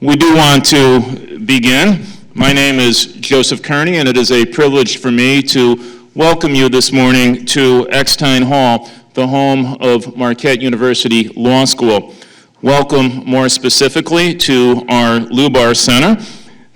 We do want to begin. My name is Joseph Kearney, and it is a privilege for me to welcome you this morning to Eckstein Hall, the home of Marquette University Law School. Welcome more specifically to our Lubar Center.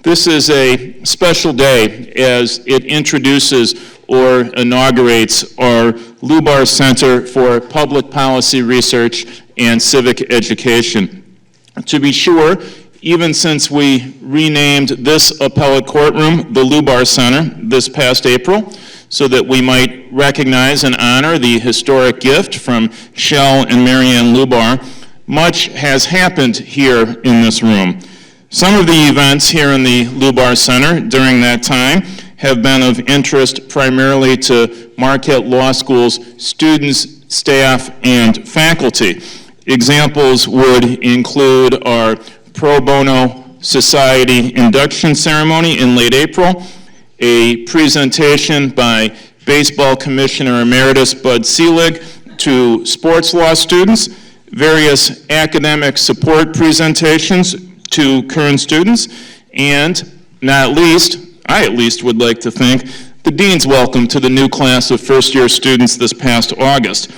This is a special day as it introduces or inaugurates our Lubar Center for Public Policy Research and Civic Education. To be sure, even since we renamed this appellate courtroom the Lubar Center this past April, so that we might recognize and honor the historic gift from Shel and Marianne Lubar, much has happened here in this room. Some of the events here in the Lubar Center during that time have been of interest primarily to Marquette Law School's students, staff, and faculty. Examples would include our Pro Bono Society induction ceremony in late April, a presentation by Baseball Commissioner Emeritus Bud Selig to sports law students, various academic support presentations to current students, and not least, I at least would like to thank the Dean's welcome to the new class of first-year students this past August.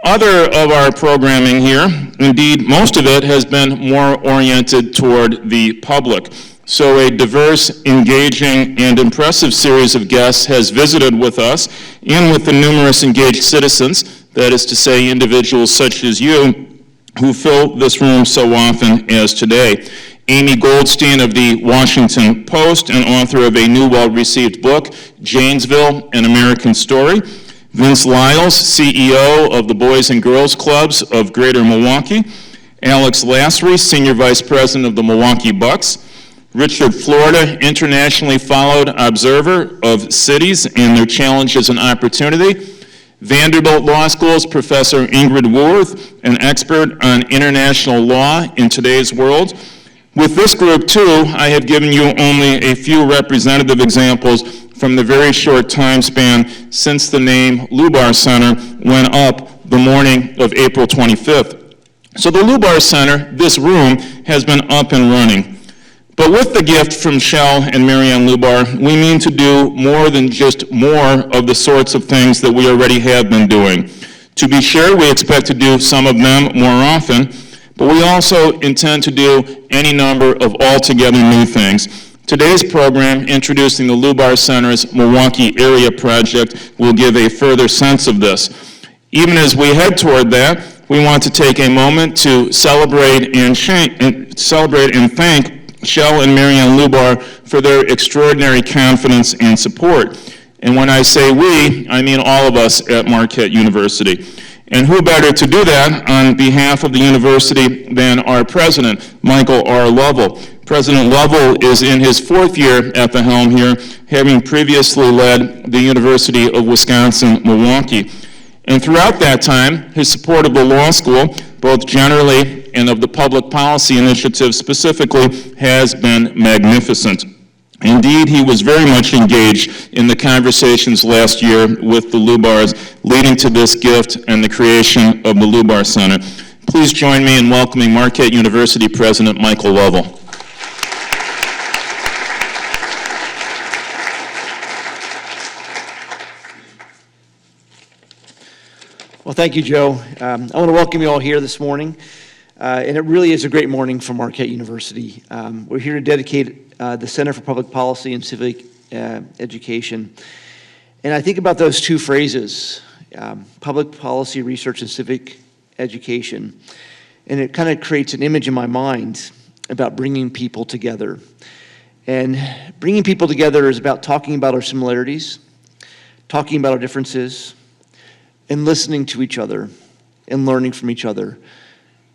Other of our programming here, indeed most of it, has been more oriented toward the public. So a diverse, engaging, and impressive series of guests has visited with us and with the numerous engaged citizens, that is to say individuals such as you, who fill this room so often as today. Amy Goldstein of the Washington Post and author of a new well-received book, Janesville, An American Story. Vince Lyles, CEO of the Boys and Girls Clubs of Greater Milwaukee. Alex Lassery, Senior Vice President of the Milwaukee Bucks. Richard Florida, internationally followed observer of cities and their challenges and opportunity. Vanderbilt Law School's Professor Ingrid Woolworth, an expert on international law in today's world. With this group, too, I have given you only a few representative examples from the very short time span since the name Lubar Center went up the morning of April 25th. So the Lubar Center, this room, has been up and running. But with the gift from Shel and Marianne Lubar, we mean to do more than just more of the sorts of things that we already have been doing. To be sure, we expect to do some of them more often, but we also intend to do any number of altogether new things. Today's program, introducing the Lubar Center's Milwaukee Area Project, will give a further sense of this. Even as we head toward that, we want to take a moment to celebrate and thank Shel and Marianne Lubar for their extraordinary confidence and support. And when I say we, I mean all of us at Marquette University. And who better to do that on behalf of the university than our president, Michael R. Lovell. President Lovell is in his fourth year at the helm here, having previously led the University of Wisconsin-Milwaukee. And throughout that time, his support of the law school, both generally and of the public policy initiative specifically, has been magnificent. Indeed, he was very much engaged in the conversations last year with the Lubars, leading to this gift and the creation of the Lubar Center. Please join me in welcoming Marquette University President Michael Lovell. Well, thank you, Joe. I want to welcome you all here this morning. And it really is a great morning for Marquette University. We're here to dedicate the Center for Public Policy and Civic Education. And I think about those two phrases, public policy research and civic education. And it kind of creates an image in my mind about bringing people together. And bringing people together is about talking about our similarities, talking about our differences, and listening to each other and learning from each other.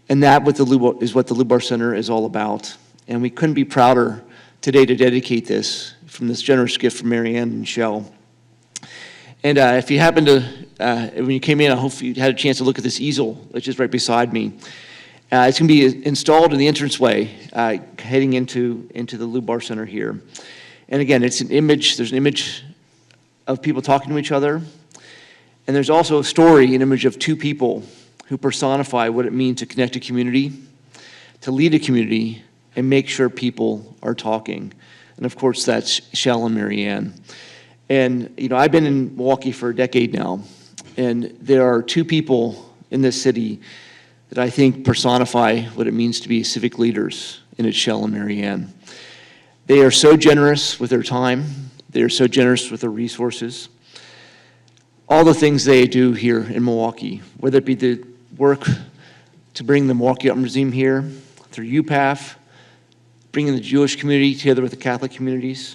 And that is what the Lubar Center is all about. And we couldn't be prouder today to dedicate this from this generous gift from Marianne and Shel. And if you happen to, when you came in, I hope you had a chance to look at this easel, which is right beside me. It's going to be installed in the entranceway heading into the Lubar Center here. And again, it's an image, there's an image of people talking to each other. And there's also a story, an image of two people who personify what it means to connect a community, to lead a community, and make sure people are talking. And of course, that's Shell and Marianne. And, I've been in Milwaukee for a decade now, and there are two people in this city that I think personify what it means to be civic leaders, and it's Shell and Marianne. They are so generous with their time. They are so generous with their resources. All the things they do here in Milwaukee, whether it be the work to bring the Milwaukee Art Museum here, through UPAF, bringing the Jewish community together with the Catholic communities,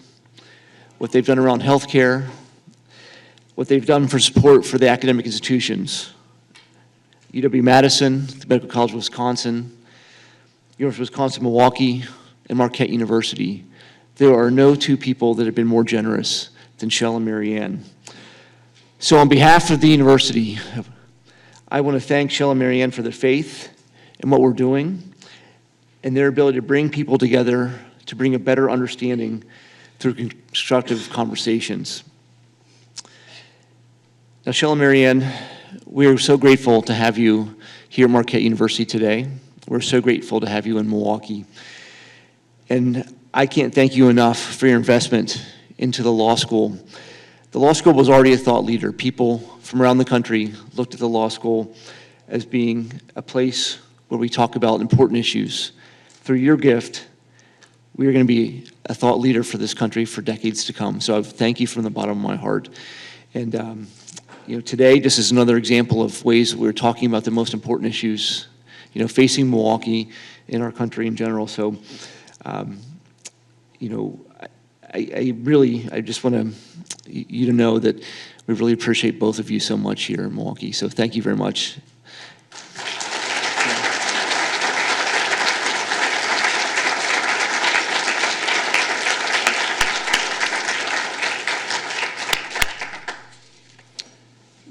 what they've done around healthcare, what they've done for support for the academic institutions. UW-Madison, the Medical College of Wisconsin, University of Wisconsin-Milwaukee, and Marquette University. There are no two people that have been more generous than Shell and Marianne. So on behalf of the university, I want to thank Shell and Marianne for their faith in what we're doing and their ability to bring people together to bring a better understanding through constructive conversations. Now, Shell and Marianne, we are so grateful to have you here at Marquette University today. We're so grateful to have you in Milwaukee. And I can't thank you enough for your investment into the law school. The law school was already a thought leader. People from around the country looked at the law school as being a place where we talk about important issues. Through your gift, we are going to be a thought leader for this country for decades to come. So I thank you from the bottom of my heart. And today, this is another example of ways that we're talking about the most important issues, facing Milwaukee in our country in general. So, I just want you to know that we really appreciate both of you so much here in Milwaukee. So thank you very much.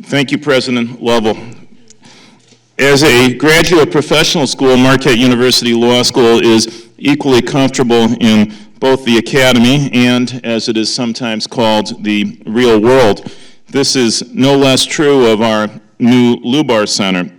Thank you, President Lovell. As a graduate professional school, Marquette University Law School is equally comfortable in both the academy and, as it is sometimes called, the real world. This is no less true of our new Lubar Center.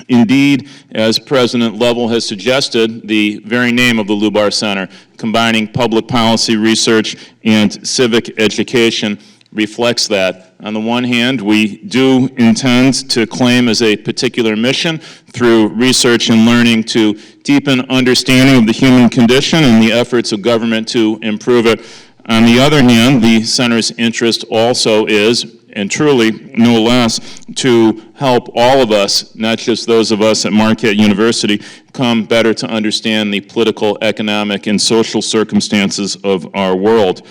Indeed, as President Lovell has suggested, the very name of the Lubar Center, combining public policy research and civic education, reflects that. On the one hand, we do intend to claim as a particular mission through research and learning to deepen understanding of the human condition and the efforts of government to improve it. On the other hand, the center's interest also is, and truly no less, to help all of us, not just those of us at Marquette University, come better to understand the political, economic, and social circumstances of our world.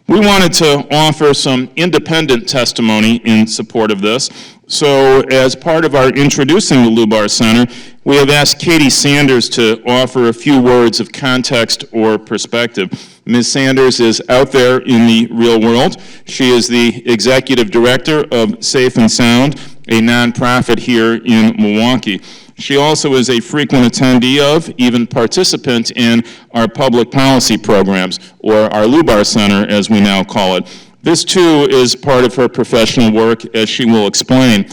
We wanted to offer some independent testimony in support of this. So as part of our introducing the Lubar Center, we have asked Katie Sanders to offer a few words of context or perspective. Ms. Sanders is out there in the real world. She is the executive director of Safe and Sound, a nonprofit here in Milwaukee. She also is a frequent attendee of, even participant in, our public policy programs, or our Lubar Center, as we now call it. This, too, is part of her professional work, as she will explain.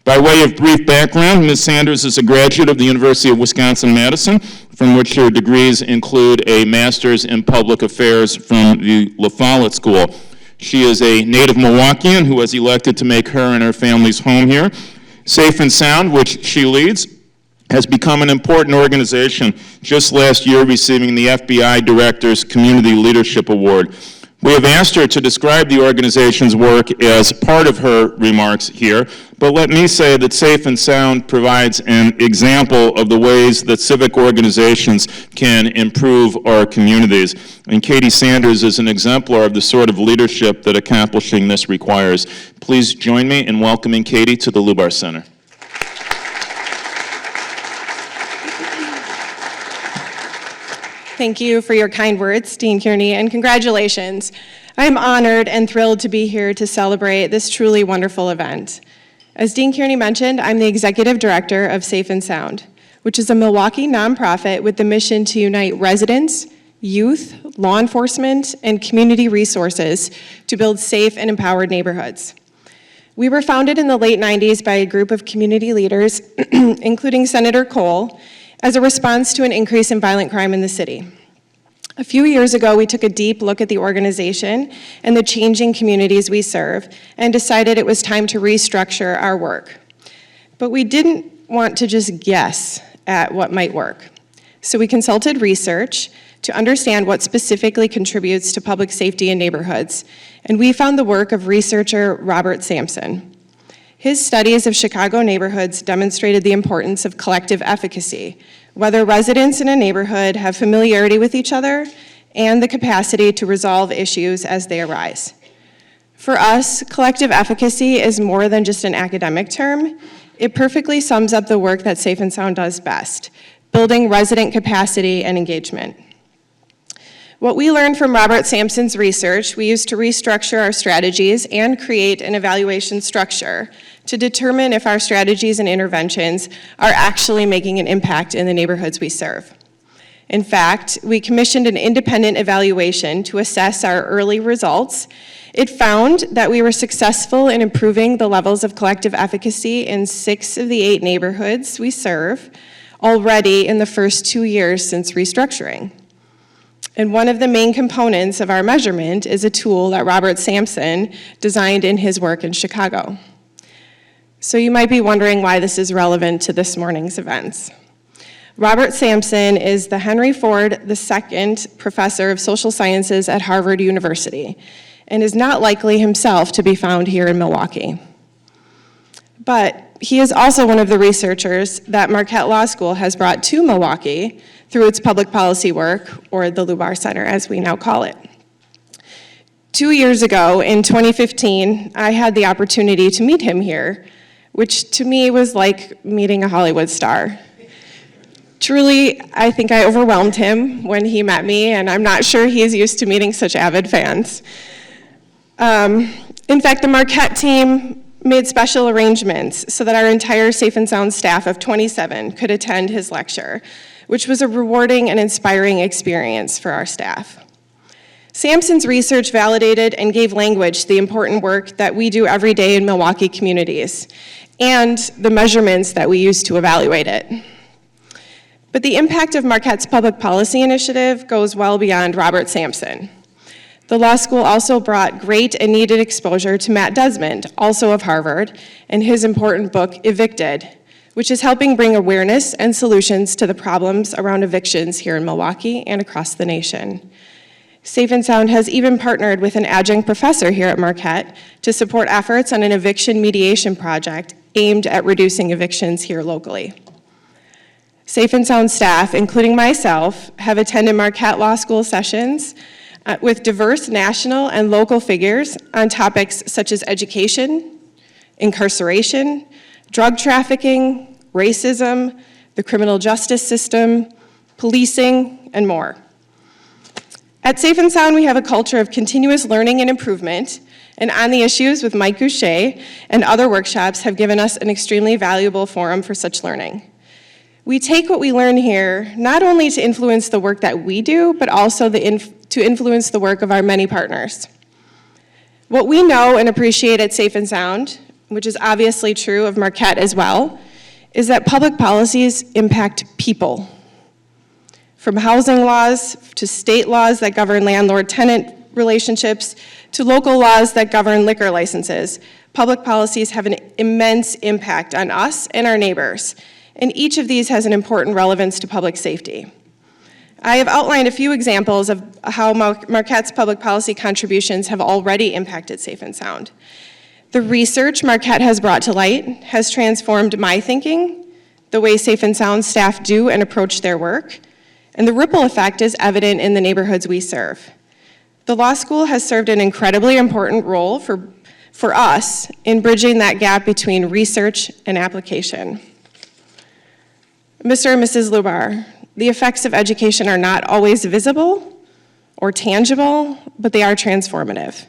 By way of brief background, Ms. Sanders is a graduate of the University of Wisconsin-Madison, from which her degrees include a master's in public affairs from the La Follette School. She is a native Milwaukeean who has elected to make her and her family's home here. Safe and Sound, which she leads, has become an important organization, just last year receiving the FBI Director's Community Leadership Award. We have asked her to describe the organization's work as part of her remarks here, but let me say that Safe and Sound provides an example of the ways that civic organizations can improve our communities. And Katie Sanders is an exemplar of the sort of leadership that accomplishing this requires. Please join me in welcoming Katie to the Lubar Center. Thank you for your kind words, Dean Kearney, and congratulations. I'm honored and thrilled to be here to celebrate this truly wonderful event. As Dean Kearney mentioned, I'm the executive director of Safe and Sound, which is a Milwaukee nonprofit with the mission to unite residents, youth, law enforcement, and community resources to build safe and empowered neighborhoods. We were founded in the late 90s by a group of community leaders, including Senator Cole, as a response to an increase in violent crime in the city. A few years ago, we took a deep look at the organization and the changing communities we serve and decided it was time to restructure our work. But we didn't want to just guess at what might work. So we consulted research to understand what specifically contributes to public safety in neighborhoods, and we found the work of researcher Robert Sampson. His studies of Chicago neighborhoods demonstrated the importance of collective efficacy, whether residents in a neighborhood have familiarity with each other and the capacity to resolve issues as they arise. For us, collective efficacy is more than just an academic term. It perfectly sums up the work that Safe and Sound does best, building resident capacity and engagement. What we learned from Robert Sampson's research, we used to restructure our strategies and create an evaluation structure to determine if our strategies and interventions are actually making an impact in the neighborhoods we serve. In fact, we commissioned an independent evaluation to assess our early results. It found that we were successful in improving the levels of collective efficacy in 6 of the 8 neighborhoods we serve already in the first 2 years since restructuring. And one of the main components of our measurement is a tool that Robert Sampson designed in his work in Chicago. So you might be wondering why this is relevant to this morning's events. Robert Sampson is the Henry Ford II Professor of Social Sciences at Harvard University and is not likely himself to be found here in Milwaukee. But he is also one of the researchers that Marquette Law School has brought to Milwaukee through its public policy work, or the Lubar Center as we now call it. 2 years ago, in 2015, I had the opportunity to meet him here, which to me was like meeting a Hollywood star. Truly, I think I overwhelmed him when he met me, and I'm not sure he is used to meeting such avid fans. In fact, the Marquette team made special arrangements so that our entire Safe and Sound staff of 27 could attend his lecture, which was a rewarding and inspiring experience for our staff. Sampson's research validated and gave language to the important work that we do every day in Milwaukee communities and the measurements that we use to evaluate it. But the impact of Marquette's public policy initiative goes well beyond Robert Sampson. The law school also brought great and needed exposure to Matt Desmond, also of Harvard, and his important book, Evicted, which is helping bring awareness and solutions to the problems around evictions here in Milwaukee and across the nation. Safe and Sound has even partnered with an adjunct professor here at Marquette to support efforts on an eviction mediation project aimed at reducing evictions here locally. Safe and Sound staff, including myself, have attended Marquette Law School sessions with diverse national and local figures on topics such as education, incarceration, drug trafficking, racism, the criminal justice system, policing, and more. At Safe and Sound, we have a culture of continuous learning and improvement, and On the Issues with Mike Goucher and other workshops have given us an extremely valuable forum for such learning. We take what we learn here not only to influence the work that we do, but also to influence the work of our many partners. What we know and appreciate at Safe and Sound, which is obviously true of Marquette as well, is that public policies impact people. From housing laws to state laws that govern landlord-tenant relationships to local laws that govern liquor licenses, public policies have an immense impact on us and our neighbors, and each of these has an important relevance to public safety. I have outlined a few examples of how Marquette's public policy contributions have already impacted Safe and Sound. The research Marquette has brought to light has transformed my thinking, the way Safe and Sound staff do and approach their work, and the ripple effect is evident in the neighborhoods we serve. The law school has served an incredibly important role for us in bridging that gap between research and application. Mr. and Mrs. Lubar, the effects of education are not always visible or tangible, but they are transformative.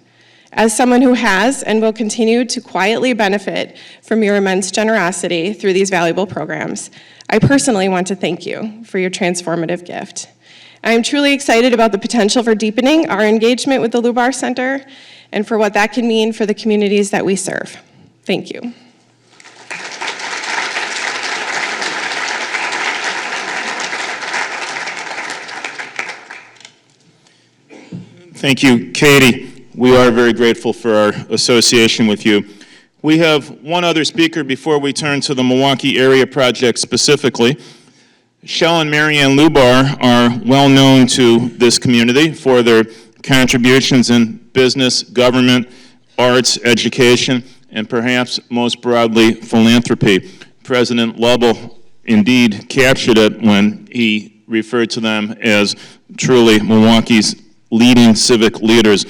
As someone who has and will continue to quietly benefit from your immense generosity through these valuable programs, I personally want to thank you for your transformative gift. I am truly excited about the potential for deepening our engagement with the Lubar Center and for what that can mean for the communities that we serve. Thank you. Thank you, Katie. We are very grateful for our association with you. We have one other speaker before we turn to the Milwaukee Area Project specifically. Shell and Marianne Lubar are well known to this community for their contributions in business, government, arts, education, and perhaps most broadly, philanthropy. President Lovell indeed captured it when he referred to them as truly Milwaukee's leading civic leaders.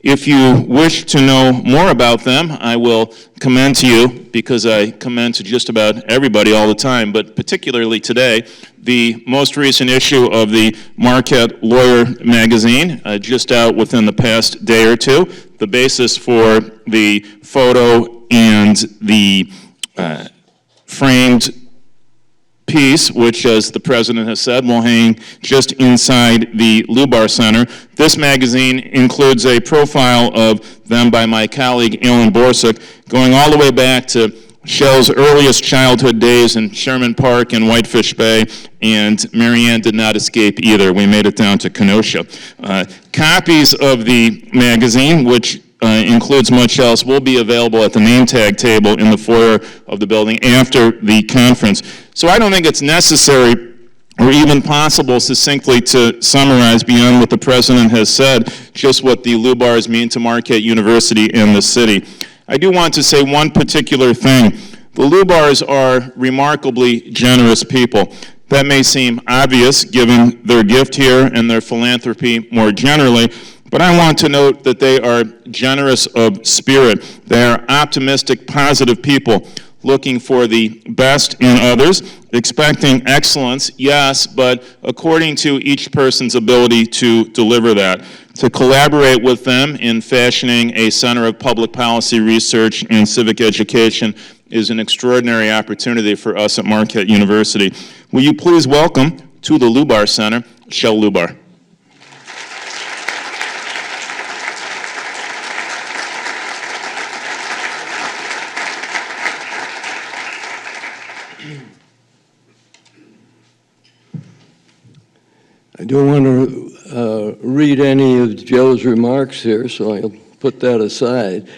If you wish to know more about them, I will commend to you, because I commend to just about everybody all the time, but particularly today, the most recent issue of the Marquette Lawyer magazine, just out within the past day or two. The basis for the photo and the framed piece, which, as the president has said, will hang just inside the Lubar Center. This magazine includes a profile of them by my colleague Alan Borsick, going all the way back to Shell's earliest childhood days in Sherman Park and Whitefish Bay, and Marianne did not escape either. We made it down to Kenosha. Copies of the magazine, which includes much else, will be available at the name tag table in the foyer of the building after the conference. So I don't think it's necessary or even possible succinctly to summarize beyond what the president has said, just what the Lubars mean to Marquette University and the city. I do want to say one particular thing. The Lubars are remarkably generous people. That may seem obvious given their gift here and their philanthropy more generally, but I want to note that they are generous of spirit. They are optimistic, positive people, looking for the best in others, expecting excellence, yes, but according to each person's ability to deliver that. To collaborate with them in fashioning a center of public policy research and civic education is an extraordinary opportunity for us at Marquette University. Will you please welcome to the Lubar Center, Shell Lubar. I don't want to read any of Joe's remarks here, so I'll put that aside.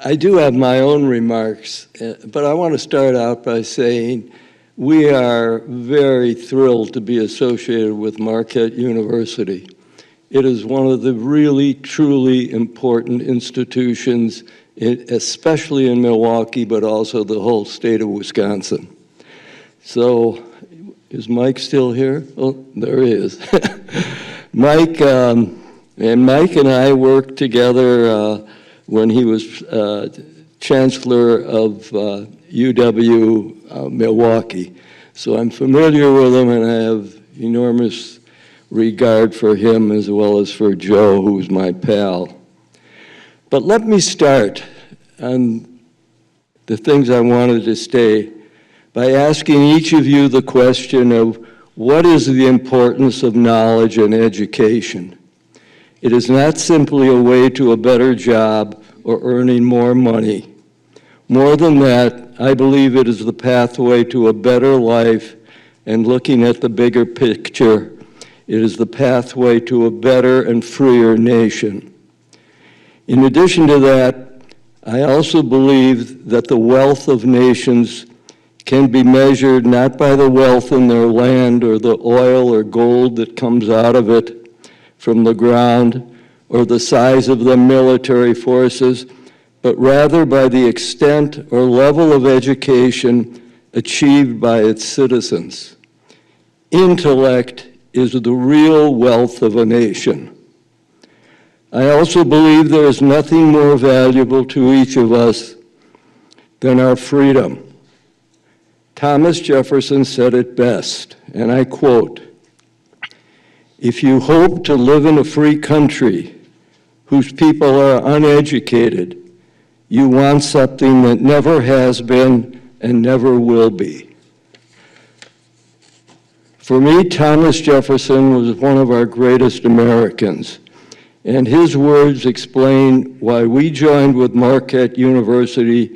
I do have my own remarks, but I want to start out by saying we are very thrilled to be associated with Marquette University. It is one of the really, truly important institutions, especially in Milwaukee, but also the whole state of Wisconsin. So, is Mike still here? Oh, there he is. Mike and I worked together when he was chancellor of UW Milwaukee. So I'm familiar with him, and I have enormous regard for him as well as for Joe, who's my pal. But let me start on the things I wanted to say by asking each of you the question of what is the importance of knowledge and education? It is not simply a way to a better job or earning more money. More than that, I believe it is the pathway to a better life, and looking at the bigger picture, it is the pathway to a better and freer nation. In addition to that, I also believe that the wealth of nations can be measured not by the wealth in their land or the oil or gold that comes out of it from the ground or the size of the military forces, but rather by the extent or level of education achieved by its citizens. Intellect is the real wealth of a nation. I also believe there is nothing more valuable to each of us than our freedom. Thomas Jefferson said it best, and I quote, "If you hope to live in a free country whose people are uneducated, you want something that never has been and never will be." For me, Thomas Jefferson was one of our greatest Americans, and his words explain why we joined with Marquette University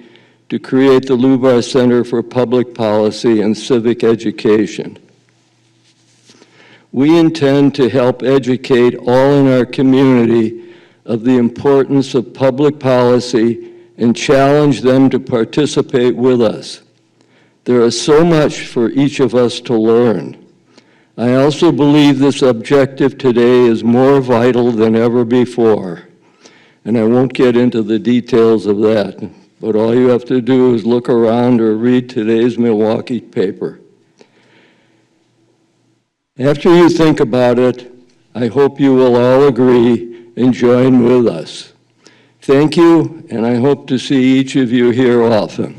to create the Lubar Center for Public Policy and Civic Education. We intend to help educate all in our community of the importance of public policy and challenge them to participate with us. There is so much for each of us to learn. I also believe this objective today is more vital than ever before. And I won't get into the details of that, but all you have to do is look around or read today's Milwaukee paper. After you think about it, I hope you will all agree and join with us. Thank you, and I hope to see each of you here often.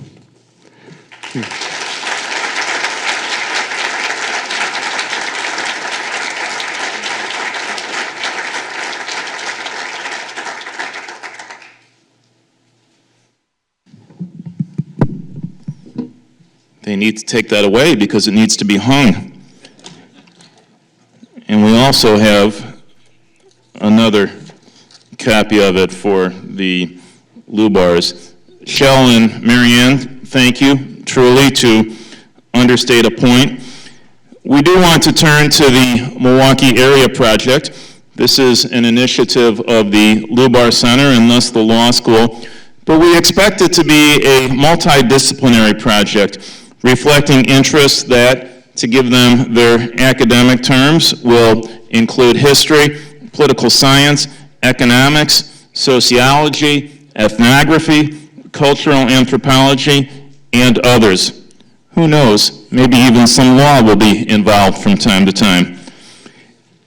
They need to take that away because it needs to be hung. And we also have another copy of it for the Lubars. Shell and Marianne, thank you, truly, to understate a point. We do want to turn to the Milwaukee Area Project. This is an initiative of the Lubar Center and thus the law school, but we expect it to be a multidisciplinary project reflecting interests that, to give them their academic terms, will include history, political science, economics, sociology, ethnography, cultural anthropology, and others. Who knows, maybe even some law will be involved from time to time.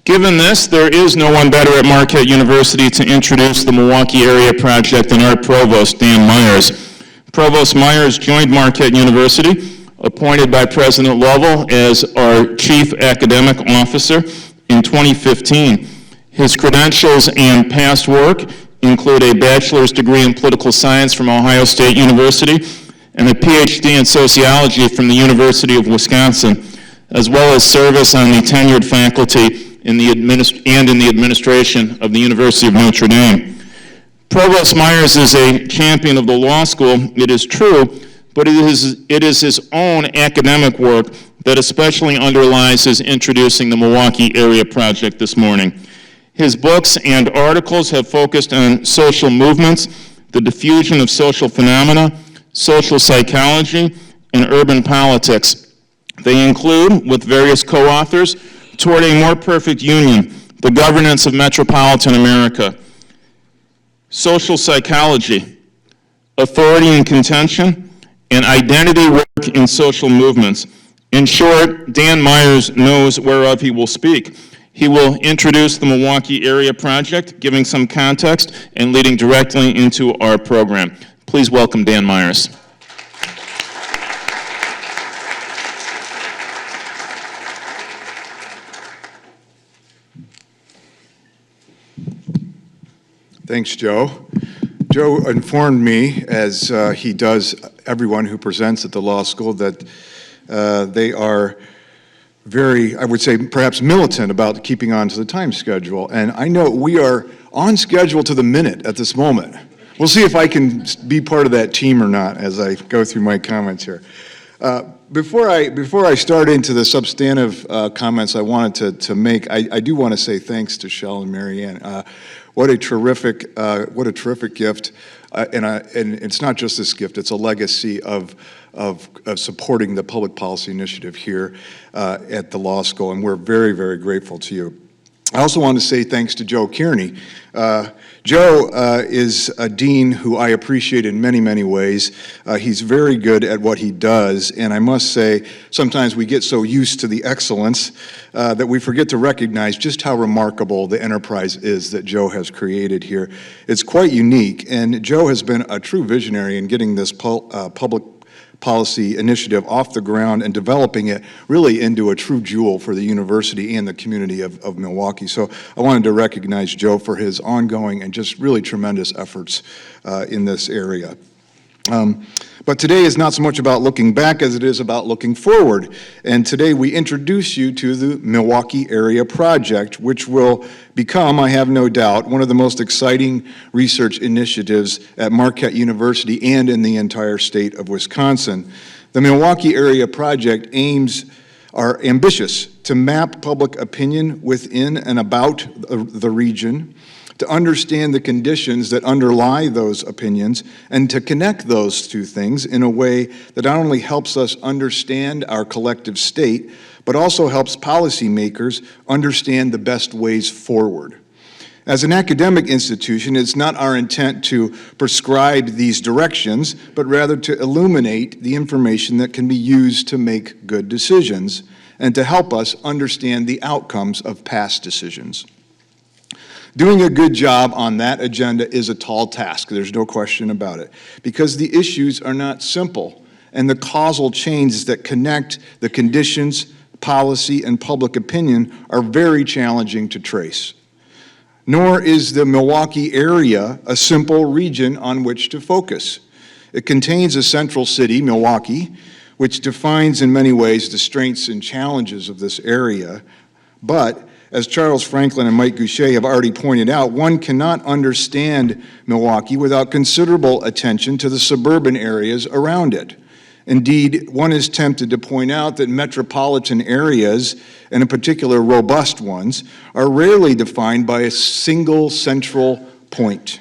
Given this, there is no one better at Marquette University to introduce the Milwaukee Area Project than our provost, Dan Myers. Provost Myers joined Marquette University, appointed by President Lovell as our Chief Academic Officer in 2015. His credentials and past work include a bachelor's degree in political science from Ohio State University and a PhD in sociology from the University of Wisconsin, as well as service on the tenured faculty in the administration of the University of Notre Dame. Provost Myers is a champion of the law school, it is true, but it is his own academic work that especially underlies his introducing the Milwaukee Area Project this morning. His books and articles have focused on social movements, the diffusion of social phenomena, social psychology, and urban politics. They include, with various co-authors, Toward a More Perfect Union, The Governance of Metropolitan America, Social Psychology, Authority and Contention, and Identity Work in Social Movements. In short, Dan Myers knows whereof he will speak. He will introduce the Milwaukee Area Project, giving some context and leading directly into our program. Please welcome Dan Myers. Thanks, Joe. Joe informed me, as he does everyone who presents at the law school, that they are very, I would say, perhaps militant about keeping on to the time schedule. And I know we are on schedule to the minute at this moment. We'll see if I can be part of that team or not as I go through my comments here. Before I start into the substantive comments I wanted to make, I do want to say thanks to Shell and Marianne. What a terrific gift, and it's not just this gift; it's a legacy of supporting the public policy initiative here at the law school, and we're very, very grateful to you. I also want to say thanks to Joe Kearney. Joe is a dean who I appreciate in many, many ways. He's very good at what he does, and I must say, sometimes we get so used to the excellence that we forget to recognize just how remarkable the enterprise is that Joe has created here. It's quite unique, and Joe has been a true visionary in getting this public policy initiative off the ground and developing it really into a true jewel for the university and the community of Milwaukee. So I wanted to recognize Joe for his ongoing and just really tremendous efforts in this area. But today is not so much about looking back as it is about looking forward. And today we introduce you to the Milwaukee Area Project, which will become, I have no doubt, one of the most exciting research initiatives at Marquette University and in the entire state of Wisconsin. The Milwaukee Area Project aims are ambitious to map public opinion within and about the region, to understand the conditions that underlie those opinions, and to connect those two things in a way that not only helps us understand our collective state, but also helps policymakers understand the best ways forward. As an academic institution, it's not our intent to prescribe these directions, but rather to illuminate the information that can be used to make good decisions and to help us understand the outcomes of past decisions. Doing a good job on that agenda is a tall task, there's no question about it, because the issues are not simple, and the causal chains that connect the conditions, policy, and public opinion are very challenging to trace. Nor is the Milwaukee area a simple region on which to focus. It contains a central city, Milwaukee, which defines in many ways the strengths and challenges of this area, but as Charles Franklin and Mike Goucher have already pointed out, one cannot understand Milwaukee without considerable attention to the suburban areas around it. Indeed, one is tempted to point out that metropolitan areas, and in particular robust ones, are rarely defined by a single central point.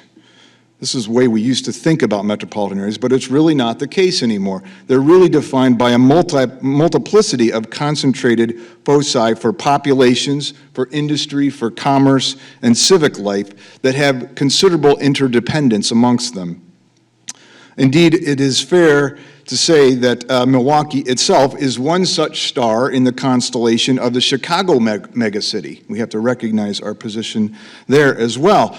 This is the way we used to think about metropolitan areas, but it's really not the case anymore. They're really defined by a multiplicity of concentrated foci for populations, for industry, for commerce, and civic life that have considerable interdependence amongst them. Indeed, it is fair to say that Milwaukee itself is one such star in the constellation of the Chicago megacity. We have to recognize our position there as well.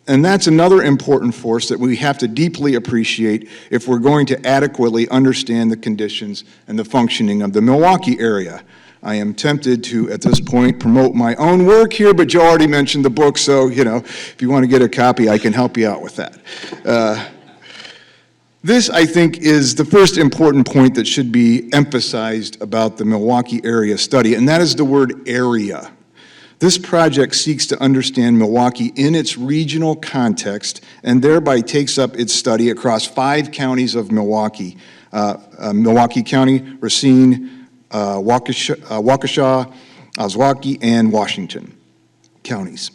And that's another important force that we have to deeply appreciate if we're going to adequately understand the conditions and the functioning of the Milwaukee area. I am tempted to, at this point, promote my own work here, but Joe already mentioned the book, so, if you want to get a copy, I can help you out with that. This, I think, is the first important point that should be emphasized about the Milwaukee area study, and that is the word area. This project seeks to understand Milwaukee in its regional context and thereby takes up its study across 5 counties of Milwaukee, Milwaukee County, Racine, Waukesha, Ozaukee, and Washington counties.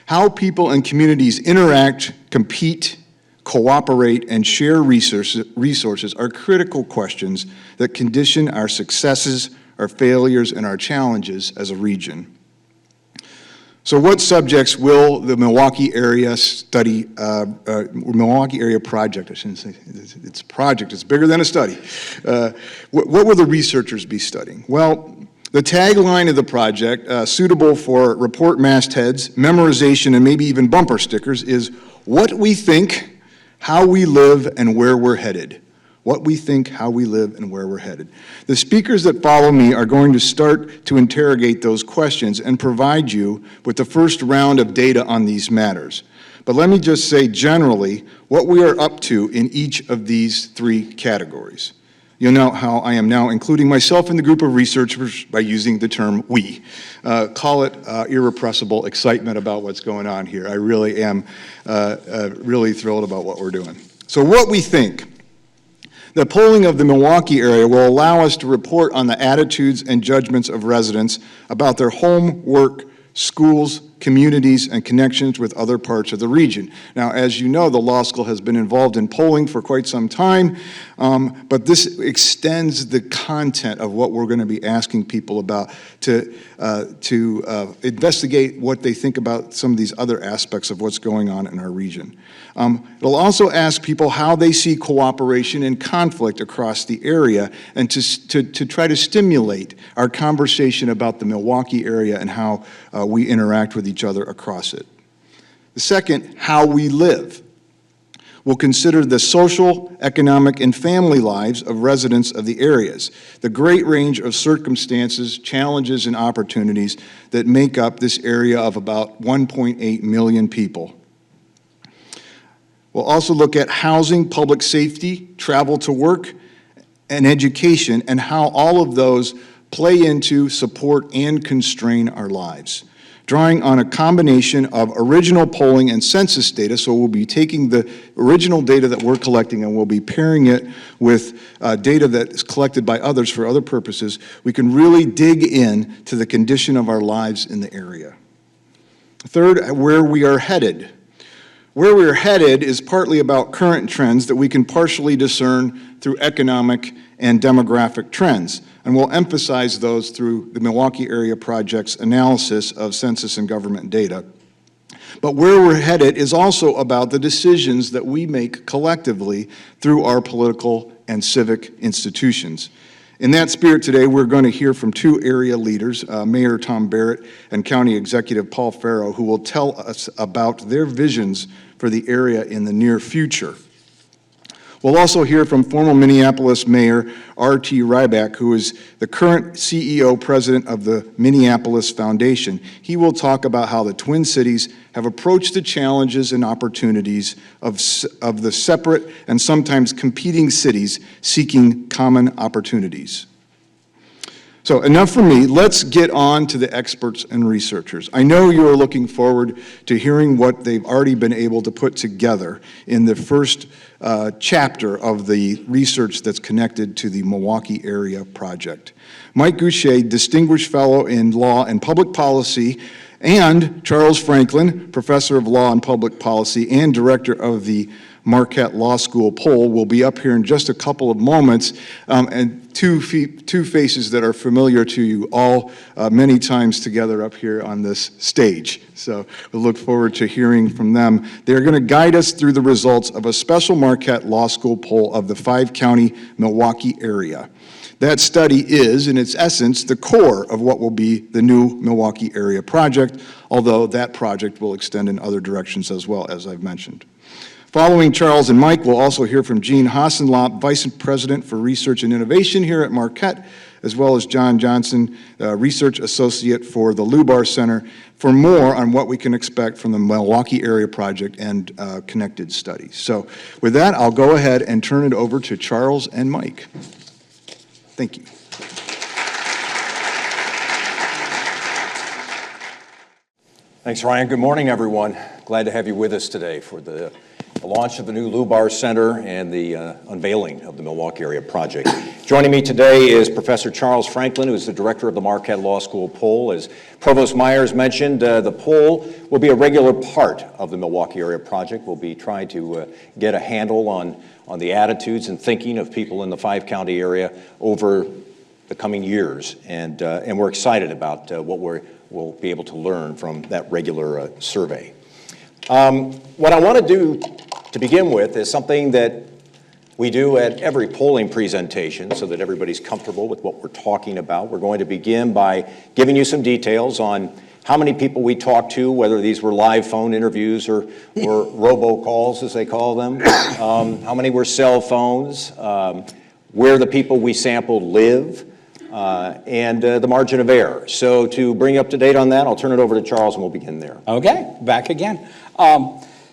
How people and communities interact, compete, cooperate, and share resources are critical questions that condition our successes, our failures, and our challenges as a region. So what subjects will the Milwaukee Area Study, Milwaukee Area Project, I shouldn't say, it's a project, it's bigger than a study. What will the researchers be studying? Well, the tagline of the project, suitable for report mastheads, memorization, and maybe even bumper stickers, is what we think, how we live, and where we're headed. What we think, how we live, and where we're headed. The speakers that follow me are going to start to interrogate those questions and provide you with the first round of data on these matters. But let me just say generally what we are up to in each of these 3 categories. You'll know how I am now including myself in the group of researchers by using the term we. Call it irrepressible excitement about what's going on here. I really am really thrilled about what we're doing. So what we think. The polling of the Milwaukee area will allow us to report on the attitudes and judgments of residents about their home, work, schools, communities, and connections with other parts of the region. Now, as you know, the law school has been involved in polling for quite some time, but this extends the content of what we're going to be asking people about to investigate what they think about some of these other aspects of what's going on in our region. It'll also ask people how they see cooperation and conflict across the area and to try to stimulate our conversation about the Milwaukee area and how we interact with each other across it. The second, how we live. We'll consider the social, economic, and family lives of residents of the areas, the great range of circumstances, challenges, and opportunities that make up this area of about 1.8 million people. We'll also look at housing, public safety, travel to work, and education, and how all of those play into, support, and constrain our lives. drawing on a combination of original polling and census data. So we'll be taking the original data that we're collecting and we'll be pairing it with data that is collected by others for other purposes. We can really dig in to the condition of our lives in the area. Third, where we are headed. Where we are headed is partly about current trends that we can partially discern through economic and demographic trends. And we'll emphasize those through the Milwaukee Area Project's analysis of census and government data. But where we're headed is also about the decisions that we make collectively through our political and civic institutions. In that spirit today, we're going to hear from two area leaders, Mayor Tom Barrett and County Executive Paul Farrow, who will tell us about their visions for the area in the near future. We'll also hear from former Minneapolis Mayor R.T. Rybak, who is the current CEO president of the Minneapolis Foundation. He will talk about how the Twin Cities have approached the challenges and opportunities of the separate and sometimes competing cities seeking common opportunities. So enough from me. Let's get on to the experts and researchers. I know you are looking forward to hearing what they've already been able to put together in the first chapter of the research that's connected to the Milwaukee Area Project. Mike Goucher, Distinguished Fellow in Law and Public Policy, and Charles Franklin, Professor of Law and Public Policy and Director of the Marquette Law School Poll, will be up here in just a couple of moments, and two faces that are familiar to you all many times together up here on this stage. So we look forward to hearing from them. They're going to guide us through the results of a special Marquette Law School poll of the 5-county Milwaukee area. That study is, in its essence, the core of what will be the new Milwaukee Area Project, although that project will extend in other directions as well, as I've mentioned. Following Charles and Mike, we'll also hear from Gene Hassenlop, Vice President for Research and Innovation here at Marquette, as well as John Johnson, Research Associate for the Lubar Center, for more on what we can expect from the Milwaukee Area Project and connected studies. So with that, I'll go ahead and turn it over to Charles and Mike. Thank you. Thanks, Ryan. Good morning, everyone. Glad to have you with us today for the launch of the new Lubar Center and the unveiling of the Milwaukee Area Project. Joining me today is Professor Charles Franklin, who is the director of the Marquette Law School Poll. As Provost Myers mentioned, the poll will be a regular part of the Milwaukee Area Project. We'll be trying to get a handle on the attitudes and thinking of people in the 5-county area over the coming years, and we're excited about what we'll be able to learn from that regular survey. What I want to do to begin with is something that we do at every polling presentation so that everybody's comfortable with what we're talking about. We're going to begin by giving you some details on how many people we talked to, whether these were live phone interviews or robocalls, as they call them, how many were cell phones, where the people we sampled live, and the margin of error. So to bring you up to date on that, I'll turn it over to Charles and we'll begin there. Okay, back again.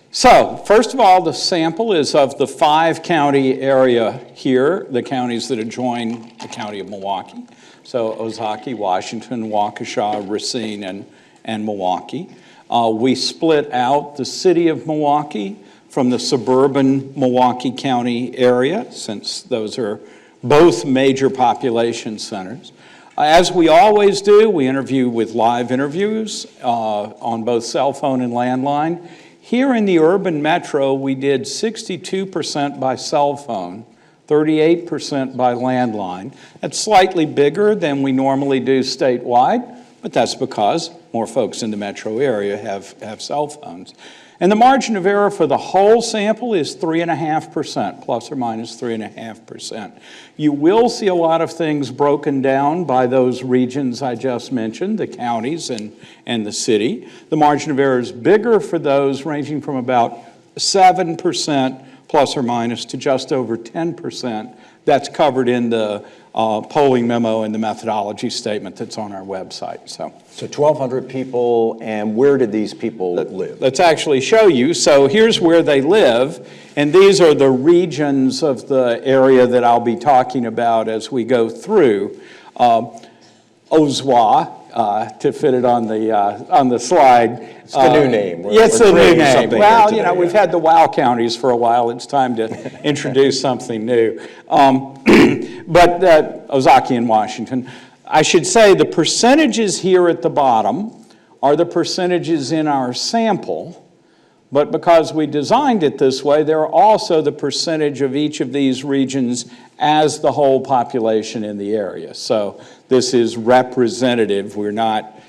So first of all, the sample is of the 5-county area here, the counties that adjoin the county of Milwaukee. So Ozaukee, Washington, Waukesha, Racine, and Milwaukee. We split out the city of Milwaukee from the suburban Milwaukee County area, since those are both major population centers. As we always do, we interview with live interviews on both cell phone and landline. Here in the urban metro, we did 62% by cell phone, 38% by landline. That's slightly bigger than we normally do statewide, but that's because more folks in the metro area have cell phones. And the margin of error for the whole sample is 3.5%, plus or minus 3.5%. You will see a lot of things broken down by those regions I just mentioned, the counties and the city. The margin of error is bigger for those, ranging from about 7% plus or minus to just over 10%. That's covered in the polling memo and the methodology statement that's on our website. So 1,200 people, and where did these people live? Let's actually show you. So here's where they live, and these are the regions of the area that I'll be talking about as we go through. Ozaukee, to fit it on the slide. It's the new name. It's We're the new creating name. something Well, here today, we've had the WOW counties for a while. It's time to introduce something new. But Ozaukee in Washington. I should say the percentages here at the bottom are the percentages in our sample, but because we designed it this way, they're also the percentage of each of these regions as the whole population in the area. So this is representative. We're not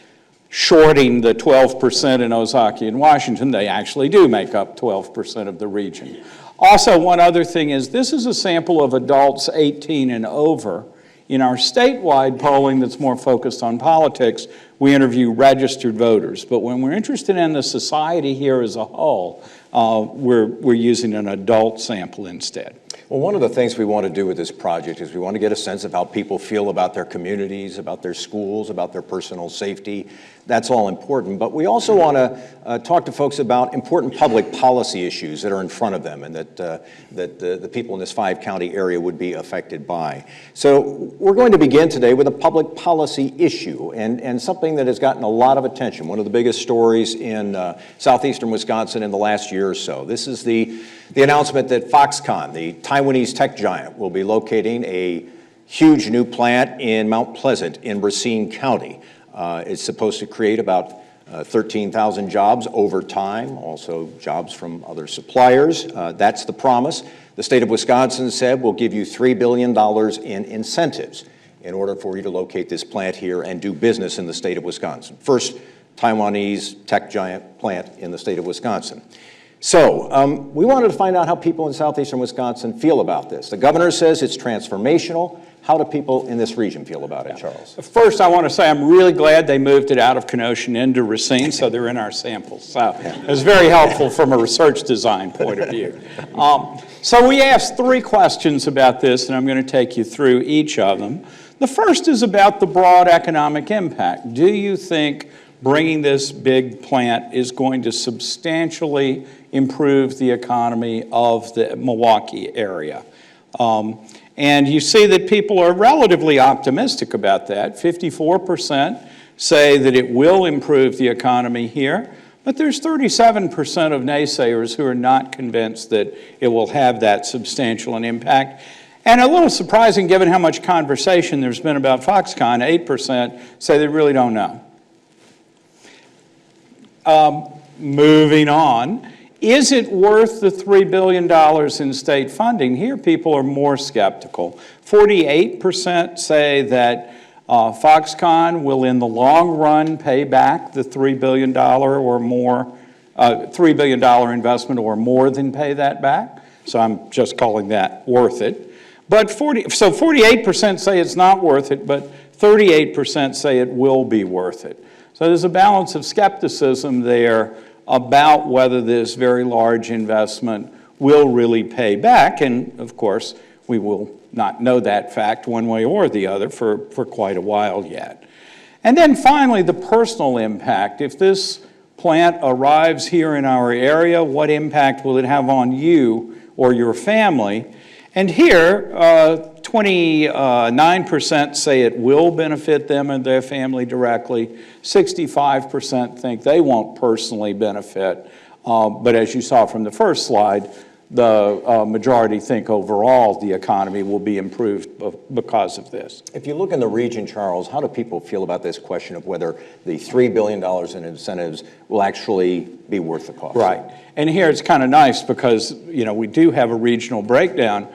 shorting the 12% in Ozaukee and Washington. They actually do make up 12% of the region. Also, one other thing is this is a sample of adults 18 and over. In our statewide polling that's more focused on politics, we interview registered voters. But when we're interested in the society here as a whole, we're using an adult sample instead. Well, one of the things we want to do with this project is we want to get a sense of how people feel about their communities, about their schools, about their personal safety. That's all important. But we also want to talk to folks about important public policy issues that are in front of them and that the people in this 5-county area would be affected by. So we're going to begin today with a public policy issue and something that has gotten a lot of attention, one of the biggest stories in southeastern Wisconsin in the last year or so. This is the announcement that Foxconn, the Taiwanese tech giant, will be locating a huge new plant in Mount Pleasant in Racine County. It's supposed to create about 13,000 jobs over time, also jobs from other suppliers. That's the promise. The state of Wisconsin said we'll give you $3 billion in incentives in order for you to locate this plant here and do business in the state of Wisconsin. First Taiwanese tech giant plant in the state of Wisconsin. So we wanted to find out how people in southeastern Wisconsin feel about this. The governor says it's transformational. How do people in this region feel about it, Charles? First, I want to say I'm really glad they moved it out of Kenosha into Racine, so they're in our samples. So it was very helpful from a research design point of view. So we asked 3 questions about this, and I'm going to take you through each of them. The first is about the broad economic impact. Do you think bringing this big plant is going to substantially improve the economy of the Milwaukee area? And you see that people are relatively optimistic about that. 54% say that it will improve the economy here, but there's 37% of naysayers who are not convinced that it will have that substantial an impact. And a little surprising given how much conversation there's been about Foxconn, 8% say they really don't know. Moving on. Is it worth the $3 billion in state funding? Here, people are more skeptical. 48% say that Foxconn will, in the long run, pay back the $3 billion or more, $3 billion investment or more than pay that back. So I'm just calling that worth it. But 48% say it's not worth it, but 38% say it will be worth it. So there's a balance of skepticism there about whether this very large investment will really pay back. And of course, we will not know that fact one way or the other for quite a while yet. And then finally, the personal impact. If this plant arrives here in our area, what impact will it have on you or your family? And here, 29% say it will benefit them and their family directly. 65% think they won't personally benefit. But as you saw from the first slide, the majority think overall the economy will be improved because of this. If you look in the region, Charles, how do people feel about this question of whether the $3 billion in incentives will actually be worth the cost? Right. And here it's kind of nice because, we do have a regional breakdown.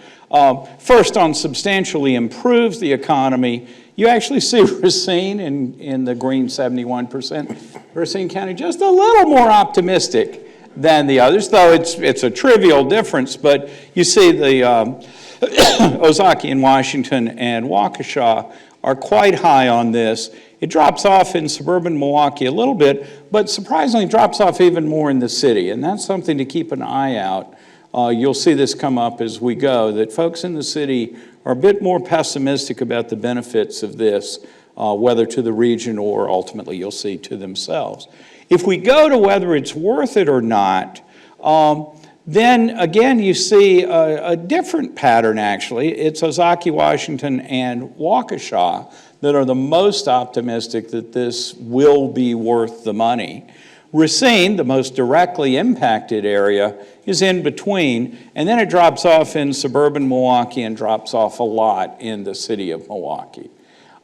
First, on substantially improves the economy, you actually see Racine in the green 71%. Racine County just a little more optimistic than the others, though it's a trivial difference, but you see the Ozaukee in Washington and Waukesha are quite high on this. It drops off in suburban Milwaukee a little bit, but surprisingly drops off even more in the city, and that's something to keep an eye out. You'll see this come up as we go, that folks in the city are a bit more pessimistic about the benefits of this, whether to the region or ultimately you'll see to themselves. If we go to whether it's worth it or not, then again you see a different pattern actually. It's Ozaukee, Washington, and Waukesha that are the most optimistic that this will be worth the money. Racine, the most directly impacted area, is in between, and then it drops off in suburban Milwaukee and drops off a lot in the city of Milwaukee.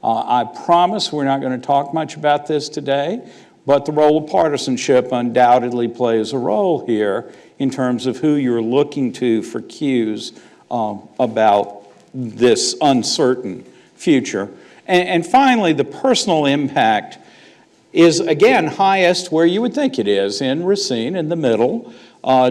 I promise we're not going to talk much about this today, but the role of partisanship undoubtedly plays a role here in terms of who you're looking to for cues about this uncertain future. And finally, the personal impact is, again, highest where you would think it is, in Racine, in the middle.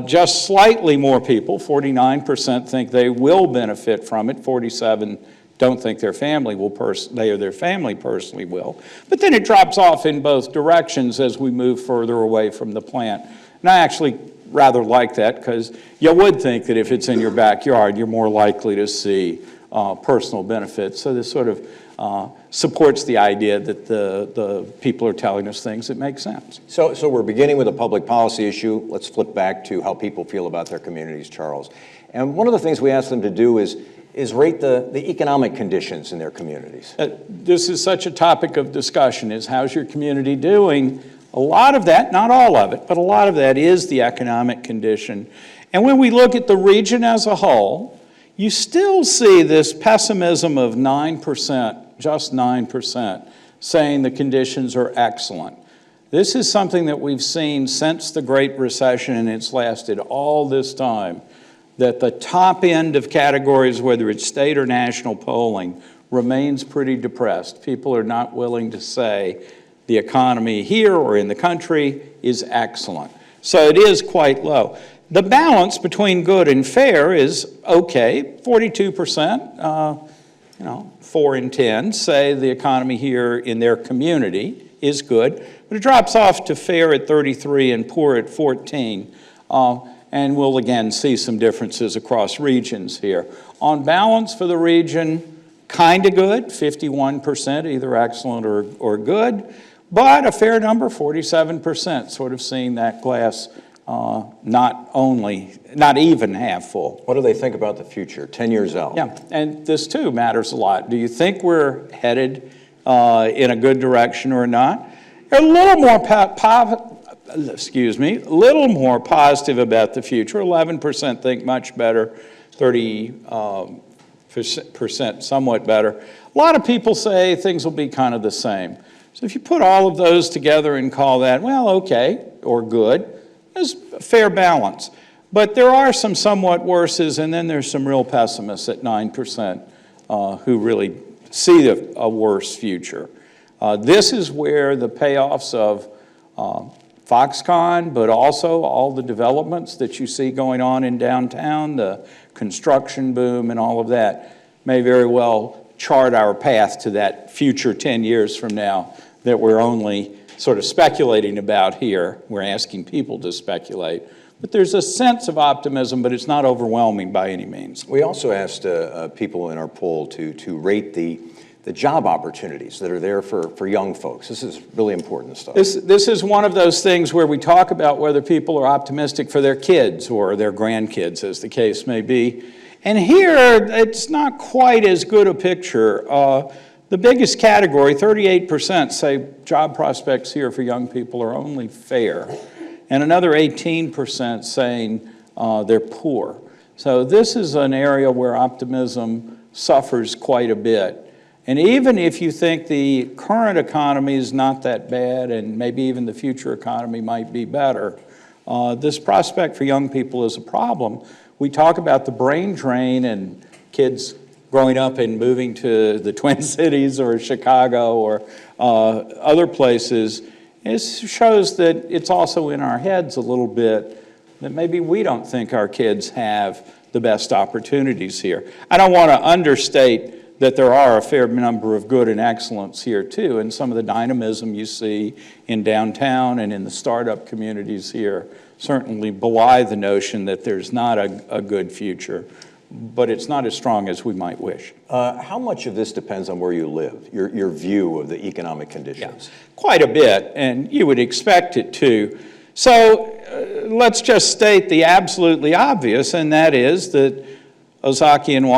Just slightly more people, 49% think they will benefit from it, 47% don't think their family will they or their family personally will. But then it drops off in both directions as we move further away from the plant. And I actually rather like that, because you would think that if it's in your backyard, you're more likely to see personal benefits. So this sort of supports the idea that the people are telling us things that make sense. So we're beginning with a public policy issue. Let's flip back to how people feel about their communities, Charles. And one of the things we ask them to do is rate the economic conditions in their communities. This is such a topic of discussion, is how's your community doing? A lot of that, not all of it, but a lot of that is the economic condition. And when we look at the region as a whole, you still see this pessimism of 9%, just 9%, saying the conditions are excellent. This is something that we've seen since the Great Recession, and it's lasted all this time, that the top end of categories, whether it's state or national polling, remains pretty depressed. People are not willing to say the economy here or in the country is excellent. So it is quite low. The balance between good and fair is okay. 42%, 4 in 10 say the economy here in their community is good, but it drops off to fair at 33 and poor at 14. And we'll again see some differences across regions here. On balance for the region, kind of good, 51%, either excellent or good, but a fair number, 47%, sort of seeing that glass not even half full. What do they think about the future, 10 years out? Yeah, and this too matters a lot. Do you think we're headed in a good direction or not? A little more a little more positive about the future. 11% think much better, 30% somewhat better. A lot of people say things will be kind of the same. So if you put all of those together and call that, well, okay, or good, there's a fair balance. But there are some somewhat worses, and then there's some real pessimists at 9% who really see a worse future. This is where the payoffs of Foxconn, but also all the developments that you see going on in downtown, the construction boom and all of that, may very well chart our path to that future 10 years from now that we're only sort of speculating about here. We're asking people to speculate. But there's a sense of optimism, but it's not overwhelming by any means. We also asked people in our poll to rate the job opportunities that are there for young folks. This is really important stuff. This is one of those things where we talk about whether people are optimistic for their kids or their grandkids, as the case may be. And here, it's not quite as good a picture. The biggest category, 38%, say job prospects here for young people are only fair. And another 18% saying they're poor. So this is an area where optimism suffers quite a bit. And even if you think the current economy is not that bad and maybe even the future economy might be better, this prospect for young people is a problem. We talk about the brain drain and kids growing up and moving to the Twin Cities or Chicago or other places. It shows that it's also in our heads a little bit that maybe we don't think our kids have the best opportunities here. I don't want to understate that there are a fair number of good and excellence here too, and some of the dynamism you see in downtown and in the startup communities here certainly belie the notion that there's not a good future, but it's not as strong as we might wish. How much of this depends on where you live, your view of the economic conditions? Yeah, quite a bit, and you would expect it to. So let's just state the absolutely obvious, and that is that Ozaukee and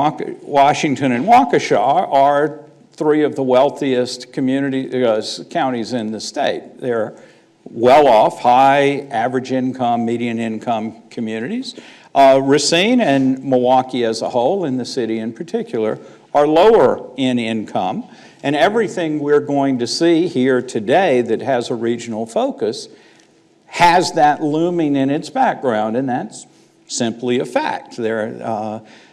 Washington and Waukesha are three of the wealthiest counties in the state. They're well-off, high average income, median income communities. Racine and Milwaukee as a whole, and the city in particular, are lower in income. And everything we're going to see here today that has a regional focus has that looming in its background, and that's simply a fact.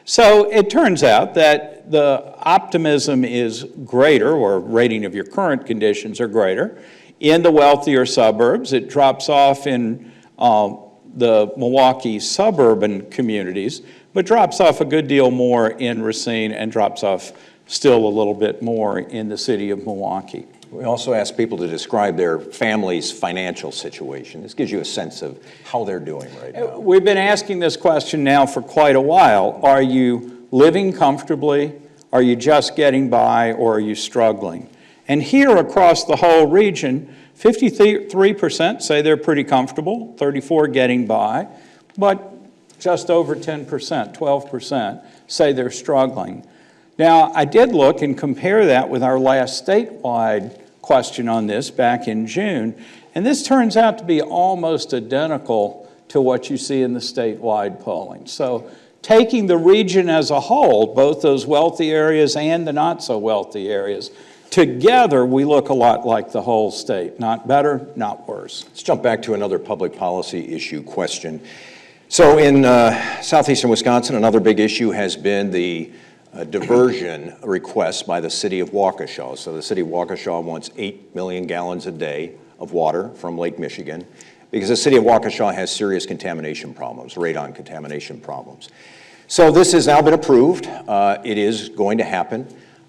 So it turns out that the optimism is greater, or rating of your current conditions are greater, in the wealthier suburbs. It drops off in the Milwaukee suburban communities, but drops off a good deal more in Racine and drops off still a little bit more in the city of Milwaukee. We also ask people to describe their family's financial situation. This gives you a sense of how they're doing right now. We've been asking this question now for quite a while. Are you living comfortably? Are you just getting by? Or are you struggling? And here across the whole region, 53% say they're pretty comfortable, 34% getting by, but just over 10%, 12% say they're struggling. Now, I did look and compare that with our last statewide question on this back in June, and this turns out to be almost identical to what you see in the statewide polling. So taking the region as a whole, both those wealthy areas and the not so wealthy areas, together we look a lot like the whole state. Not better, not worse. Let's jump back to another public policy issue question. So in southeastern Wisconsin, another big issue has been the diversion request by the city of Waukesha. So the city of Waukesha wants 8 million gallons a day of water from Lake Michigan because the city of Waukesha has serious contamination problems, radon contamination problems. So this has now been approved. It is going to happen.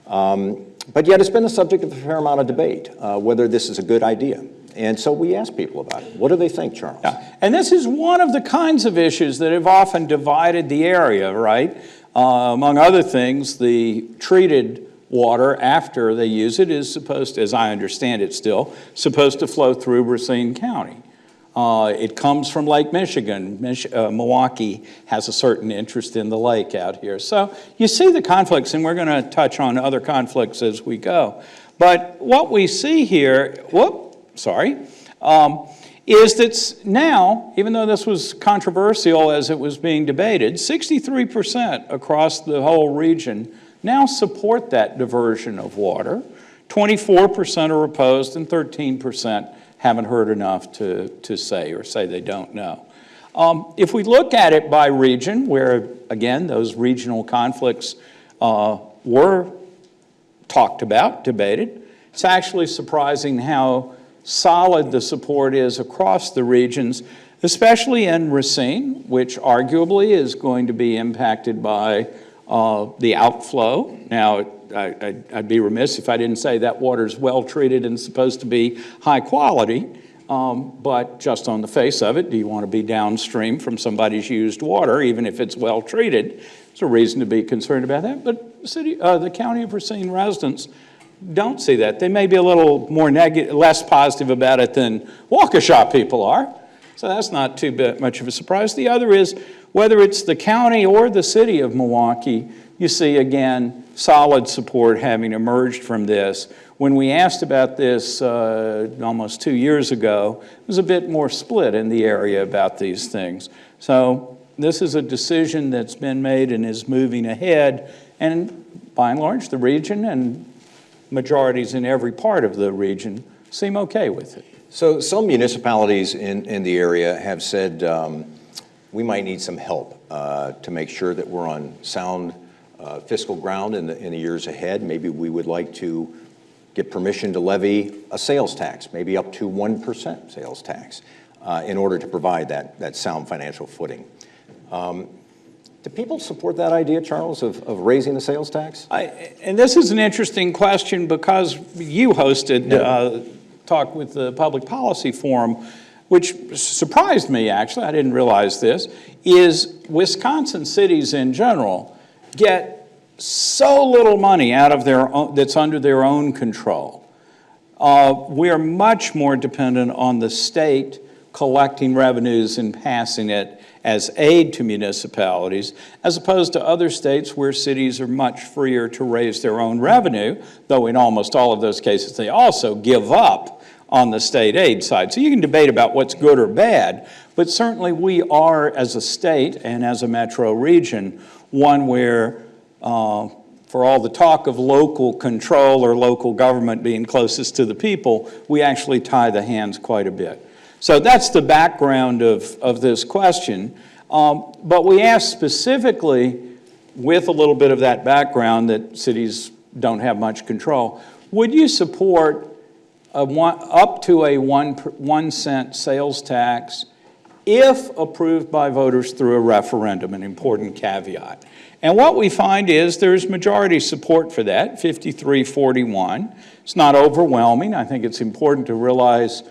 But yet it's been the subject of a fair amount of debate, whether this is a good idea. And so we ask people about it. What do they think, Charles? Yeah. And this is one of the kinds of issues that have often divided the area, right? Among other things, the treated water after they use it is supposed to, as I understand it still, supposed to flow through Racine County. It comes from Lake Michigan. Milwaukee has a certain interest in the lake out here. So you see the conflicts, and we're going to touch on other conflicts as we go. But what we see here, is that now, even though this was controversial as it was being debated, 63% across the whole region now support that diversion of water. 24% are opposed, and 13% haven't heard enough to say they don't know. If we look at it by region, where, again, those regional conflicts were talked about, debated, it's actually surprising how solid the support is across the regions, especially in Racine, which arguably is going to be impacted by the outflow. Now, I'd be remiss if I didn't say that water's well treated and supposed to be high quality, but just on the face of it, do you want to be downstream from somebody's used water, even if it's well treated? There's a reason to be concerned about that, but the County of Racine residents don't see that. They may be a little more less positive about it than Waukesha people are, so that's not too much of a surprise. The other is, whether it's the county or the city of Milwaukee, you see, again, solid support having emerged from this. When we asked about this almost 2 years ago, it was a bit more split in the area about these things. So this is a decision that's been made and is moving ahead, and by and large, the region and majorities in every part of the region seem okay with it. So some municipalities in the area have said we might need some help to make sure that we're on sound fiscal ground in the years ahead. Maybe we would like to get permission to levy a sales tax, maybe up to 1% sales tax, in order to provide that sound financial footing. Do people support that idea, Charles, of raising the sales tax? And this is an interesting question because you hosted talk with the Public Policy Forum, which surprised me, actually, I didn't realize this, is Wisconsin cities in general get so little money out of their own, that's under their own control. We are much more dependent on the state collecting revenues and passing it as aid to municipalities, as opposed to other states where cities are much freer to raise their own revenue, though in almost all of those cases they also give up on the state aid side. So you can debate about what's good or bad, but certainly we are, as a state and as a metro region, one where for all the talk of local control or local government being closest to the people, we actually tie the hands quite a bit. So that's the background of this question. But we asked specifically, with a little bit of that background that cities don't have much control, would you support up to a 1 cent sales tax if approved by voters through a referendum, an important caveat? And what we find is there's majority support for that, 53-41. It's not overwhelming. I think it's important to realize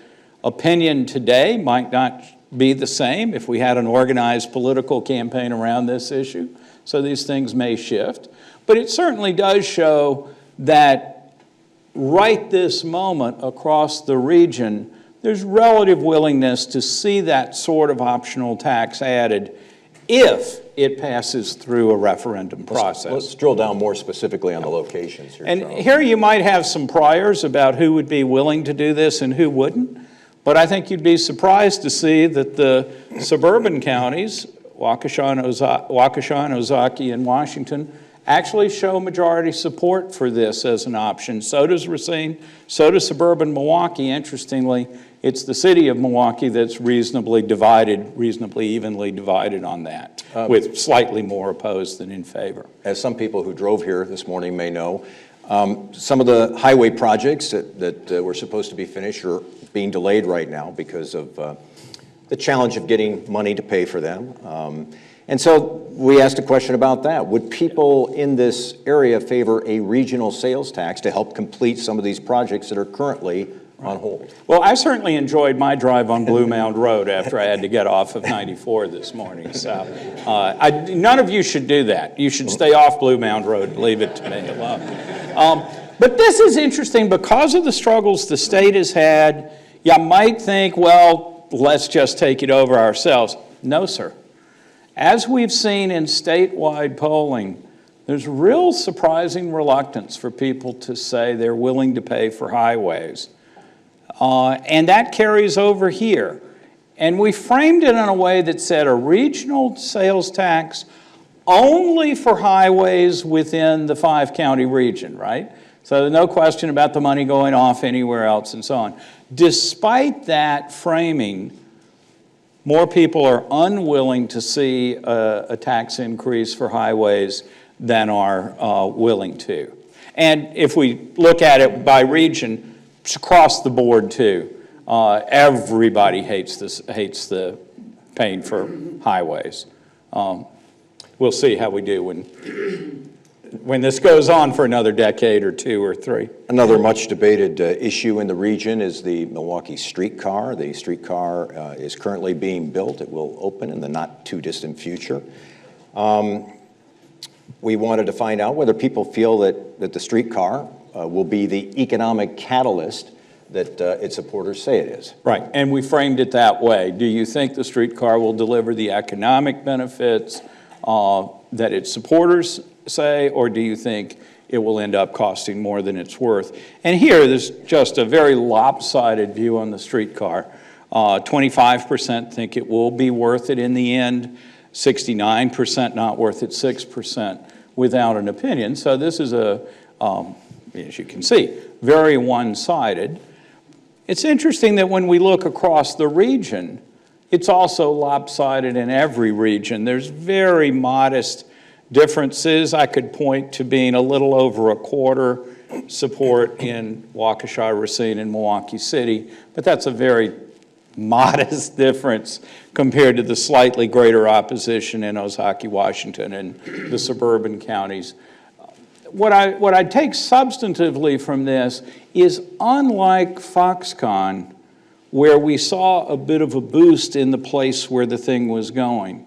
opinion today might not be the same if we had an organized political campaign around this issue. So these things may shift. But it certainly does show that right this moment across the region, there's relative willingness to see that sort of optional tax added if it passes through a referendum process. Let's drill down more specifically on the locations here, And Charles. here you might have some priors about who would be willing to do this and who wouldn't. But I think you'd be surprised to see that the suburban counties, Waukesha and Ozaukee and Washington, actually show majority support for this as an option. So does Racine, so does suburban Milwaukee. Interestingly, it's the city of Milwaukee that's reasonably evenly divided on that, with slightly more opposed than in favor. As some people who drove here this morning may know, some of the highway projects that were supposed to be finished are being delayed right now because of the challenge of getting money to pay for them. And so we asked a question about that. Would people in this area favor a regional sales tax to help complete some of these projects that are currently on hold? Well, I certainly enjoyed my drive on Blue Mound Road after I had to get off of 94 this morning. So none of you should do that. You should stay off Blue Mound Road and leave it to me alone. But this is interesting because of the struggles the state has had. You might think, well, let's just take it over ourselves. No, sir. As we've seen in statewide polling, there's real surprising reluctance for people to say they're willing to pay for highways. And that carries over here. And we framed it in a way that said a regional sales tax only for highways within the 5-county region, right? So no question about the money going off anywhere else and so on. Despite that framing, more people are unwilling to see a tax increase for highways than are willing to. And if we look at it by region, it's across the board too. Everybody hates the paying for highways. We'll see how we do when this goes on for another decade or 2 or 3. Another much debated issue in the region is the Milwaukee streetcar. The streetcar is currently being built. It will open in the not too distant future. We wanted to find out whether people feel that the streetcar will be the economic catalyst that its supporters say it is. Right, and we framed it that way. Do you think the streetcar will deliver the economic benefits that its supporters say, or do you think it will end up costing more than it's worth? And here, there's just a very lopsided view on the streetcar. 25% think it will be worth it in the end, 69% not worth it, 6% without an opinion. So this is as you can see, very one-sided. It's interesting that when we look across the region, it's also lopsided in every region. There's very modest differences. I could point to being a little over a quarter support in Waukesha, Racine, and Milwaukee City, but that's a very modest difference compared to the slightly greater opposition in Ozaukee, Washington, and the suburban counties. What I take substantively from this is, unlike Foxconn, where we saw a bit of a boost in the place where the thing was going,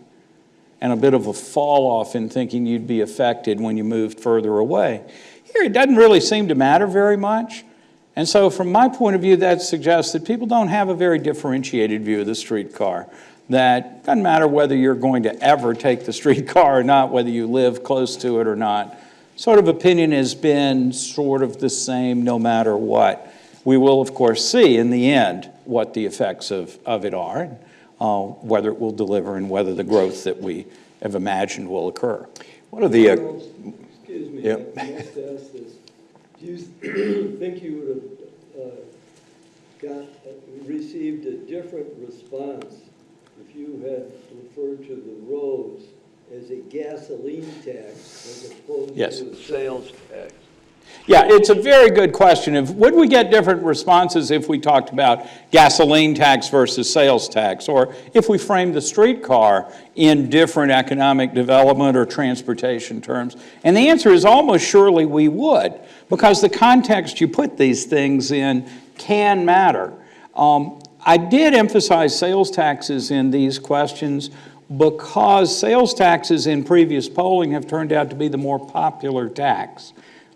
and a bit of a fall off in thinking you'd be affected when you moved further away. Here, it doesn't really seem to matter very much. And so from my point of view, that suggests that people don't have a very differentiated view of the streetcar. That doesn't matter whether you're going to ever take the streetcar or not, whether you live close to it or not. Sort of opinion has been sort of the same no matter what. We will, of course, see in the end what the effects of it are, whether it will deliver and whether the growth that we have imagined will occur. One of the... Excuse me, Yep. I must ask this. Do you think you would have received a different response if you had referred to the roads as a gasoline tax as opposed Yes. to a sales tax? Yeah, it's a very good question. Would we get different responses if we talked about gasoline tax versus sales tax, or if we framed the streetcar in different economic development or transportation terms? And the answer is almost surely we would, because the context you put these things in can matter. I did emphasize sales taxes in these questions because sales taxes in previous polling have turned out to be the more popular tax.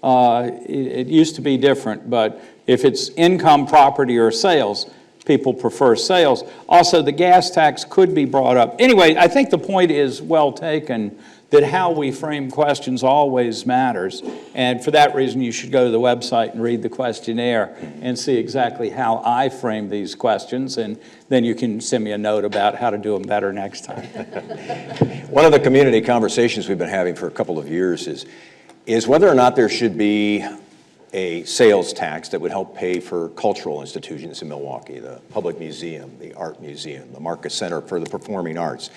It used to be different, but if it's income, property, or sales, people prefer sales. Also, the gas tax could be brought up. Anyway, I think the point is well taken that how we frame questions always matters. And for that reason, you should go to the website and read the questionnaire and see exactly how I frame these questions. And then you can send me a note about how to do them better next time. One of the community conversations we've been having for a couple of years is whether or not there should be a sales tax that would help pay for cultural institutions in Milwaukee, the Public Museum, the Art Museum, the Marcus Center for the Performing Arts.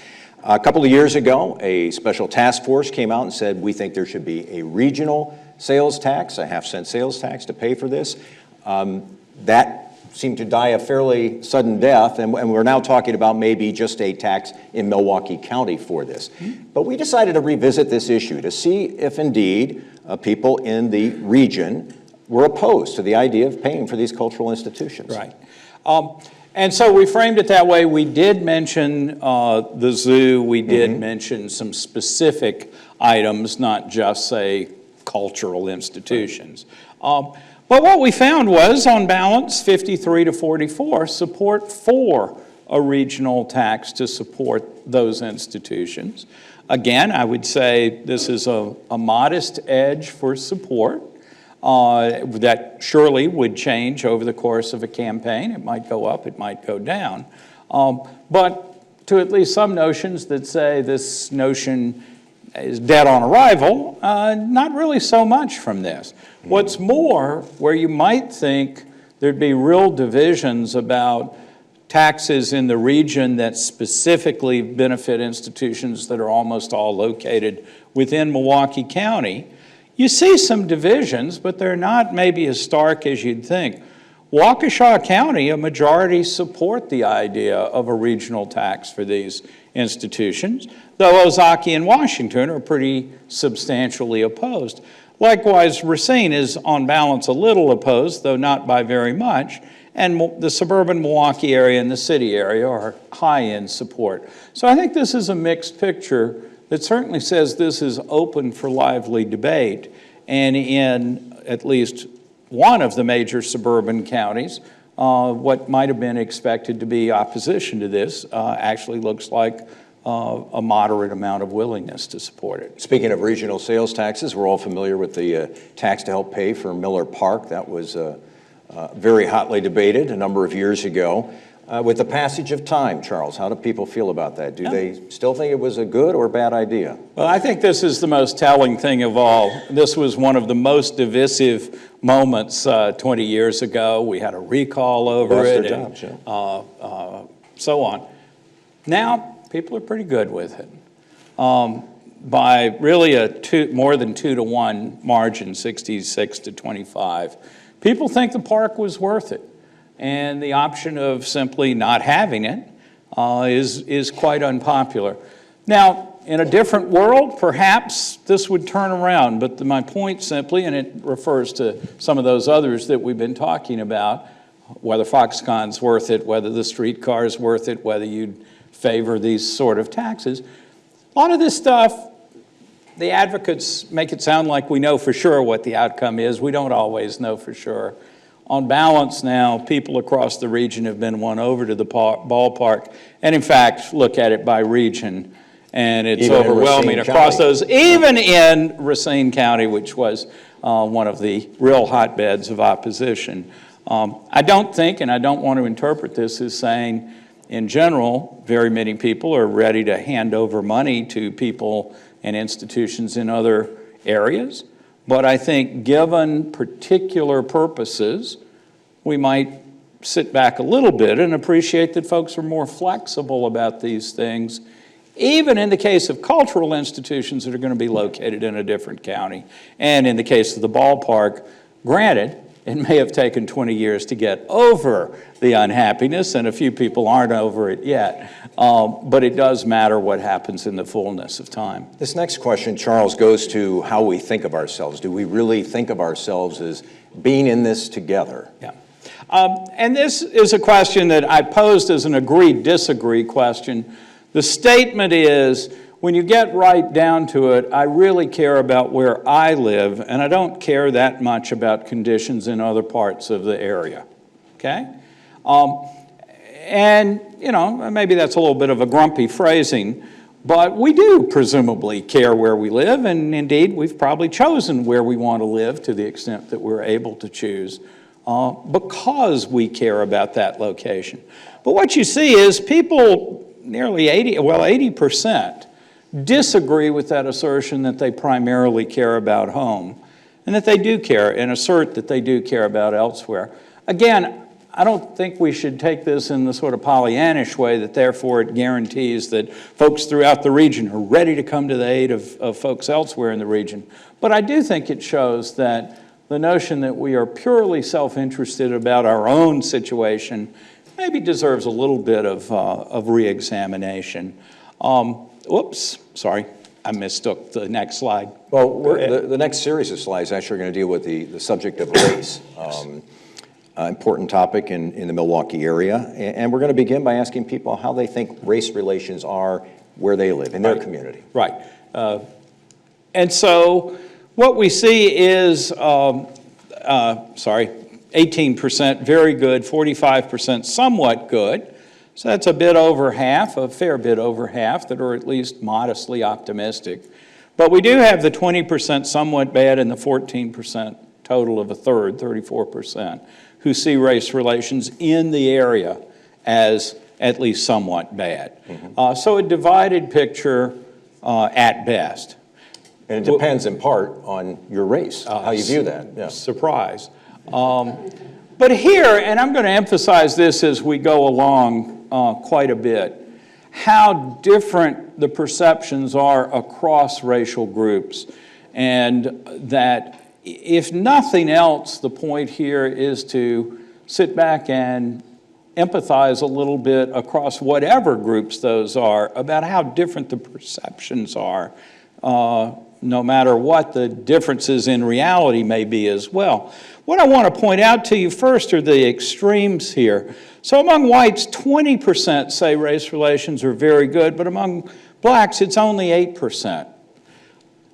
A couple of years ago, a special task force came out and said, we think there should be a regional sales tax, a half-cent sales tax to pay for this. That seemed to die a fairly sudden death, and we're now talking about maybe just a tax in Milwaukee County for this. But we decided to revisit this issue to see if indeed people in the region were opposed to the idea of paying for these cultural institutions. Right. And so we framed it that way. We did mention the zoo. We did mention some specific items, not just, say, cultural institutions. But what we found was, on balance, 53 to 44, support for a regional tax to support those institutions. Again, I would say this is a modest edge for support that surely would change over the course of a campaign. It might go up, it might go down. But to at least some notions that say this notion is dead on arrival, not really so much from this. What's more, where you might think there'd be real divisions about taxes in the region that specifically benefit institutions that are almost all located within Milwaukee County, you see some divisions, but they're not maybe as stark as you'd think. Waukesha County, a majority support the idea of a regional tax for these institutions, though Ozaukee and Washington are pretty substantially opposed. Likewise, Racine is on balance a little opposed, though not by very much, and the suburban Milwaukee area and the city area are high in support. So I think this is a mixed picture that certainly says this is open for lively debate, and in at least one of the major suburban counties, what might have been expected to be opposition to this actually looks like a moderate amount of willingness to support it. Speaking of regional sales taxes, we're all familiar with the tax to help pay for Miller Park. That was very hotly debated a number of years ago. With the passage of time, Charles, how do people feel about that? Do they still think it was a good or bad idea? Well, I think this is the most telling thing of all. This was one of the most divisive moments 20 years ago. We had a recall over it and so on. Now, people are pretty good with it. By really a more than 2-to-1 margin, 66 to 25, people think the park was worth it. And the option of simply not having it is quite unpopular. Now, in a different world, perhaps this would turn around, but my point simply, and it refers to some of those others that we've been talking about, whether Foxconn's worth it, whether the streetcar is worth it, whether you'd favor these sort of taxes. A lot of this stuff, the advocates make it sound like we know for sure what the outcome is. We don't always know for sure. On balance now, people across the region have been won over to the ballpark, and in fact, look at it by region, and it's Even in overwhelming Racine across County. those, even in Racine County, which was one of the real hotbeds of opposition. I don't think, and I don't want to interpret this as saying, in general, very many people are ready to hand over money to people and institutions in other areas. But I think given particular purposes, we might sit back a little bit and appreciate that folks are more flexible about these things, even in the case of cultural institutions that are going to be located in a different county. And in the case of the ballpark, granted, it may have taken 20 years to get over the unhappiness, and a few people aren't over it yet. But it does matter what happens in the fullness of time. This next question, Charles, goes to how we think of ourselves. Do we really think of ourselves as being in this together? Yeah. And this is a question that I posed as an agree-disagree question. The statement is, when you get right down to it, I really care about where I live, and I don't care that much about conditions in other parts of the area, okay? And, you know, maybe that's a little bit of a grumpy phrasing, but we do presumably care where we live, and indeed, we've probably chosen where we want to live to the extent that we're able to choose, because we care about that location. But what you see is people, nearly 80%, disagree with that assertion that they primarily care about home, and that they do care, and assert that they do care about elsewhere. Again, I don't think we should take this in the sort of Pollyannish way that therefore it guarantees that folks throughout the region are ready to come to the aid of folks elsewhere in the region. But I do think it shows that the notion that we are purely self-interested about our own situation maybe deserves a little bit of re-examination. Whoops, sorry, I mistook the next slide. Well, the next series of slides actually are going to deal with the subject of race. Important topic in the Milwaukee area. And we're going to begin by asking people how they think race relations are where they live, in their community. Right. And so what we see is, 18% very good, 45% somewhat good. So that's a bit over half, a fair bit over half, that are at least modestly optimistic. But we do have the 20% somewhat bad and the 14% total of a third, 34%, who see race relations in the area as at least somewhat bad. Mm-hmm. So a divided picture at best. And it depends in part on your race, how you view that. Yeah. Surprise. But here, and I'm going to emphasize this as we go along quite a bit, how different the perceptions are across racial groups. And that if nothing else, the point here is to sit back and empathize a little bit across whatever groups those are about how different the perceptions are, no matter what the differences in reality may be as well. What I want to point out to you first are the extremes here. So among whites, 20% say race relations are very good, but among blacks, it's only 8%.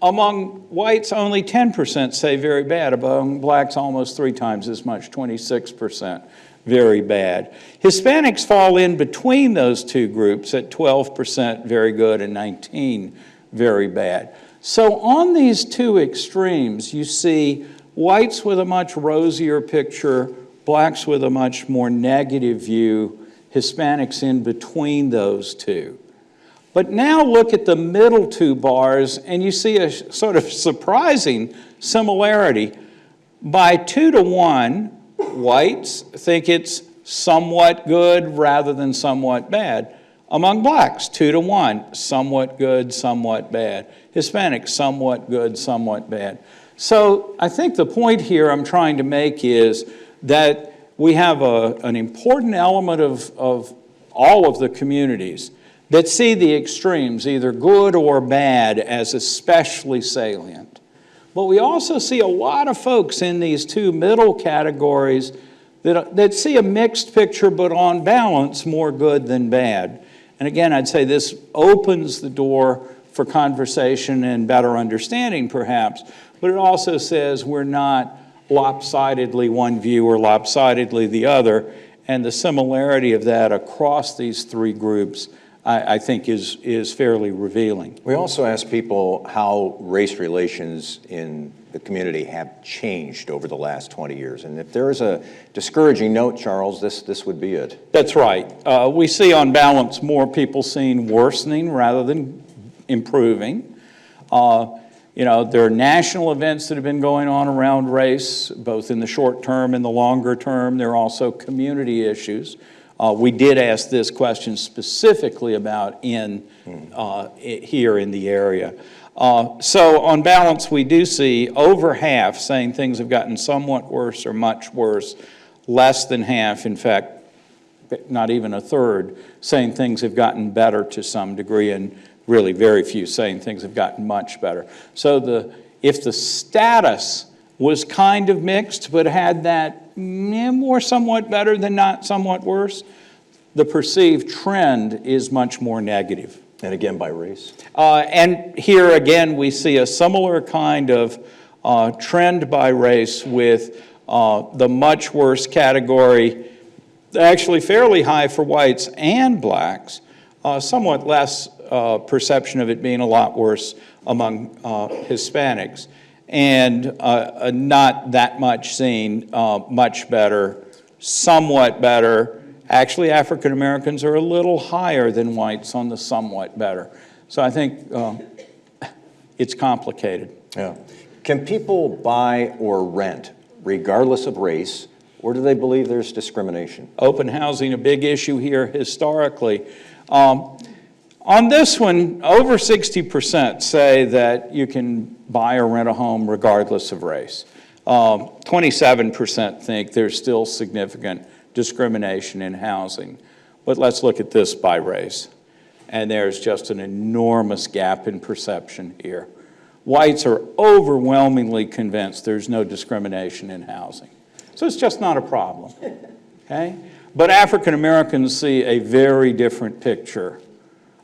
Among whites, only 10% say very bad. Among blacks, almost 3 times as much, 26% very bad. Hispanics fall in between those two groups at 12% very good and 19% very bad. So on these two extremes, you see whites with a much rosier picture, blacks with a much more negative view, Hispanics in between those two. But now look at the middle two bars, and you see a sort of surprising similarity. By 2 to 1, whites think it's somewhat good rather than somewhat bad. Among blacks, 2 to 1, somewhat good, somewhat bad. Hispanics, somewhat good, somewhat bad. So I think the point here I'm trying to make is that we have an important element of all of the communities that see the extremes, either good or bad, as especially salient. But we also see a lot of folks in these two middle categories that see a mixed picture, but on balance, more good than bad. And again, I'd say this opens the door for conversation and better understanding, perhaps, but it also says we're not lopsidedly one view or lopsidedly the other. And the similarity of that across these three groups, I think, is fairly revealing. We also asked people how race relations in the community have changed over the last 20 years. And if there is a discouraging note, Charles, this would be it. That's right. We see on balance more people seeing worsening rather than improving. There are national events that have been going on around race, both in the short term and the longer term. There are also community issues. We did ask this question specifically about here in the area. So on balance, we do see over half saying things have gotten somewhat worse or much worse, less than half, in fact, not even a third, saying things have gotten better to some degree, and really very few saying things have gotten much better. So if the status was kind of mixed, but had that more somewhat better than not somewhat worse, the perceived trend is much more negative. And again, by race. And here again, we see a similar kind of trend by race with the much worse category, actually fairly high for whites and blacks, somewhat less perception of it being a lot worse among Hispanics, and not that much seen, much better, somewhat better. Actually, African Americans are a little higher than whites on the somewhat better. So I think it's complicated. Yeah. Can people buy or rent regardless of race, or do they believe there's discrimination? Open housing, a big issue here historically. On this one, over 60% say that you can buy or rent a home regardless of race. 27% think there's still significant discrimination in housing. But let's look at this by race. And there's just an enormous gap in perception here. Whites are overwhelmingly convinced there's no discrimination in housing. So it's just not a problem, okay? But African Americans see a very different picture.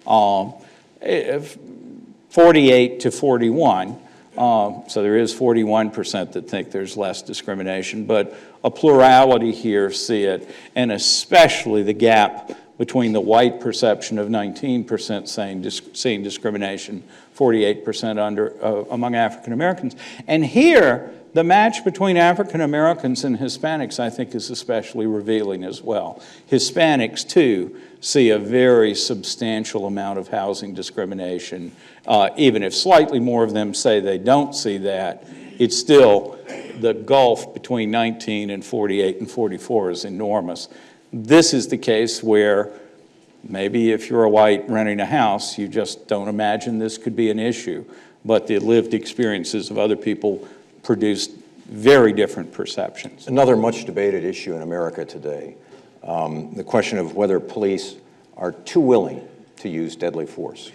48 to 41, so there is 41% that think there's less discrimination, but a plurality here see it, and especially the gap between the white perception of 19% seeing discrimination, 48% among African Americans. And here, the match between African Americans and Hispanics, I think, is especially revealing as well. Hispanics, too, see a very substantial amount of housing discrimination. Even if slightly more of them say they don't see that, it's still the gulf between 19 and 48 and 44 is enormous. This is the case where maybe if you're a white renting a house, you just don't imagine this could be an issue, but the lived experiences of other people produced very different perceptions. Another much debated issue in America today, the question of whether police are too willing to use deadly force.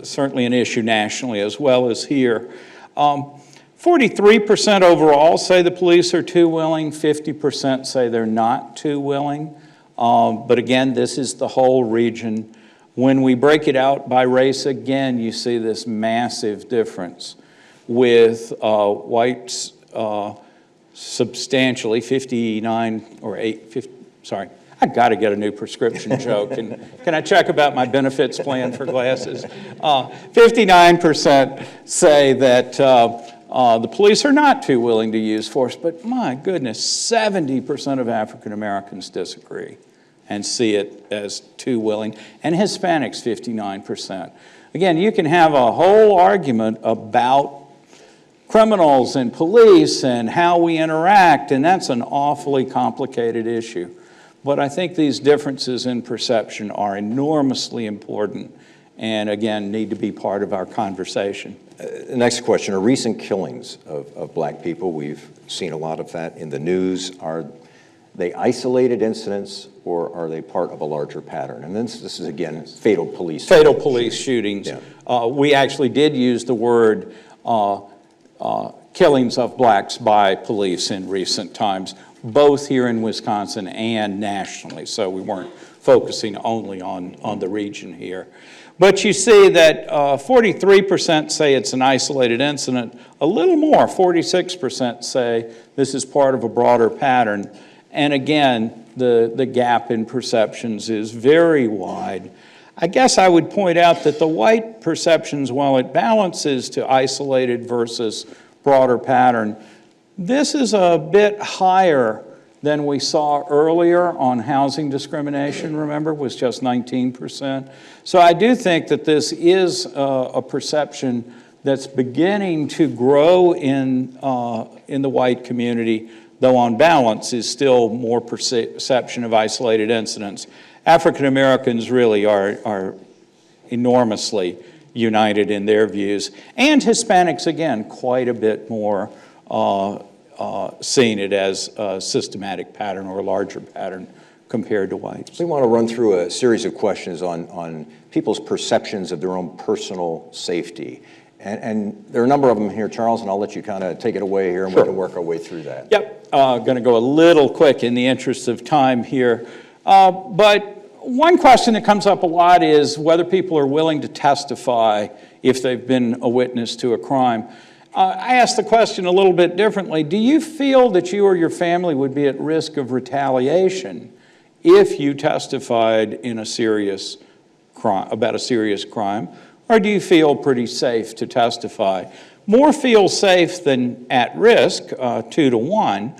Certainly an issue nationally as well as here. 43% overall say the police are too willing, 50% say they're not too willing. But again, this is the whole region. When we break it out by race, again, you see this massive difference with whites substantially 59 or 8, sorry, I got to get a new prescription joke. And can I check about my benefits plan for glasses? 59% say that the police are not too willing to use force, but my goodness, 70% of African Americans disagree and see it as too willing, and Hispanics 59%. Again, you can have a whole argument about criminals and police and how we interact, and that's an awfully complicated issue. But I think these differences in perception are enormously important and, again, need to be part of our conversation. Next question, are recent killings of black people, we've seen a lot of that in the news, are they isolated incidents or are they part of a larger pattern? And this is again, fatal police shootings. Fatal police shootings. Yeah. We actually did use the word killings of blacks by police in recent times. both here in Wisconsin and nationally, so we weren't focusing only on the region here. But you see that 43% say it's an isolated incident, a little more, 46% say this is part of a broader pattern. And again, the gap in perceptions is very wide. I guess I would point out that the white perceptions, while it balances to isolated versus broader pattern, this is a bit higher than we saw earlier on housing discrimination, remember, was just 19%. So I do think that this is a perception that's beginning to grow in the white community, though on balance is still more perception of isolated incidents. African Americans really are enormously united in their views, and Hispanics, again, quite a bit more seeing it as a systematic pattern or a larger pattern compared to whites. We want to run through a series of questions on people's perceptions of their own personal safety. And there are a number of them here, Charles, and I'll let you kind of take it away here and we can work our way through that. Yep, going to go a little quick in the interest of time here. But one question that comes up a lot is whether people are willing to testify if they've been a witness to a crime. I asked the question a little bit differently. Do you feel that you or your family would be at risk of retaliation if you testified in a serious crime, about a serious crime? Or do you feel pretty safe to testify? More feel safe than at risk, 2 to 1.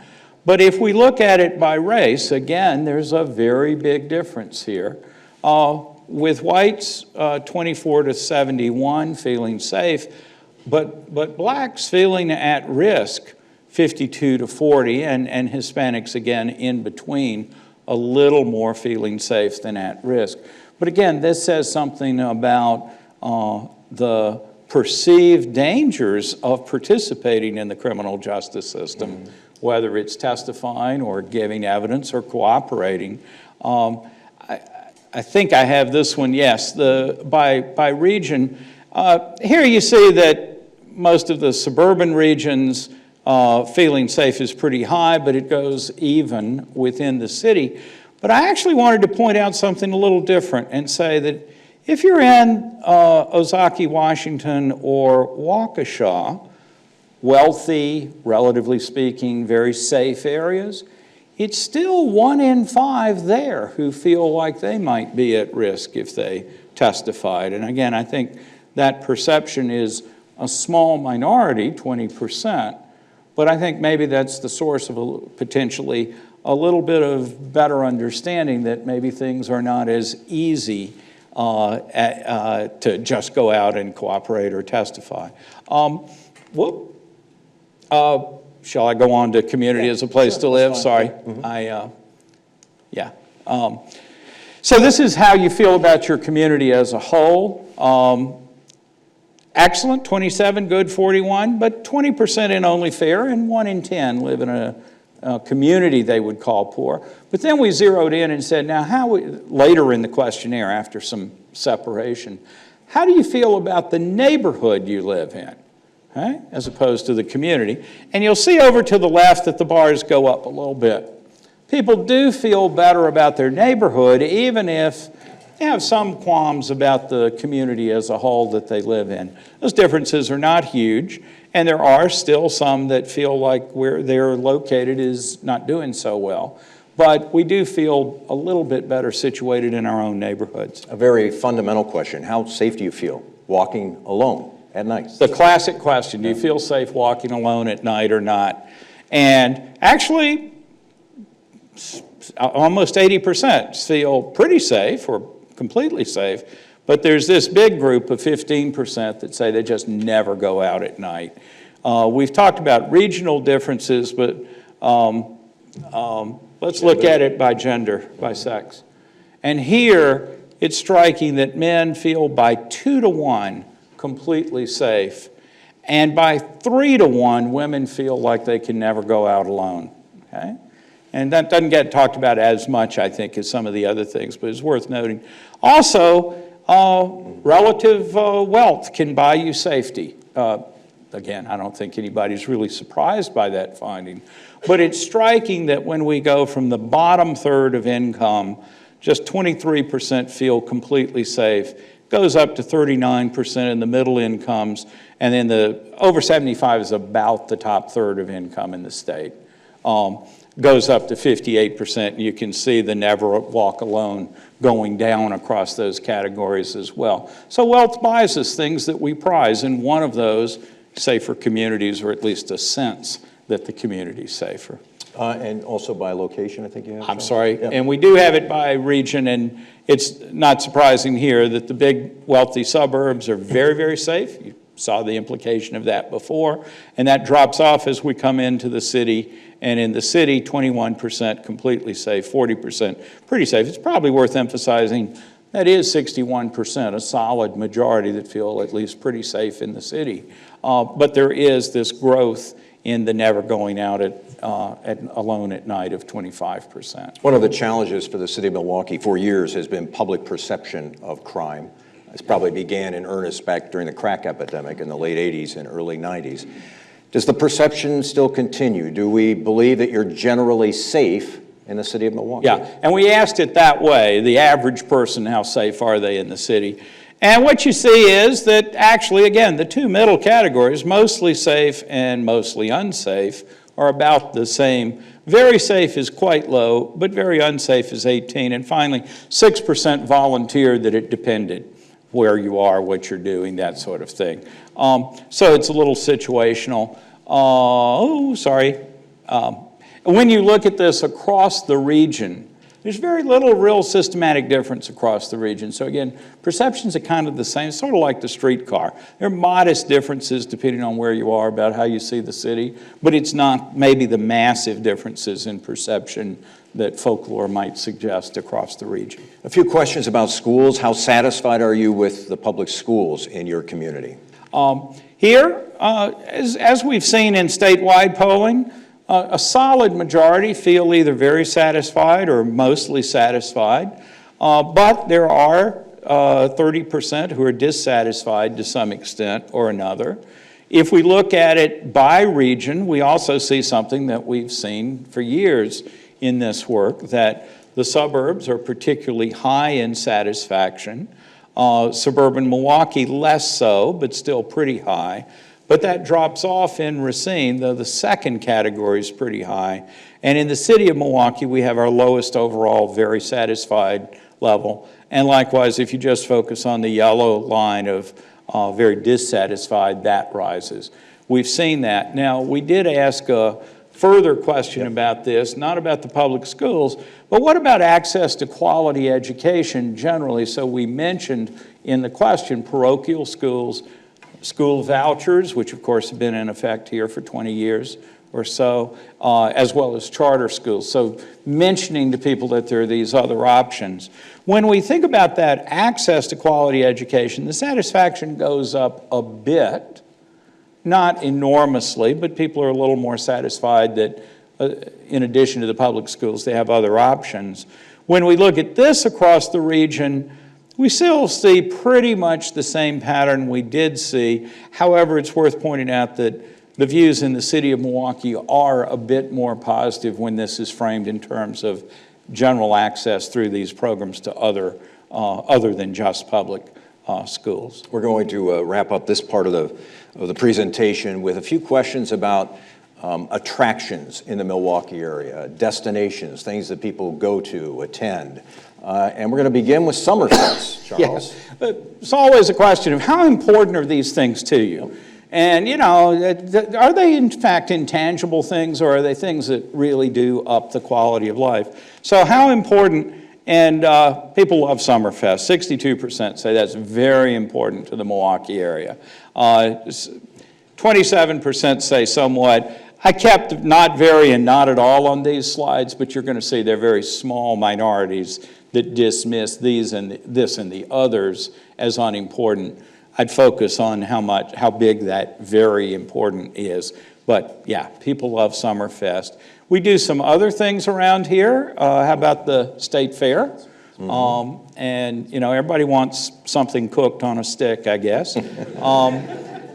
But if we look at it by race, again, there's a very big difference here. With whites, 24 to 71 feeling safe, but blacks feeling at risk, 52 to 40, and Hispanics, again, in between, a little more feeling safe than at risk. But again, this says something about the perceived dangers of participating in the criminal justice system, whether it's testifying or giving evidence or cooperating. I think I have this one, yes, by region. Here you see that most of the suburban regions feeling safe is pretty high, but it goes even within the city. But I actually wanted to point out something a little different and say that if you're in Ozaukee, Washington, or Waukesha, wealthy, relatively speaking, very safe areas, it's still 1 in 5 there who feel like they might be at risk if they testified. And again, I think that perception is a small minority, 20%, but I think maybe that's the source of potentially a little bit of better understanding that maybe things are not as easy to just go out and cooperate or testify. Shall I go on to community as a place to live? Sorry. So this is how you feel about your community as a whole. Excellent, 27, good, 41, but 20% in only fair, and 1 in 10 live in a community they would call poor. But then we zeroed in and said, now later in the questionnaire, after some separation, how do you feel about the neighborhood you live in, okay, as opposed to the community? And you'll see over to the left that the bars go up a little bit. People do feel better about their neighborhood, even if they have some qualms about the community as a whole that they live in. Those differences are not huge, and there are still some that feel like where they're located is not doing so well. But we do feel a little bit better situated in our own neighborhoods. A very fundamental question. How safe do you feel walking alone at night? The classic question, do you feel safe walking alone at night or not? And actually, almost 80% feel pretty safe or completely safe, but there's this big group of 15% that say they just never go out at night. We've talked about regional differences, but let's look at it by gender, by sex. And here, it's striking that men feel by 2 to 1 completely safe, and by 3 to 1, women feel like they can never go out alone, okay? And that doesn't get talked about as much, I think, as some of the other things, but it's worth noting. Also, relative wealth can buy you safety. Again, I don't think anybody's really surprised by that finding. But it's striking that when we go from the bottom third of income, just 23% feel completely safe, goes up to 39% in the middle incomes, and then the over 75 is about the top third of income in the state. Goes up to 58%, and you can see the never walk alone going down across those categories as well. So wealth buys us things that we prize, and one of those, safer communities, or at least a sense that the community's safer. And also by location, I think you have? I'm sorry, Yeah. and we do have it by region, and it's not surprising here that the big wealthy suburbs are very, very safe. You saw the implication of that before, and that drops off as we come into the city, and in the city, 21% completely safe, 40% pretty safe. It's probably worth emphasizing that is 61%, a solid majority that feel at least pretty safe in the city. But there is this growth in the never going out alone at night of 25%. One of the challenges for the city of Milwaukee for years has been public perception of crime. This probably began in earnest back during the crack epidemic in the late 80s and early 90s. Does the perception still continue? Do we believe that you're generally safe in the city of Milwaukee? Yeah, and we asked it that way, the average person, how safe are they in the city? And what you see is that actually, again, the two middle categories, mostly safe and mostly unsafe, are about the same. Very safe is quite low, but very unsafe is 18. And finally, 6% volunteered that it depended where you are, what you're doing, that sort of thing. So it's a little situational. When you look at this across the region, there's very little real systematic difference across the region. So again, perceptions are kind of the same, sort of like the streetcar. There are modest differences depending on where you are about how you see the city, but it's not maybe the massive differences in perception that folklore might suggest across the region. A few questions about schools. How satisfied are you with the public schools in your community? Here, as we've seen in statewide polling, a solid majority feel either very satisfied or mostly satisfied, but there are 30% who are dissatisfied to some extent or another. If we look at it by region, we also see something that we've seen for years in this work, that the suburbs are particularly high in satisfaction. Suburban Milwaukee less so, but still pretty high. But that drops off in Racine, though the second category is pretty high. And in the city of Milwaukee, we have our lowest overall very satisfied level. And likewise, if you just focus on the yellow line of very dissatisfied, that rises. We've seen that. Now, we did ask a further question about this, not about the public schools, but what about access to quality education generally? So we mentioned in the question parochial schools, school vouchers, which of course have been in effect here for 20 years or so, as well as charter schools. So mentioning to people that there are these other options. When we think about that access to quality education, the satisfaction goes up a bit, not enormously, but people are a little more satisfied that in addition to the public schools, they have other options. When we look at this across the region, we still see pretty much the same pattern we did see. However, it's worth pointing out that the views in the city of Milwaukee are a bit more positive when this is framed in terms of general access through these programs to other than just public schools. We're going to wrap up this part of the presentation with a few questions about attractions in the Milwaukee area, destinations, things that people go to, attend. And we're going to begin with Summerfest, Charles. Yeah. It's always a question of how important are these things to you? And, you know, are they in fact intangible things, or are they things that really do up the quality of life? So how important, and people love Summerfest. 62% say that's very important to the Milwaukee area. 27% say somewhat. I kept not very and not at all on these slides, but you're going to see they're very small minorities that dismiss these and this and the others as unimportant. I'd focus on how big that very important is. But yeah, people love Summerfest. We do some other things around here. How about the state fair? Mm-hmm. And you know, everybody wants something cooked on a stick, I guess.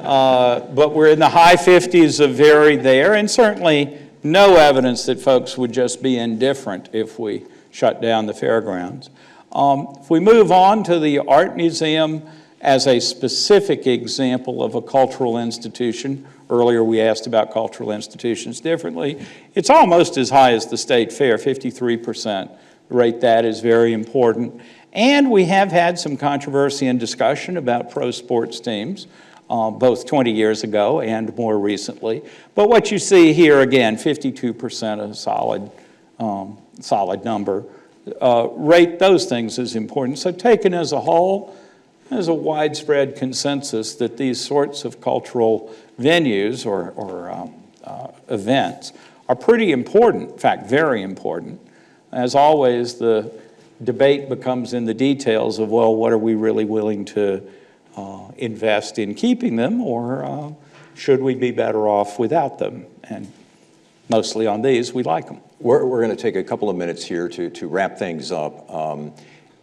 But we're in the high 50s of very there, and certainly no evidence that folks would just be indifferent if we shut down the fairgrounds. If we move on to the Art Museum as a specific example of a cultural institution, earlier we asked about cultural institutions differently, it's almost as high as the state fair, 53%. Rate that is very important. And we have had some controversy and discussion about pro sports teams, both 20 years ago and more recently. But what you see here, again, 52% a solid number. Rate those things as important. So taken as a whole, there's a widespread consensus that these sorts of cultural venues or events are pretty important, in fact, very important. As always, the debate becomes in the details of, well, what are we really willing to invest in keeping them, or should we be better off without them? And mostly on these, we like them. We're going to take a couple of minutes here to wrap things up.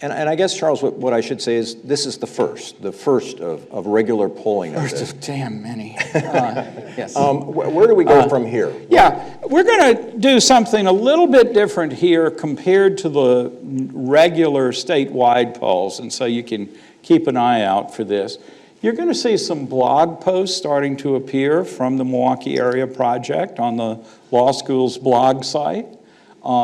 And I guess, Charles, what I should say is this is the first of regular polling. There's just damn many. Yes. Where do we go from here? Yeah, we're going to do something a little bit different here compared to the regular statewide polls, and so you can keep an eye out for this. You're going to see some blog posts starting to appear from the Milwaukee Area Project on the law school's blog site.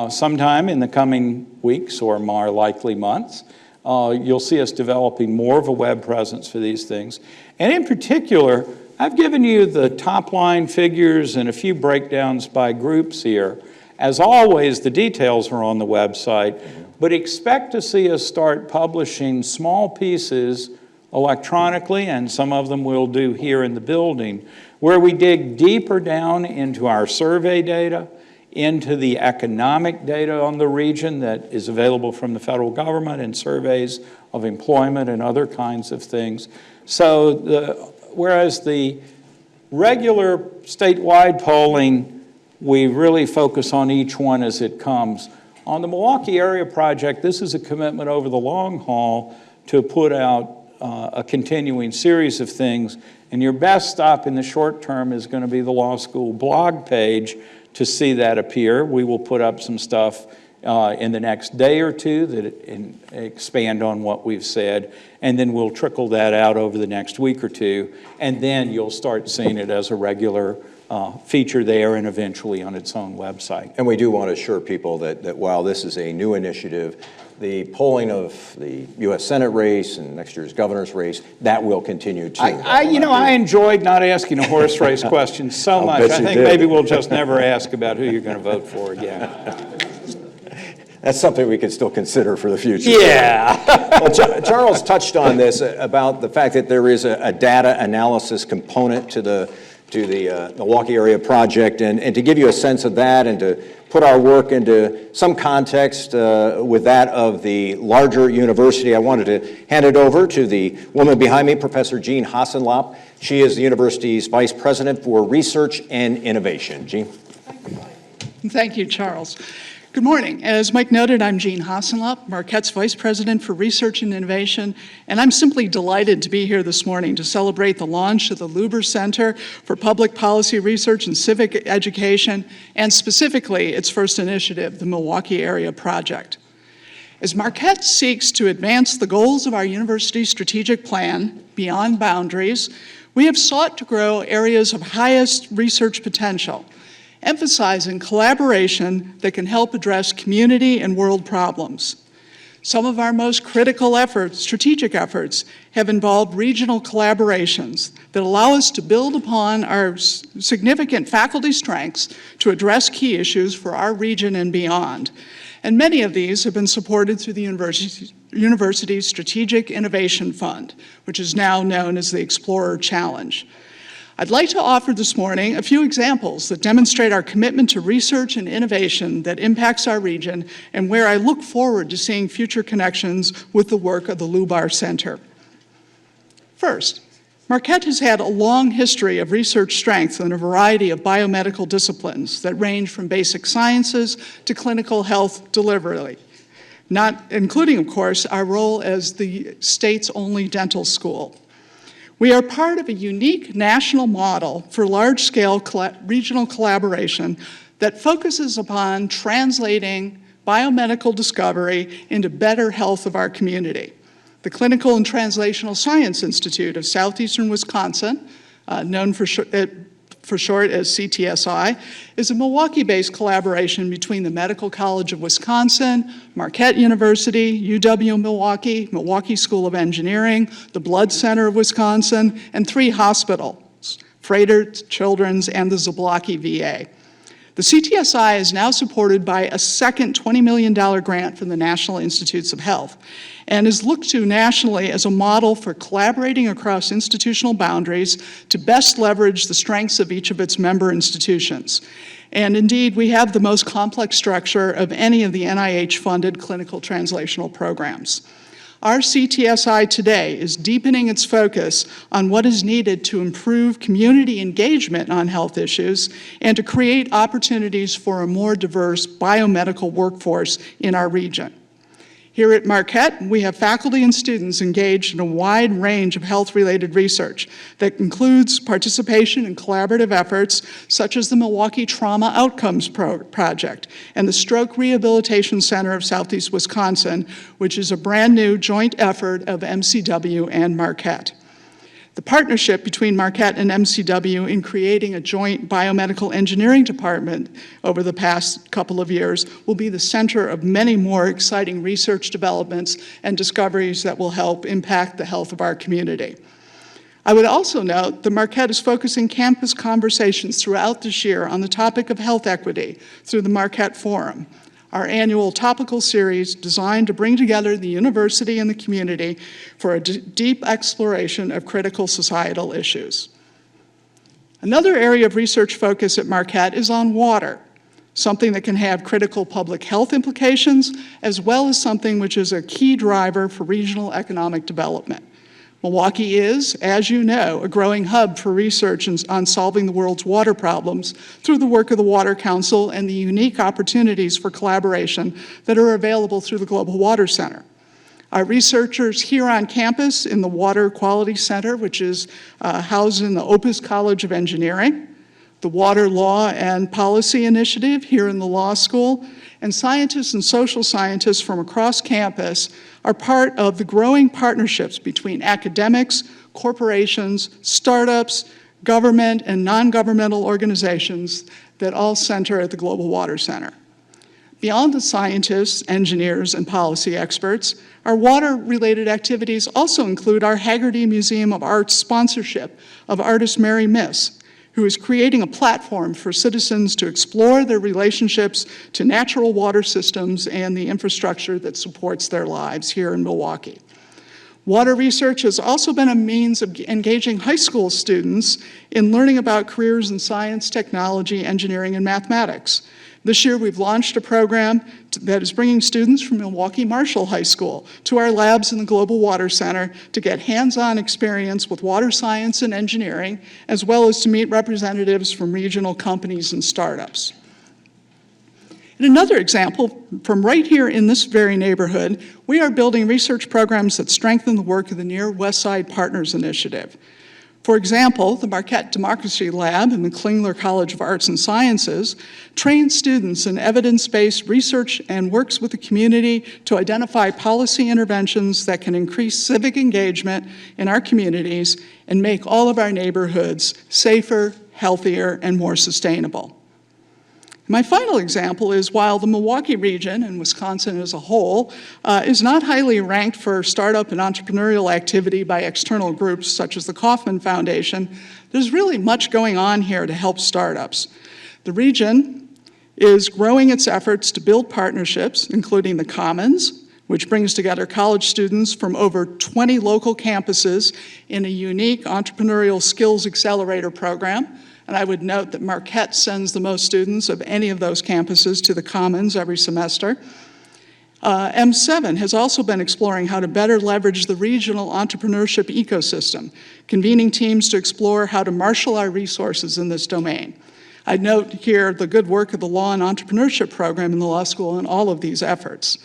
Sometime in the coming weeks or more likely months, you'll see us developing more of a web presence for these things. And in particular, I've given you the top line figures and a few breakdowns by groups here. As always, the details are on the website, but expect to see us start publishing small pieces electronically, and some of them we'll do here in the building, where we dig deeper down into our survey data, into the economic data on the region that is available from the federal government and surveys of employment and other kinds of things. So whereas the regular statewide polling, we really focus on each one as it comes. On the Milwaukee Area Project, this is a commitment over the long haul to put out a continuing series of things, and your best stop in the short term is going to be the law school blog page to see that appear. We will put up some stuff in the next day or two that expand on what we've said, and then we'll trickle that out over the next week or two, and then you'll start seeing it as a regular feature there and eventually on its own website. And we do want to assure people that while this is a new initiative, the polling of the U.S. Senate race and next year's governor's race, that will continue too. I enjoyed not asking a horse race question so much. I think maybe we'll just never ask about who you're going to vote for again. That's something we could still consider for the future. Yeah. Well, Charles touched on this about the fact that there is a data analysis component to the Milwaukee Area Project, and to give you a sense of that and to put our work into some context with that of the larger university, I wanted to hand it over to the woman behind me, Professor Jean Hassenlop. She is the university's Vice President for Research and Innovation. Jean? Thank you, Charles. Good morning. As Mike noted, I'm Jean Hassenlop, Marquette's Vice President for Research and Innovation, and I'm simply delighted to be here this morning to celebrate the launch of the Luber Center for Public Policy Research and Civic Education, and specifically its first initiative, the Milwaukee Area Project. As Marquette seeks to advance the goals of our university's strategic plan beyond boundaries, we have sought to grow areas of highest research potential, emphasizing collaboration that can help address community and world problems. Some of our most critical efforts, strategic efforts, have involved regional collaborations that allow us to build upon our significant faculty strengths to address key issues for our region and beyond. And many of these have been supported through the university's Strategic Innovation Fund, which is now known as the Explorer Challenge. I'd like to offer this morning a few examples that demonstrate our commitment to research and innovation that impacts our region and where I look forward to seeing future connections with the work of the Lubar Center. First, Marquette has had a long history of research strength in a variety of biomedical disciplines that range from basic sciences to clinical health delivery, not including, of course, our role as the state's only dental school. We are part of a unique national model for large-scale regional collaboration that focuses upon translating biomedical discovery into better health of our community. The Clinical and Translational Science Institute of Southeastern Wisconsin, known for short as CTSI, is a Milwaukee-based collaboration between the Medical College of Wisconsin, Marquette University, UW-Milwaukee, Milwaukee School of Engineering, the Blood Center of Wisconsin, and 3 hospitals, Froedtert, Children's, and the Zablocki VA. The CTSI is now supported by a second $20 million grant from the National Institutes of Health and is looked to nationally as a model for collaborating across institutional boundaries to best leverage the strengths of each of its member institutions. And indeed, we have the most complex structure of any of the NIH-funded clinical translational programs. Our CTSI today is deepening its focus on what is needed to improve community engagement on health issues and to create opportunities for a more diverse biomedical workforce in our region. Here at Marquette, we have faculty and students engaged in a wide range of health-related research that includes participation in collaborative efforts such as the Milwaukee Trauma Outcomes Project and the Stroke Rehabilitation Center of Southeast Wisconsin, which is a brand new joint effort of MCW and Marquette. The partnership between Marquette and MCW in creating a joint biomedical engineering department over the past couple of years will be the center of many more exciting research developments and discoveries that will help impact the health of our community. I would also note that Marquette is focusing campus conversations throughout this year on the topic of health equity through the Marquette Forum, our annual topical series designed to bring together the university and the community for a deep exploration of critical societal issues. Another area of research focus at Marquette is on water, something that can have critical public health implications, as well as something which is a key driver for regional economic development. Milwaukee is, as you know, a growing hub for research on solving the world's water problems through the work of the Water Council and the unique opportunities for collaboration that are available through the Global Water Center. Our researchers here on campus in the Water Quality Center, which is housed in the Opus College of Engineering, the Water Law and Policy Initiative here in the law school, and scientists and social scientists from across campus are part of the growing partnerships between academics, corporations, startups, government, and non-governmental organizations that all center at the Global Water Center. Beyond the scientists, engineers, and policy experts, our water-related activities also include our Haggerty Museum of Art's sponsorship of artist Mary Miss, who is creating a platform for citizens to explore their relationships to natural water systems and the infrastructure that supports their lives here in Milwaukee. Water research has also been a means of engaging high school students in learning about careers in science, technology, engineering, and mathematics. This year, we've launched a program that is bringing students from Milwaukee Marshall High School to our labs in the Global Water Center to get hands-on experience with water science and engineering, as well as to meet representatives from regional companies and startups. In another example, from right here in this very neighborhood, we are building research programs that strengthen the work of the Near West Side Partners Initiative. For example, the Marquette Democracy Lab and the Klingler College of Arts and Sciences trains students in evidence-based research and works with the community to identify policy interventions that can increase civic engagement in our communities and make all of our neighborhoods safer, healthier, and more sustainable. My final example is while the Milwaukee region and Wisconsin as a whole is not highly ranked for startup and entrepreneurial activity by external groups such as the Kauffman Foundation, there's really much going on here to help startups. The region is growing its efforts to build partnerships, including the Commons, which brings together college students from over 20 local campuses in a unique entrepreneurial skills accelerator program. And I would note that Marquette sends the most students of any of those campuses to the Commons every semester. M7 has also been exploring how to better leverage the regional entrepreneurship ecosystem, convening teams to explore how to marshal our resources in this domain. I'd note here the good work of the Law and Entrepreneurship program in the law school in all of these efforts.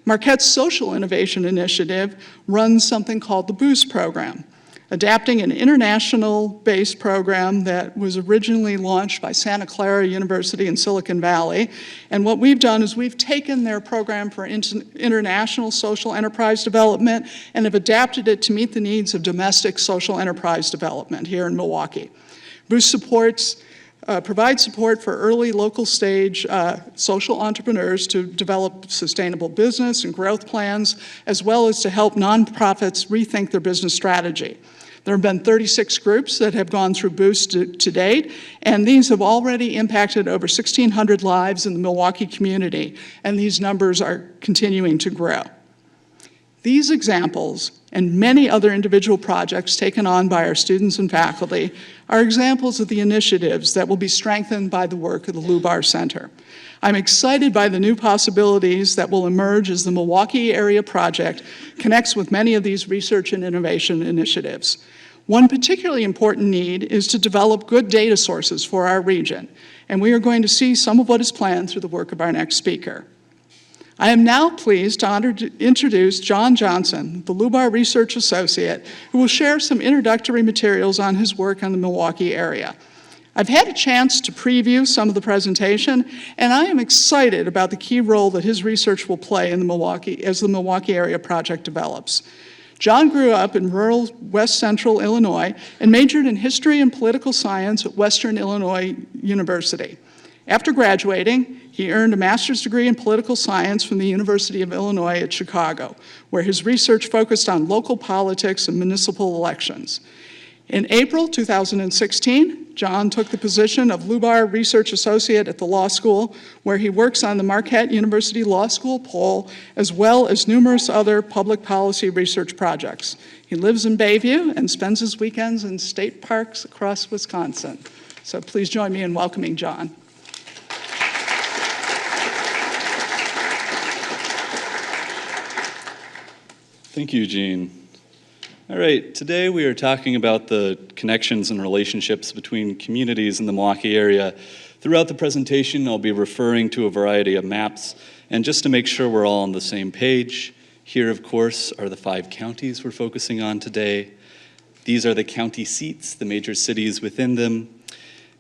Marquette's Social Innovation Initiative runs something called the BOOST program. adapting an international-based program that was originally launched by Santa Clara University in Silicon Valley. And what we've done is we've taken their program for international social enterprise development and have adapted it to meet the needs of domestic social enterprise development here in Milwaukee. Boost provides support for early local stage social entrepreneurs to develop sustainable business and growth plans, as well as to help nonprofits rethink their business strategy. There have been 36 groups that have gone through Boost to date, and these have already impacted over 1,600 lives in the Milwaukee community, and these numbers are continuing to grow. These examples and many other individual projects taken on by our students and faculty are examples of the initiatives that will be strengthened by the work of the Lubar Center. I'm excited by the new possibilities that will emerge as the Milwaukee Area Project connects with many of these research and innovation initiatives. One particularly important need is to develop good data sources for our region, and we are going to see some of what is planned through the work of our next speaker. I am now pleased to introduce John Johnson, the Lubar Research Associate, who will share some introductory materials on his work on the Milwaukee area. I've had a chance to preview some of the presentation, and I am excited about the key role that his research will play in as the Milwaukee Area Project develops. John grew up in rural West Central Illinois and majored in history and political science at Western Illinois University. After graduating, he earned a master's degree in political science from the University of Illinois at Chicago, where his research focused on local politics and municipal elections. In April 2016, John took the position of Lubar Research Associate at the law school, where he works on the Marquette University Law School Poll, as well as numerous other public policy research projects. He lives in Bayview and spends his weekends in state parks across Wisconsin. So please join me in welcoming John. Thank you, Jean. All right, today we are talking about the connections and relationships between communities in the Milwaukee area. Throughout the presentation, I'll be referring to a variety of maps, and just to make sure we're all on the same page, here, of course, are the 5 counties we're focusing on today. These are the county seats, the major cities within them.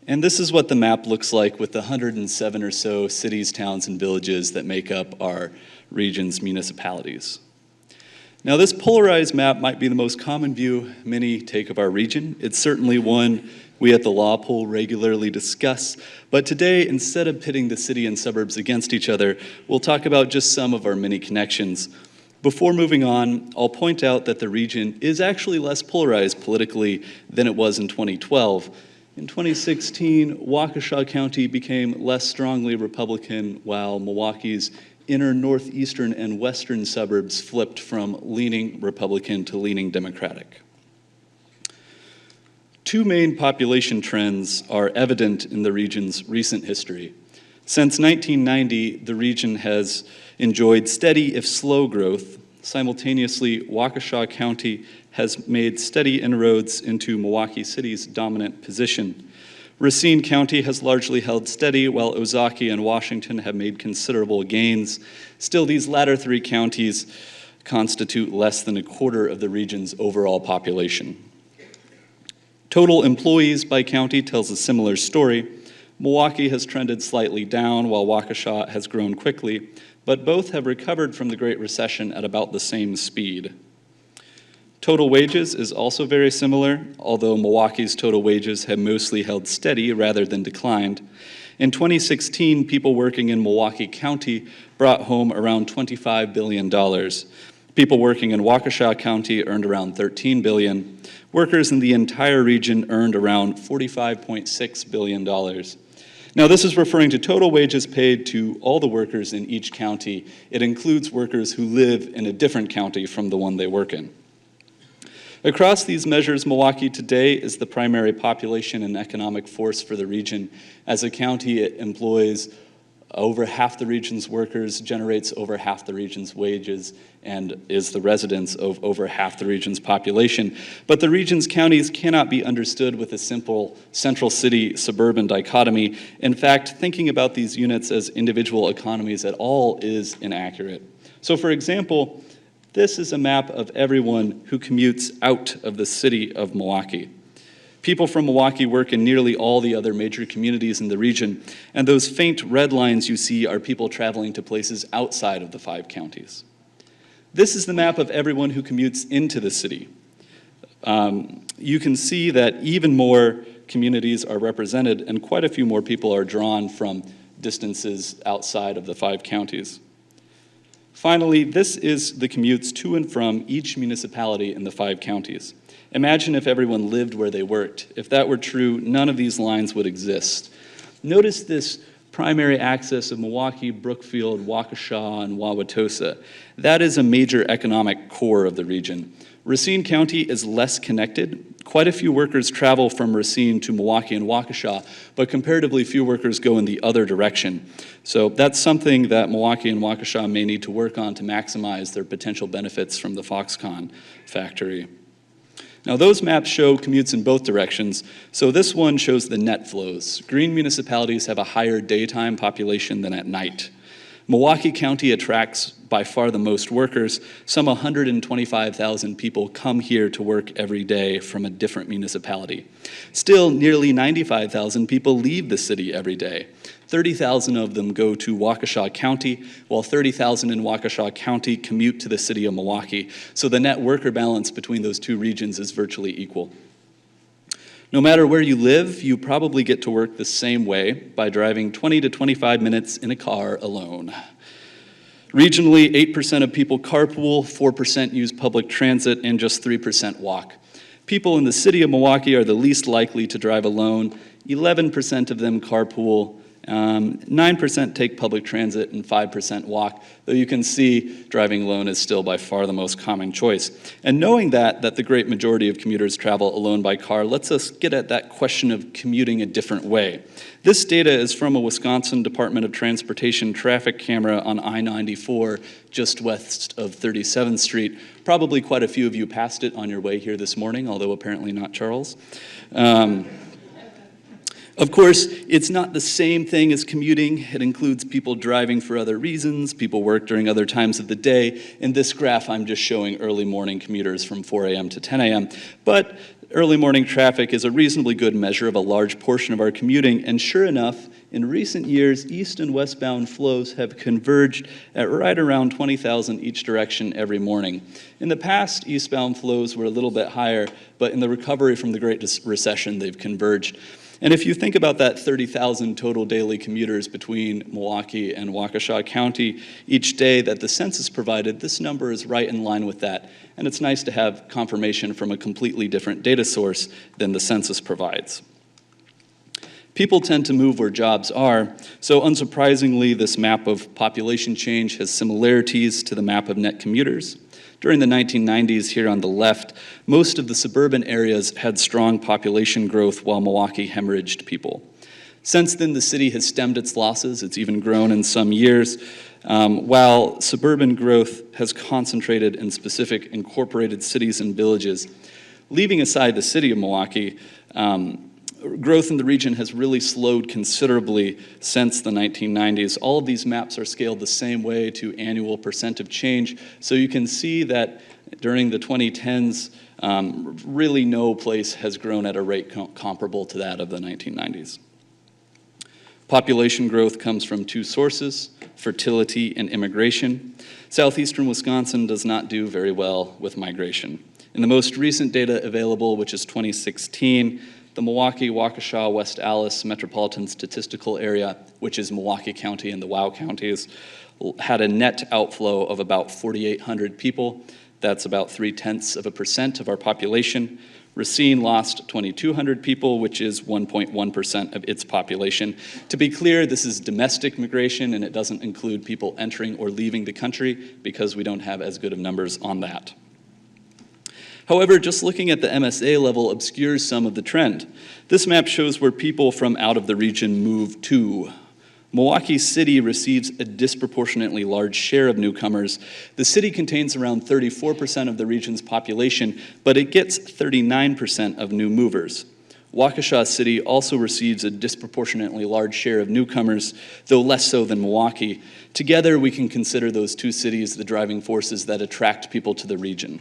And this is what the map looks like with the 107 or so cities, towns, and villages that make up our region's municipalities. Now, this polarized map might be the most common view many take of our region. It's certainly one we at the Law Poll regularly discuss, but today, instead of pitting the city and suburbs against each other, we'll talk about just some of our many connections. Before moving on, I'll point out that the region is actually less polarized politically than it was in 2012. In 2016, Waukesha County became less strongly Republican, while Milwaukee's inner northeastern and western suburbs flipped from leaning Republican to leaning Democratic. 2 main population trends are evident in the region's recent history. Since 1990, the region has enjoyed steady, if slow, growth. Simultaneously, Waukesha County has made steady inroads into Milwaukee City's dominant position. Racine County has largely held steady, while Ozaukee and Washington have made considerable gains. Still, these latter 3 counties constitute less than a quarter of the region's overall population. Total employees by county tells a similar story. Milwaukee has trended slightly down, while Waukesha has grown quickly, but both have recovered from the Great Recession at about the same speed. Total wages is also very similar, although Milwaukee's total wages have mostly held steady rather than declined. In 2016, people working in Milwaukee County brought home around $25 billion. People working in Waukesha County earned around $13 billion. Workers in the entire region earned around $45.6 billion. Now, this is referring to total wages paid to all the workers in each county. It includes workers who live in a different county from the one they work in. Across these measures, Milwaukee today is the primary population and economic force for the region. As a county, it employs over half the region's workers, generates over half the region's wages, and is the residence of over half the region's population. But the region's counties cannot be understood with a simple central city-suburban dichotomy. In fact, thinking about these units as individual economies at all is inaccurate. So, for example, This is a map of everyone who commutes out of the city of Milwaukee. People from Milwaukee work in nearly all the other major communities in the region, and those faint red lines you see are people traveling to places outside of the 5 counties. This is the map of everyone who commutes into the city. You can see that even more communities are represented, and quite a few more people are drawn from distances outside of the 5 counties. Finally, this is the commutes to and from each municipality in the 5 counties. Imagine if everyone lived where they worked. If that were true, none of these lines would exist. Notice this primary axis of Milwaukee, Brookfield, Waukesha, and Wauwatosa. That is a major economic core of the region. Racine County is less connected. Quite a few workers travel from Racine to Milwaukee and Waukesha, but comparatively few workers go in the other direction. So that's something that Milwaukee and Waukesha may need to work on to maximize their potential benefits from the Foxconn factory. Now, those maps show commutes in both directions, so this one shows the net flows. Green municipalities have a higher daytime population than at night. Milwaukee County attracts by far the most workers. Some 125,000 people come here to work every day from a different municipality. Still, nearly 95,000 people leave the city every day. 30,000 of them go to Waukesha County, while 30,000 in Waukesha County commute to the city of Milwaukee. So the net worker balance between those two regions is virtually equal. No matter where you live, you probably get to work the same way by driving 20 to 25 minutes in a car alone. Regionally, 8% of people carpool, 4% use public transit, and just 3% walk. People in the city of Milwaukee are the least likely to drive alone. 11% of them carpool, 9% take public transit, and 5% walk, though you can see driving alone is still by far the most common choice. And knowing that the great majority of commuters travel alone by car lets us get at that question of commuting a different way. This data is from a Wisconsin Department of Transportation traffic camera on I-94 just west of 37th Street. Probably quite a few of you passed it on your way here this morning, although apparently not Charles. Of course, it's not the same thing as commuting. It includes people driving for other reasons, people work during other times of the day. In this graph, I'm just showing early morning commuters from 4 a.m. to 10 a.m. But early morning traffic is a reasonably good measure of a large portion of our commuting, and sure enough, in recent years, east and westbound flows have converged at right around 20,000 each direction every morning. In the past, eastbound flows were a little bit higher, but in the recovery from the Great Recession, they've converged. And if you think about that 30,000 total daily commuters between Milwaukee and Waukesha County each day that the census provided, this number is right in line with that. And it's nice to have confirmation from a completely different data source than the census provides. People tend to move where jobs are, so unsurprisingly, this map of population change has similarities to the map of net commuters. During the 1990s, here on the left, most of the suburban areas had strong population growth while Milwaukee hemorrhaged people. Since then, the city has stemmed its losses. It's even grown in some years, while suburban growth has concentrated in specific incorporated cities and villages. Leaving aside the city of Milwaukee, growth in the region has really slowed considerably since the 1990s. All of these maps are scaled the same way to annual percent of change, so you can see that during the 2010s, really no place has grown at a rate comparable to that of the 1990s. Population growth comes from two sources: fertility and immigration. Southeastern Wisconsin does not do very well with migration. In the most recent data available, which is 2016, the Milwaukee, Waukesha, West Allis Metropolitan Statistical Area, which is Milwaukee County and the Wow counties, had a net outflow of about 4,800 people. That's about 0.3% of our population. Racine lost 2,200 people, which is 1.1% of its population. To be clear, this is domestic migration, and it doesn't include people entering or leaving the country because we don't have as good of numbers on that. However, just looking at the MSA level obscures some of the trend. This map shows where people from out of the region move to. Milwaukee City receives a disproportionately large share of newcomers. The city contains around 34% of the region's population, but it gets 39% of new movers. Waukesha City also receives a disproportionately large share of newcomers, though less so than Milwaukee. Together, we can consider those two cities the driving forces that attract people to the region.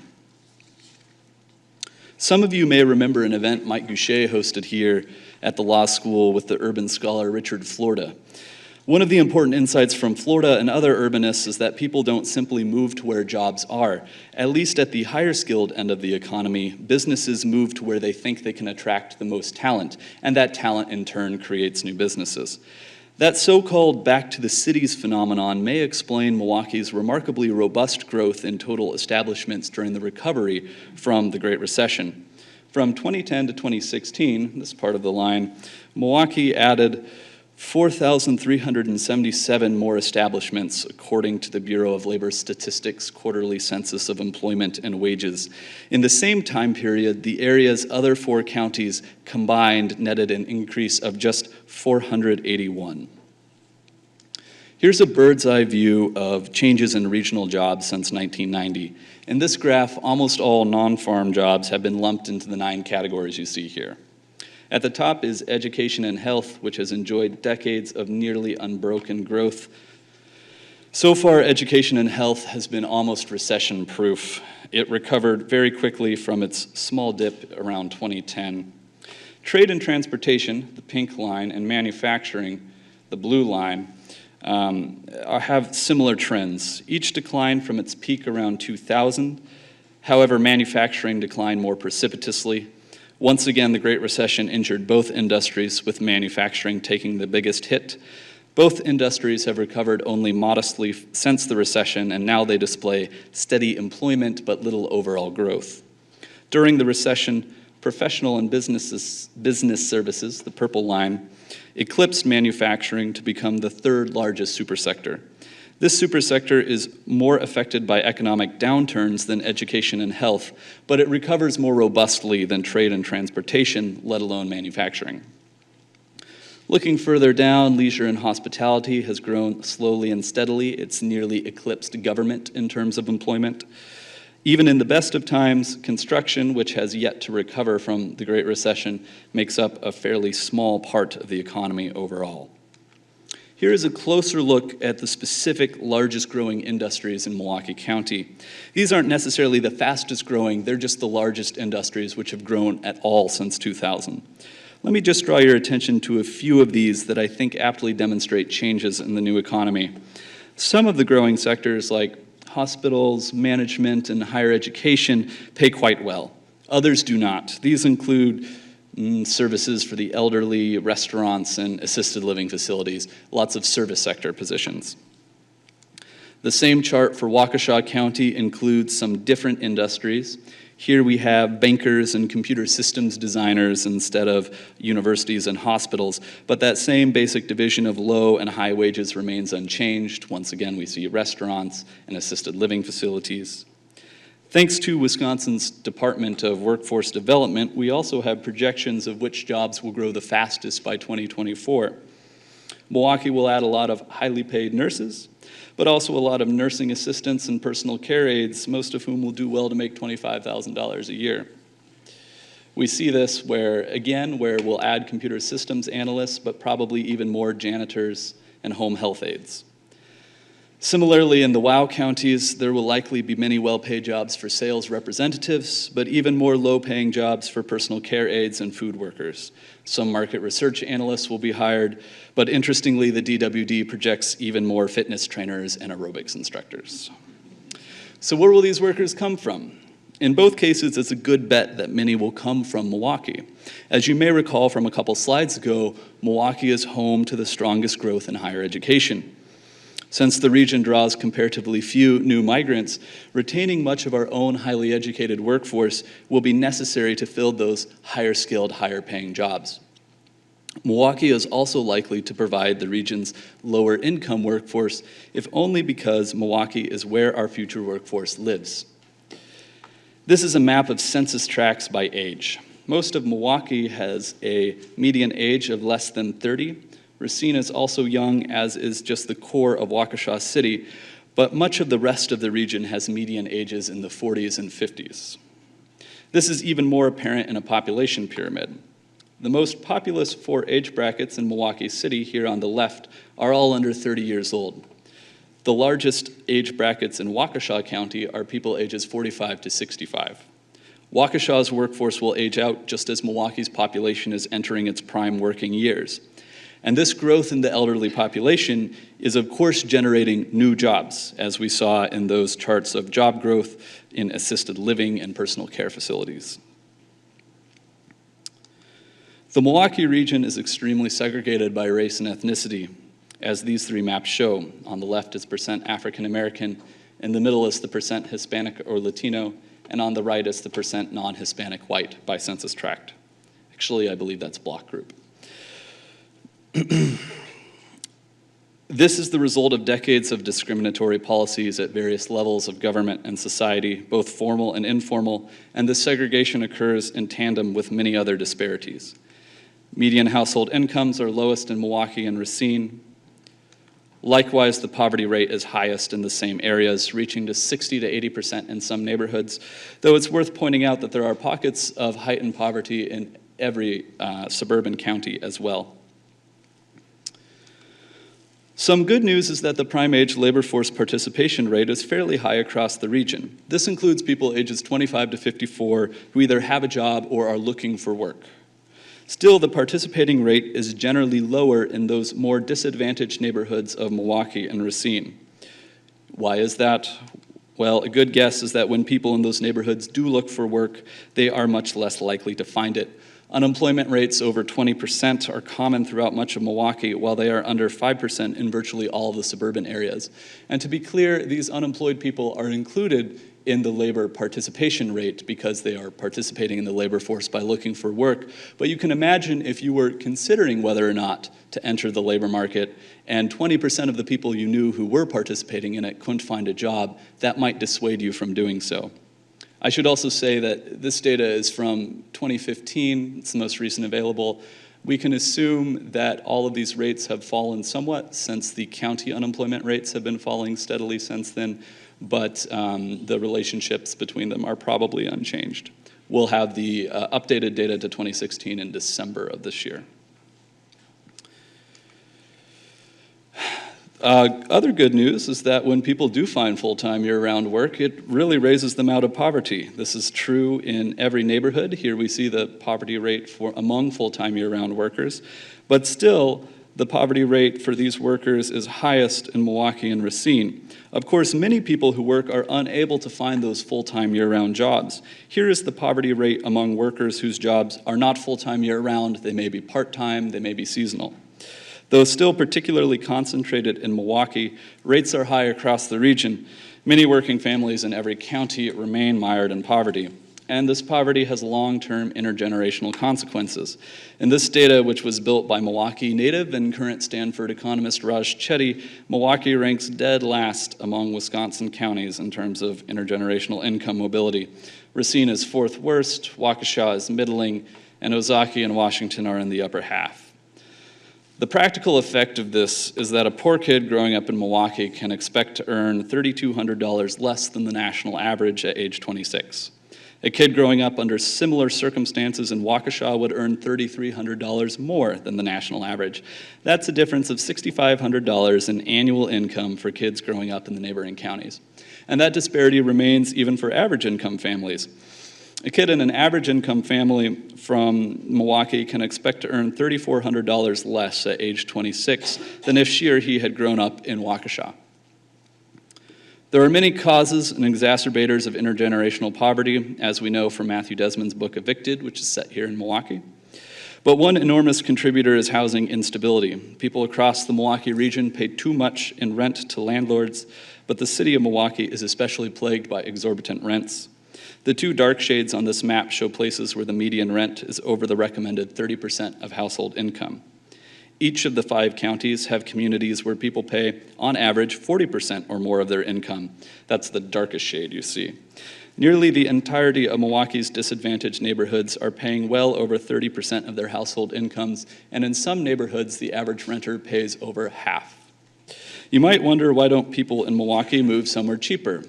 Some of you may remember an event Mike Goucher hosted here at the law school with the urban scholar Richard Florida. One of the important insights from Florida and other urbanists is that people don't simply move to where jobs are. At least at the higher skilled end of the economy, businesses move to where they think they can attract the most talent, and that talent in turn creates new businesses. That so-called back to the cities phenomenon may explain Milwaukee's remarkably robust growth in total establishments during the recovery from the Great Recession. From 2010 to 2016, this part of the line, Milwaukee added 4,377 more establishments, according to the Bureau of Labor Statistics' quarterly census of employment and wages. In the same time period, the area's other 4 counties combined netted an increase of just 481. Here's a bird's eye view of changes in regional jobs since 1990. In this graph, almost all non-farm jobs have been lumped into the 9 categories you see here. At the top is education and health, which has enjoyed decades of nearly unbroken growth. So far, education and health has been almost recession-proof. It recovered very quickly from its small dip around 2010. Trade and transportation, the pink line, and manufacturing, the blue line, have similar trends. Each declined from its peak around 2000. However, manufacturing declined more precipitously. Once again, the Great Recession injured both industries, with manufacturing taking the biggest hit. Both industries have recovered only modestly since the recession, and now they display steady employment but little overall growth. During the recession, professional and business services, the purple line, eclipsed manufacturing to become the 3rd largest supersector. This supersector is more affected by economic downturns than education and health, but it recovers more robustly than trade and transportation, let alone manufacturing. Looking further down, leisure and hospitality has grown slowly and steadily. It's nearly eclipsed government in terms of employment. Even in the best of times, construction, which has yet to recover from the Great Recession, makes up a fairly small part of the economy overall. Here is a closer look at the specific largest growing industries in Milwaukee County. These aren't necessarily the fastest growing, they're just the largest industries which have grown at all since 2000. Let me just draw your attention to a few of these that I think aptly demonstrate changes in the new economy. Some of the growing sectors like hospitals, management, and higher education pay quite well. Others do not. These include services for the elderly, restaurants, and assisted living facilities, lots of service sector positions. The same chart for Waukesha County includes some different industries. Here we have bankers and computer systems designers instead of universities and hospitals, but that same basic division of low and high wages remains unchanged. Once again, we see restaurants and assisted living facilities. Thanks to Wisconsin's Department of Workforce Development, we also have projections of which jobs will grow the fastest by 2024. Milwaukee will add a lot of highly paid nurses, but also a lot of nursing assistants and personal care aides, most of whom will do well to make $25,000 a year. We see this where we'll add computer systems analysts, but probably even more janitors and home health aides. Similarly, in the WOW counties, there will likely be many well-paid jobs for sales representatives, but even more low-paying jobs for personal care aides and food workers. Some market research analysts will be hired, but interestingly, the DWD projects even more fitness trainers and aerobics instructors. So where will these workers come from? In both cases, it's a good bet that many will come from Milwaukee. As you may recall from a couple slides ago, Milwaukee is home to the strongest growth in higher education. Since the region draws comparatively few new migrants, retaining much of our own highly educated workforce will be necessary to fill those higher skilled, higher paying jobs. Milwaukee is also likely to provide the region's lower income workforce, if only because Milwaukee is where our future workforce lives. This is a map of census tracts by age. Most of Milwaukee has a median age of less than 30. Racine is also young, as is just the core of Waukesha City, but much of the rest of the region has median ages in the 40s and 50s. This is even more apparent in a population pyramid. The most populous 4 age brackets in Milwaukee City, here on the left, are all under 30 years old. The largest age brackets in Waukesha County are people ages 45 to 65. Waukesha's workforce will age out just as Milwaukee's population is entering its prime working years. And this growth in the elderly population is, of course, generating new jobs, as we saw in those charts of job growth in assisted living and personal care facilities. The Milwaukee region is extremely segregated by race and ethnicity, as these 3 maps show. On the left is percent African American, in the middle is the percent Hispanic or Latino, and on the right is the percent non-Hispanic white by census tract. Actually, I believe that's block group. This is the result of decades of discriminatory policies at various levels of government and society, both formal and informal, and this segregation occurs in tandem with many other disparities. Median household incomes are lowest in Milwaukee and Racine. Likewise, the poverty rate is highest in the same areas, reaching to 60 to 80% in some neighborhoods, though it's worth pointing out that there are pockets of heightened poverty in every suburban county as well. Some good news is that the prime age labor force participation rate is fairly high across the region. This includes people ages 25 to 54 who either have a job or are looking for work. Still, the participating rate is generally lower in those more disadvantaged neighborhoods of Milwaukee and Racine. Why is that? Well, a good guess is that when people in those neighborhoods do look for work, they are much less likely to find it. Unemployment rates over 20% are common throughout much of Milwaukee, while they are under 5% in virtually all of the suburban areas. And to be clear, these unemployed people are included in the labor participation rate because they are participating in the labor force by looking for work. But you can imagine if you were considering whether or not to enter the labor market and 20% of the people you knew who were participating in it couldn't find a job, that might dissuade you from doing so. I should also say that this data is from 2015, it's the most recent available. We can assume that all of these rates have fallen somewhat since the county unemployment rates have been falling steadily since then, but the relationships between them are probably unchanged. We'll have the updated data to 2016 in December of this year. Other good news is that when people do find full-time year-round work, it really raises them out of poverty. This is true in every neighborhood. Here we see the poverty rate among full-time year-round workers, but still the poverty rate for these workers is highest in Milwaukee and Racine. Of course, many people who work are unable to find those full-time year-round jobs. Here is the poverty rate among workers whose jobs are not full-time year-round. They may be part-time, they may be seasonal. Though still particularly concentrated in Milwaukee, rates are high across the region. Many working families in every county remain mired in poverty. And this poverty has long-term intergenerational consequences. In this data, which was built by Milwaukee native and current Stanford economist Raj Chetty, Milwaukee ranks dead last among Wisconsin counties in terms of intergenerational income mobility. Racine is 4th worst, Waukesha is middling, and Ozaukee and Washington are in the upper half. The practical effect of this is that a poor kid growing up in Milwaukee can expect to earn $3,200 less than the national average at age 26. A kid growing up under similar circumstances in Waukesha would earn $3,300 more than the national average. That's a difference of $6,500 in annual income for kids growing up in the neighboring counties. And that disparity remains even for average income families. A kid in an average income family from Milwaukee can expect to earn $3,400 less at age 26 than if she or he had grown up in Waukesha. There are many causes and exacerbators of intergenerational poverty, as we know from Matthew Desmond's book Evicted, which is set here in Milwaukee. But one enormous contributor is housing instability. People across the Milwaukee region pay too much in rent to landlords, but the city of Milwaukee is especially plagued by exorbitant rents. The 2 dark shades on this map show places where the median rent is over the recommended 30% of household income. Each of the 5 counties have communities where people pay, on average, 40% or more of their income. That's the darkest shade you see. Nearly the entirety of Milwaukee's disadvantaged neighborhoods are paying well over 30% of their household incomes, and in some neighborhoods, the average renter pays over half. You might wonder, why don't people in Milwaukee move somewhere cheaper?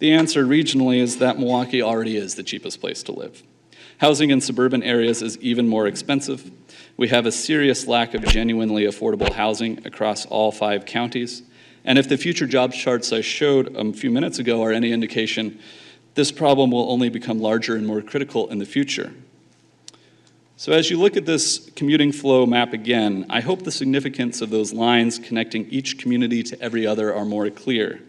The answer regionally is that Milwaukee already is the cheapest place to live. Housing in suburban areas is even more expensive. We have a serious lack of genuinely affordable housing across all 5 counties. And if the future jobs charts I showed a few minutes ago are any indication, this problem will only become larger and more critical in the future. So as you look at this commuting flow map again, I hope the significance of those lines connecting each community to every other are more clear.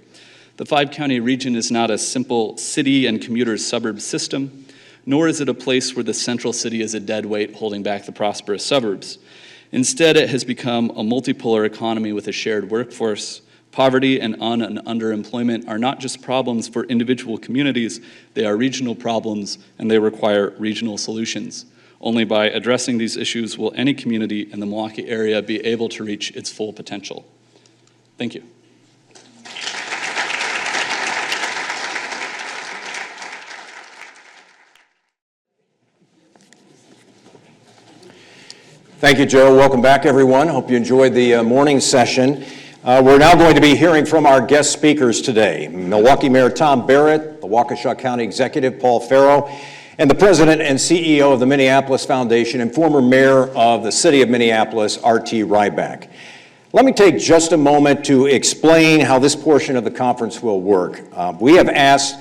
The 5-county region is not a simple city and commuters suburb system, nor is it a place where the central city is a dead weight holding back the prosperous suburbs. Instead, it has become a multipolar economy with a shared workforce. Poverty and underemployment are not just problems for individual communities, they are regional problems and they require regional solutions. Only by addressing these issues will any community in the Milwaukee area be able to reach its full potential. Thank you. Thank you, Joe. Welcome back, everyone. Hope you enjoyed the morning session. We're now going to be hearing from our guest speakers today. Milwaukee Mayor Tom Barrett, the Waukesha County Executive Paul Farrow, and the President and CEO of the Minneapolis Foundation and former Mayor of the City of Minneapolis, R.T. Rybak. Let me take just a moment to explain how this portion of the conference will work. We have asked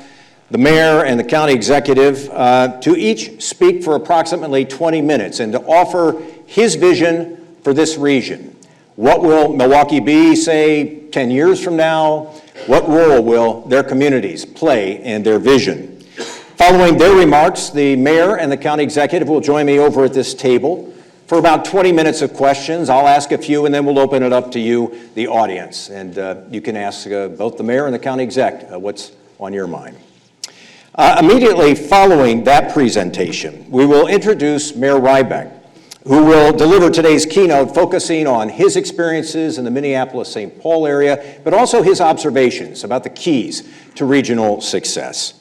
the Mayor and the County Executive to each speak for approximately 20 minutes and to offer his vision for this region. What will Milwaukee be, say, 10 years from now? What role will their communities play in their vision? Following their remarks, the mayor and the county executive will join me over at this table for about 20 minutes of questions. I'll ask a few, and then we'll open it up to you, the audience. And you can ask both the mayor and the county exec what's on your mind. Immediately following that presentation, we will introduce Mayor Rybak, who will deliver today's keynote focusing on his experiences in the Minneapolis-St. Paul area, but also his observations about the keys to regional success.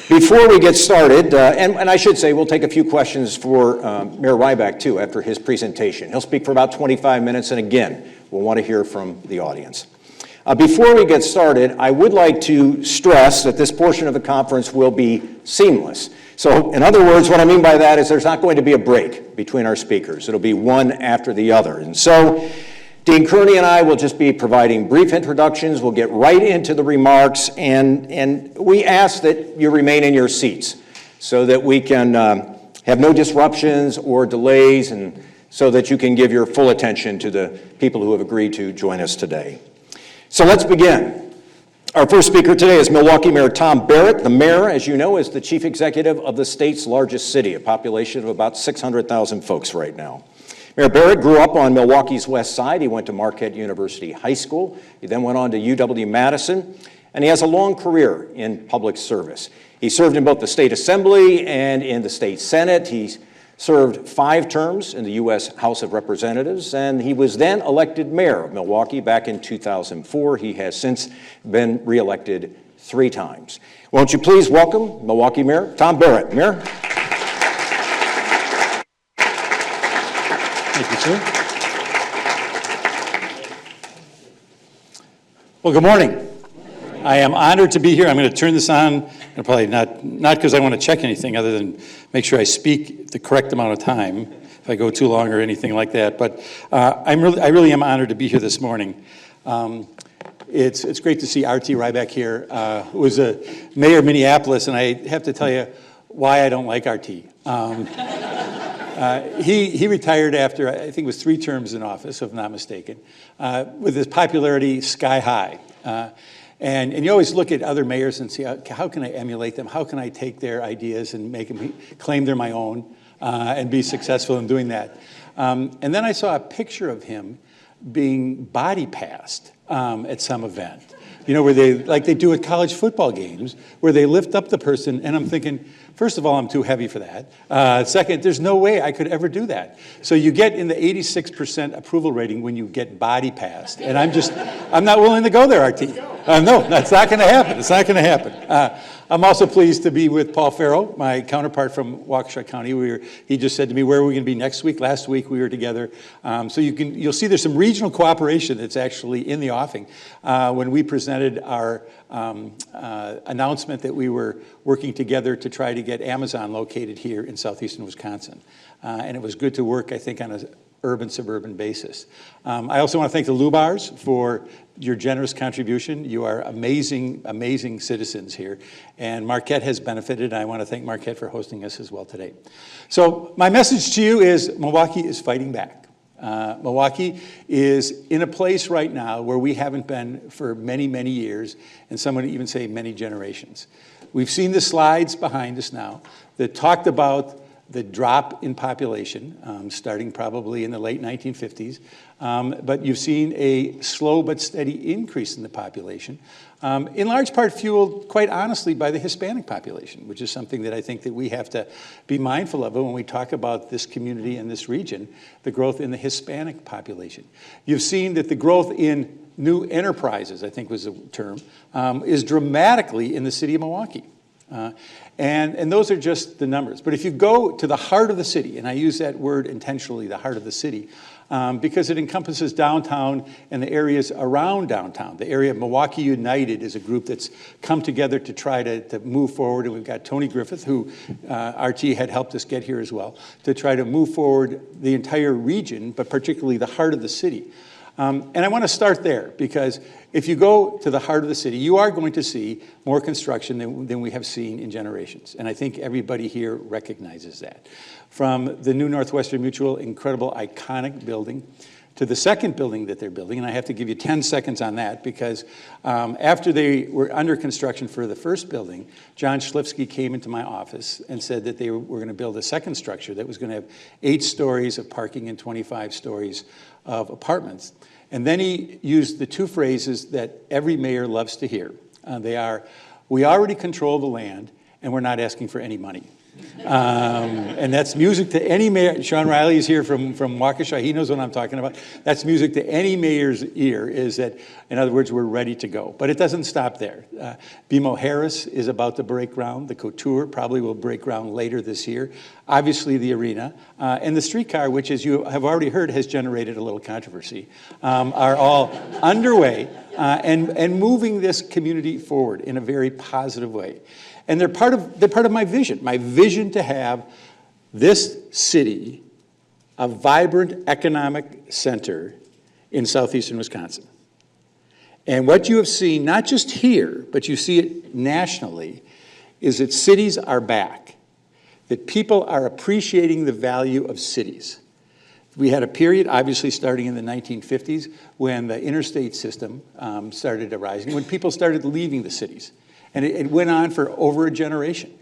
Before we get started, and I should say we'll take a few questions for Mayor Rybak too after his presentation. He'll speak for about 25 minutes, and again, we'll want to hear from the audience. Before we get started, I would like to stress that this portion of the conference will be seamless. So, in other words, what I mean by that is there's not going to be a break between our speakers. It'll be one after the other. And so, Dean Kearney and I will just be providing brief introductions. We'll get right into the remarks, and we ask that you remain in your seats so that we can have no disruptions or delays, and so that you can give your full attention to the people who have agreed to join us today. So let's begin. Our first speaker today is Milwaukee Mayor Tom Barrett. The mayor, as you know, is the chief executive of the state's largest city, a population of about 600,000 folks right now. Mayor Barrett grew up on Milwaukee's west side. He went to Marquette University High School. He then went on to UW-Madison, and he has a long career in public service. He served in both the state assembly and in the state senate. He served 5 terms in the U.S. House of Representatives, and he was then elected mayor of Milwaukee back in 2004. He has since been reelected 3 times. Won't you please welcome Milwaukee Mayor Tom Barrett. Mayor. Thank you, sir. Well, good morning. I am honored to be here. I'm going to turn this on, and probably not because I want to check anything other than make sure I speak the correct amount of time if I go too long or anything like that. But I really am honored to be here this morning. It's great to see R.T. Rybak here, who was a mayor of Minneapolis, and I have to tell you why I don't like R.T. He retired after, I think it was 3 terms in office, if I'm not mistaken, with his popularity sky high. And you always look at other mayors and see, how can I emulate them? How can I take their ideas and make them claim they're my own and be successful in doing that? And then I saw a picture of him being body passed at some event, you know, where like they do at college football games, where they lift up the person, and I'm thinking, first of all, I'm too heavy for that. Second, there's no way I could ever do that. So you get in the 86% approval rating when you get body passed, and I'm not willing to go there, R.T. No, that's not going to happen. It's not going to happen. I'm also pleased to be with Paul Farrow, my counterpart from Waukesha County. He just said to me, where are we going to be next week? Last week we were together. So you'll see there's some regional cooperation that's actually in the offing. When we presented our announcement that we were working together to try to get Amazon located here in southeastern Wisconsin. And it was good to work, I think, on an urban-suburban basis. I also want to thank the Lubars for your generous contribution. You are amazing, amazing citizens here. And Marquette has benefited, and I want to thank Marquette for hosting us as well today. So my message to you is Milwaukee is fighting back. Milwaukee is in a place right now where we haven't been for many, many years, and some would even say many generations. We've seen the slides behind us now that talked about the drop in population, starting probably in the late 1950s. But you've seen a slow but steady increase in the population, in large part fueled, quite honestly, by the Hispanic population, which is something that I think that we have to be mindful of when we talk about this community and this region, the growth in the Hispanic population. You've seen that the growth in new enterprises, I think was the term, is dramatically in the city of Milwaukee. And those are just the numbers. But if you go to the heart of the city, and I use that word intentionally, the heart of the city, because it encompasses downtown and the areas around downtown. The area of Milwaukee United is a group that's come together to try to move forward, and we've got Tony Griffith, who R.T. had helped us get here as well, to try to move forward the entire region, but particularly the heart of the city. And I want to start there, because if you go to the heart of the city, you are going to see more construction than we have seen in generations. And I think everybody here recognizes that. From the new Northwestern Mutual, incredible, iconic building, to the second building that they're building, and I have to give you 10 seconds on that, because after they were under construction for the first building, John Schlifsky came into my office and said that they were going to build a second structure that was going to have 8 stories of parking and 25 stories of apartments. And then he used the 2 phrases that every mayor loves to hear. They are, we already control the land, and we're not asking for any money. And that's music to any mayor. Sean Riley is here from Waukesha. He knows what I'm talking about. That's music to any mayor's ear, is that, in other words, we're ready to go. But it doesn't stop there. BMO Harris is about to break ground. The Couture probably will break ground later this year. Obviously, the arena. And the streetcar, which, as you have already heard, has generated a little controversy, are all underway and moving this community forward in a very positive way. And they're part of my vision to have this city a vibrant economic center in southeastern Wisconsin. And what you have seen, not just here, but you see it nationally, is that cities are back, that people are appreciating the value of cities. We had a period, obviously starting in the 1950s, when the interstate system started arising, when people started leaving the cities. And it went on for over a generation.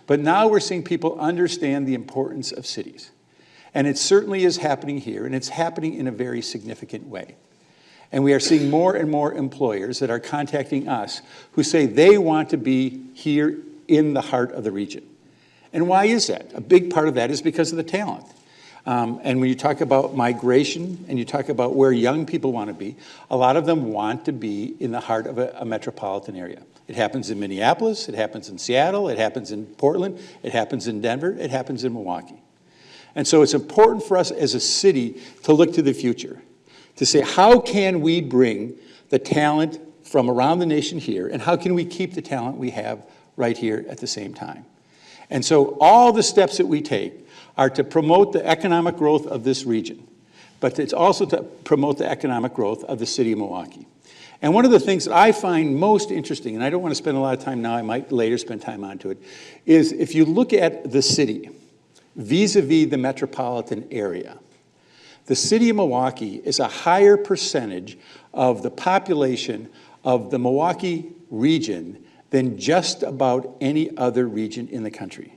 But now we're seeing people understand the importance of cities. And it certainly is happening here, and it's happening in a very significant way. And we are seeing more and more employers that are contacting us who say they want to be here in the heart of the region. And why is that? A big part of that is because of the talent. And when you talk about migration and you talk about where young people want to be, a lot of them want to be in the heart of a metropolitan area. It happens in Minneapolis, it happens in Seattle, it happens in Portland, it happens in Denver, it happens in Milwaukee. And so it's important for us as a city to look to the future, to say, how can we bring the talent from around the nation here, and how can we keep the talent we have right here at the same time? And so all the steps that we take are to promote the economic growth of this region, but it's also to promote the economic growth of the city of Milwaukee. And one of the things that I find most interesting, and I don't want to spend a lot of time now, I might later spend time onto it, is if you look at the city vis-a-vis the metropolitan area, the city of Milwaukee is a higher percentage of the population of the Milwaukee region than just about any other region in the country.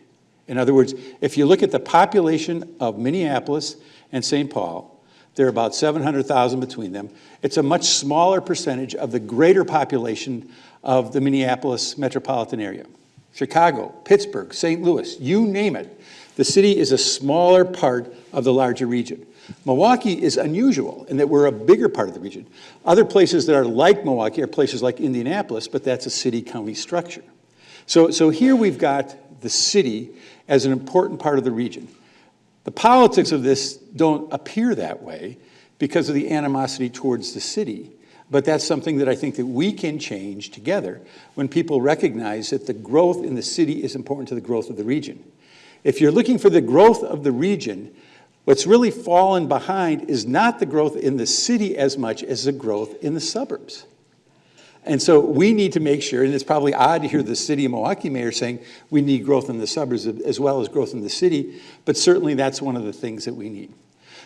In other words, if you look at the population of Minneapolis and St. Paul, there are about 700,000 between them. It's a much smaller percentage of the greater population of the Minneapolis metropolitan area. Chicago, Pittsburgh, St. Louis, you name it. The city is a smaller part of the larger region. Milwaukee is unusual in that we're a bigger part of the region. Other places that are like Milwaukee are places like Indianapolis, but that's a city-county structure. So here we've got the city as an important part of the region. The politics of this don't appear that way because of the animosity towards the city. But that's something that I think that we can change together when people recognize that the growth in the city is important to the growth of the region. If you're looking for the growth of the region, what's really fallen behind is not the growth in the city as much as the growth in the suburbs. And so we need to make sure, and it's probably odd to hear the city of Milwaukee mayor saying we need growth in the suburbs as well as growth in the city, but certainly that's one of the things that we need.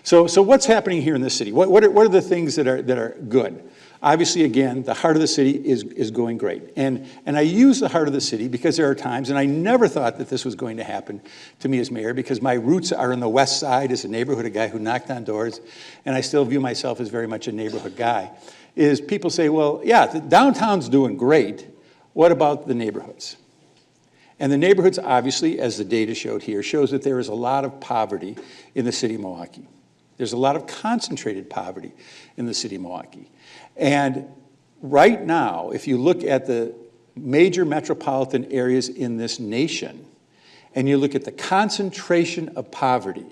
So what's happening here in the city? What are the things that are good? Obviously, again, the heart of the city is going great. And I use the heart of the city because there are times, and I never thought that this was going to happen to me as mayor because my roots are in the west side as a neighborhood, a guy who knocked on doors, and I still view myself as very much a neighborhood guy, is people say, well, yeah, the downtown's doing great. What about the neighborhoods? And the neighborhoods, obviously, as the data showed here, shows that there is a lot of poverty in the city of Milwaukee. There's a lot of concentrated poverty in the city of Milwaukee. And right now, if you look at the major metropolitan areas in this nation, and you look at the concentration of poverty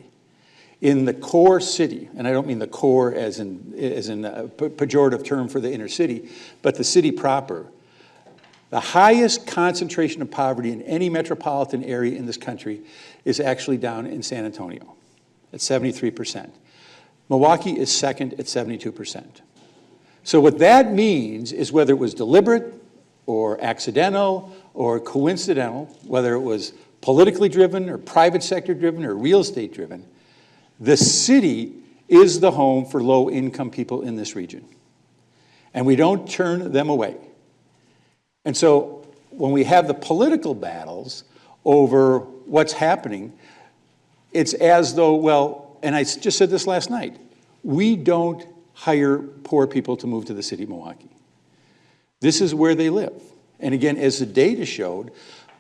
in the core city, and I don't mean the core as in a pejorative term for the inner city, but the city proper, the highest concentration of poverty in any metropolitan area in this country is actually down in San Antonio at 73%. Milwaukee is second at 72%. So what that means is whether it was deliberate or accidental or coincidental, whether it was politically driven or private sector driven or real estate driven, the city is the home for low-income people in this region. And we don't turn them away. And so when we have the political battles over what's happening, it's as though, well, and I just said this last night, we don't hire poor people to move to the city of Milwaukee. This is where they live. And again, as the data showed,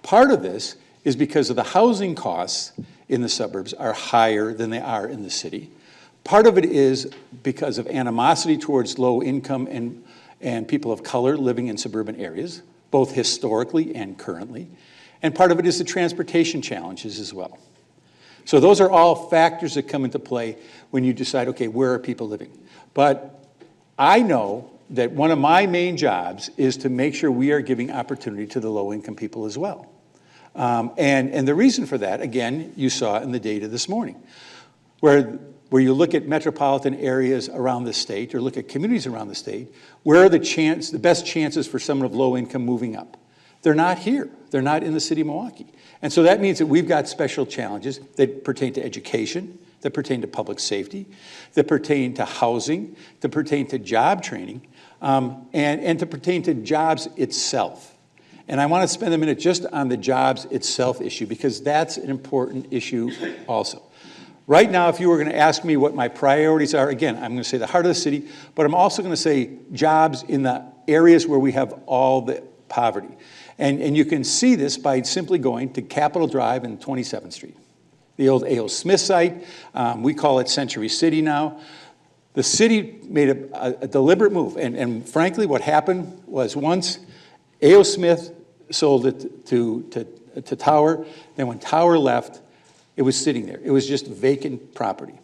part of this is because of the housing costs in the suburbs are higher than they are in the city. Part of it is because of animosity towards low income and people of color living in suburban areas, both historically and currently. And part of it is the transportation challenges as well. So those are all factors that come into play when you decide, okay, where are people living? But I know that one of my main jobs is to make sure we are giving opportunity to the low-income people as well. And the reason for that, again, you saw in the data this morning, where you look at metropolitan areas around the state or look at communities around the state, where are the best chances for someone of low income moving up? They're not here. They're not in the city of Milwaukee. And so that means that we've got special challenges that pertain to education, that pertain to public safety, that pertain to housing, that pertain to job training, and to pertain to jobs itself. And I want to spend a minute just on the jobs itself issue because that's an important issue also. Right now, if you were going to ask me what my priorities are, again, I'm going to say the heart of the city, but I'm also going to say jobs in the areas where we have all the poverty. And you can see this by simply going to Capitol Drive and 27th Street. The old A.O. Smith site, we call it Century City now. The city made a deliberate move, and frankly, what happened was once A.O. Smith sold it to Tower, then when Tower left, it was sitting there. It was just vacant property.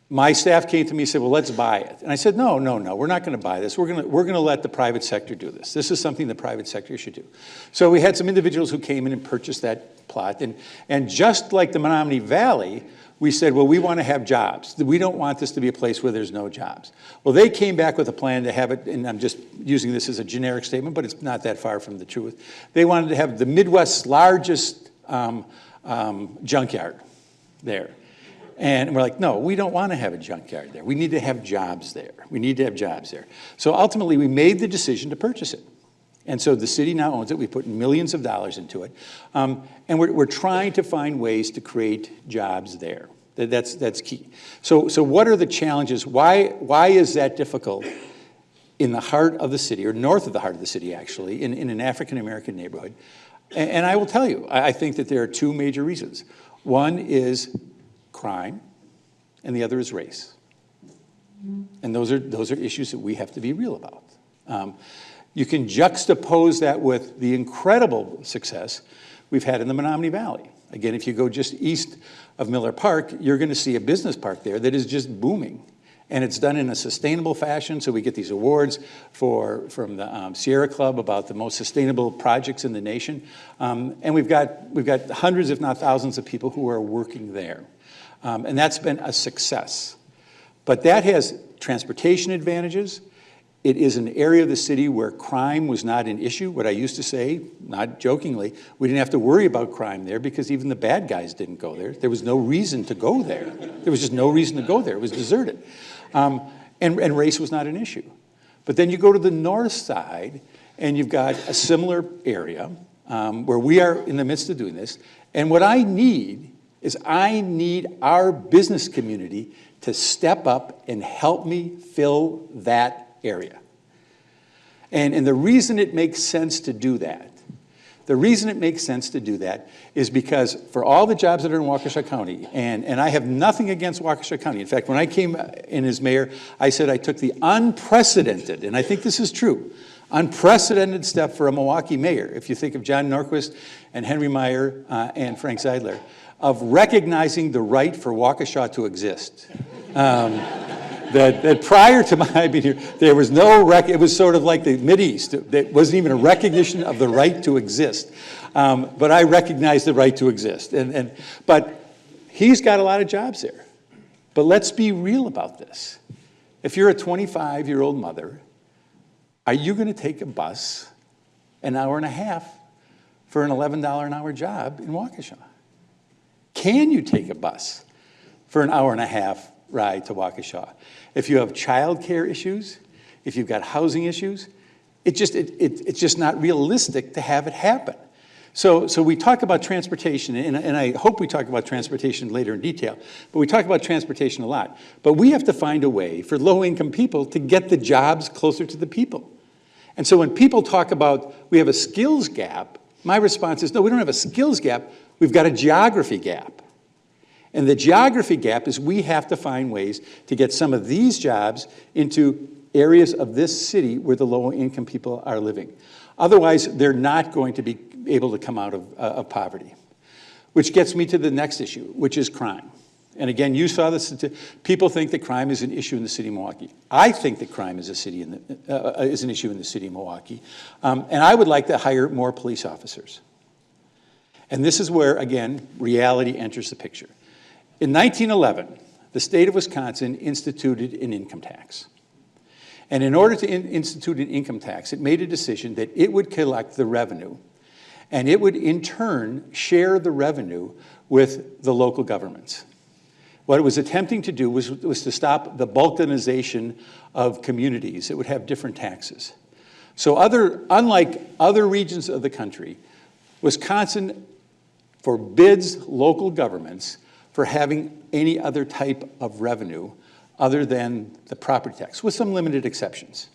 My staff came to me and said, well, let's buy it. And I said, no, we're not going to buy this. We're going to let the private sector do this. This is something the private sector should do. So we had some individuals who came in and purchased that plot. And just like the Menominee Valley, we said, well, we want to have jobs. We don't want this to be a place where there's no jobs. Well, they came back with a plan to have it, and I'm just using this as a generic statement, but it's not that far from the truth. They wanted to have the Midwest's largest junkyard there. And we're like, no, we don't want to have a junkyard there. We need to have jobs there. We need to have jobs there. So ultimately, we made the decision to purchase it. And so the city now owns it. We put millions of dollars into it. And we're trying to find ways to create jobs there. That's key. So what are the challenges? Why is that difficult in the heart of the city, or north of the heart of the city, actually, in an African-American neighborhood? And I will tell you, I think that there are two major reasons. One is crime, and the other is race. And those are issues that we have to be real about. You can juxtapose that with the incredible success we've had in the Menominee Valley. Again, if you go just east of Miller Park, you're going to see a business park there that is just booming. And it's done in a sustainable fashion, so we get these awards from the Sierra Club about the most sustainable projects in the nation. And we've got hundreds, if not thousands, of people who are working there. And that's been a success. But that has transportation advantages. It is an area of the city where crime was not an issue. What I used to say, not jokingly, we didn't have to worry about crime there because even the bad guys didn't go there. There was no reason to go there. There was just no reason to go there. It was deserted. And race was not an issue. But then you go to the north side, and you've got a similar area where we are in the midst of doing this. And what I need is our business community to step up and help me fill that area. And the reason it makes sense to do that, is because for all the jobs that are in Waukesha County, and I have nothing against Waukesha County. In fact, when I came in as mayor, I said I took the unprecedented, and I think this is true, unprecedented step for a Milwaukee mayor, if you think of John Norquist and Henry Meyer and Frank Zeidler, of recognizing the right for Waukesha to exist. That prior to my being here, there was no it was sort of like the Mideast. There wasn't even a recognition of the right to exist. But I recognize the right to exist. But he's got a lot of jobs there. But let's be real about this. If you're a 25-year-old mother, are you going to take a bus an hour and a half for an $11 an hour job in Waukesha? Can you take a bus for an hour and a half ride to Waukesha? If you have childcare issues, if you've got housing issues, it's just not realistic to have it happen. So we talk about transportation, and I hope we talk about transportation later in detail, but we talk about transportation a lot. But we have to find a way for low-income people to get the jobs closer to the people. And so when people talk about we have a skills gap, my response is, no, we don't have a skills gap, we've got a geography gap. And the geography gap is we have to find ways to get some of these jobs into areas of this city where the low-income people are living. Otherwise, they're not going to be able to come out of poverty. Which gets me to the next issue, which is crime. And again, you saw this. People think that crime is an issue in the city of Milwaukee. I think that crime is an issue in the city of Milwaukee. And I would like to hire more police officers. And this is where, again, reality enters the picture. In 1911, the state of Wisconsin instituted an income tax. And in order to institute an income tax, it made a decision that it would collect the revenue, and it would in turn share the revenue with the local governments. What it was attempting to do was to stop the balkanization of communities that would have different taxes. So unlike other regions of the country, Wisconsin forbids local governments for having any other type of revenue other than the property tax, with some limited exceptions.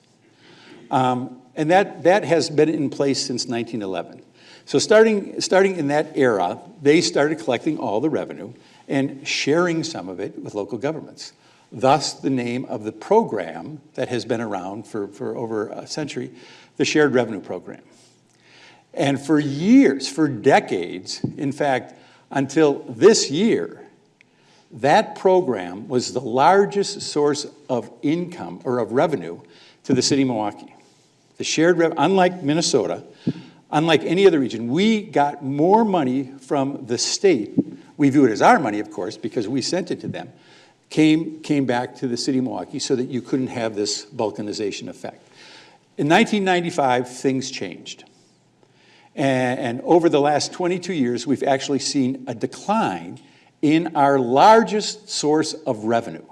And that has been in place since 1911. So starting in that era, they started collecting all the revenue and sharing some of it with local governments. Thus, the name of the program that has been around for over a century, the Shared Revenue Program. And for years, for decades, in fact, until this year, that program was the largest source of income or of revenue to the city of Milwaukee. The shared revenue, unlike Minnesota, unlike any other region, we got more money from the state. We view it as our money, of course, because we sent it to them, came back to the city of Milwaukee so that you couldn't have this balkanization effect. In 1995, things changed. And over the last 22 years, we've actually seen a decline in our largest source of revenue.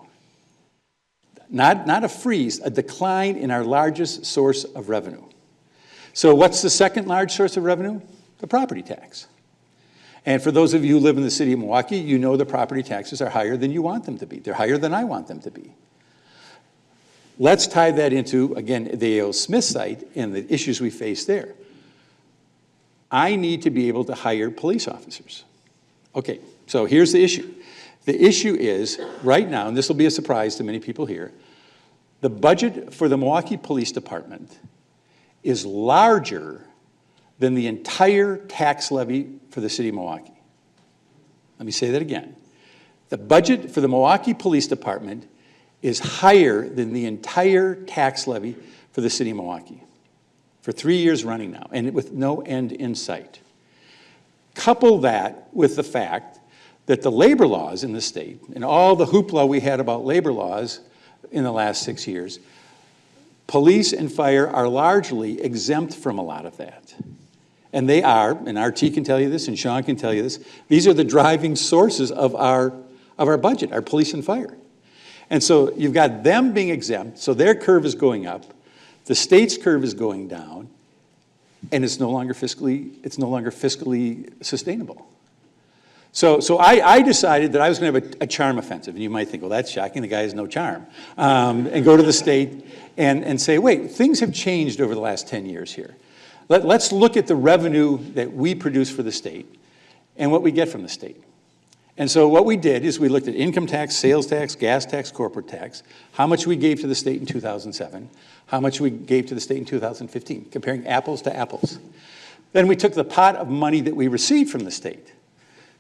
Not a freeze, a decline in our largest source of revenue. So what's the second large source of revenue? The property tax. And for those of you who live in the city of Milwaukee, you know the property taxes are higher than you want them to be. They're higher than I want them to be. Let's tie that into, again, the A.O. Smith site and the issues we face there. I need to be able to hire police officers. Okay, so here's the issue. The issue is, right now, and this will be a surprise to many people here, the budget for the Milwaukee Police Department is larger than the entire tax levy for the city of Milwaukee. Let me say that again. The budget for the Milwaukee Police Department is higher than the entire tax levy for the city of Milwaukee for 3 years running now, and with no end in sight. Couple that with the fact that the labor laws in the state, and all the hoopla we had about labor laws in the last 6 years, police and fire are largely exempt from a lot of that. And they are, and R.T. can tell you this, and Sean can tell you this, these are the driving sources of our budget, our police and fire. And so you've got them being exempt, so their curve is going up, the state's curve is going down, and it's no longer fiscally sustainable. So I decided that I was going to have a charm offensive, and you might think, well, that's shocking, the guy has no charm, and go to the state and say, wait, things have changed over the last 10 years here. Let's look at the revenue that we produce for the state and what we get from the state. And so what we did is we looked at income tax, sales tax, gas tax, corporate tax, how much we gave to the state in 2007, how much we gave to the state in 2015, comparing apples to apples. Then we took the pot of money that we received from the state,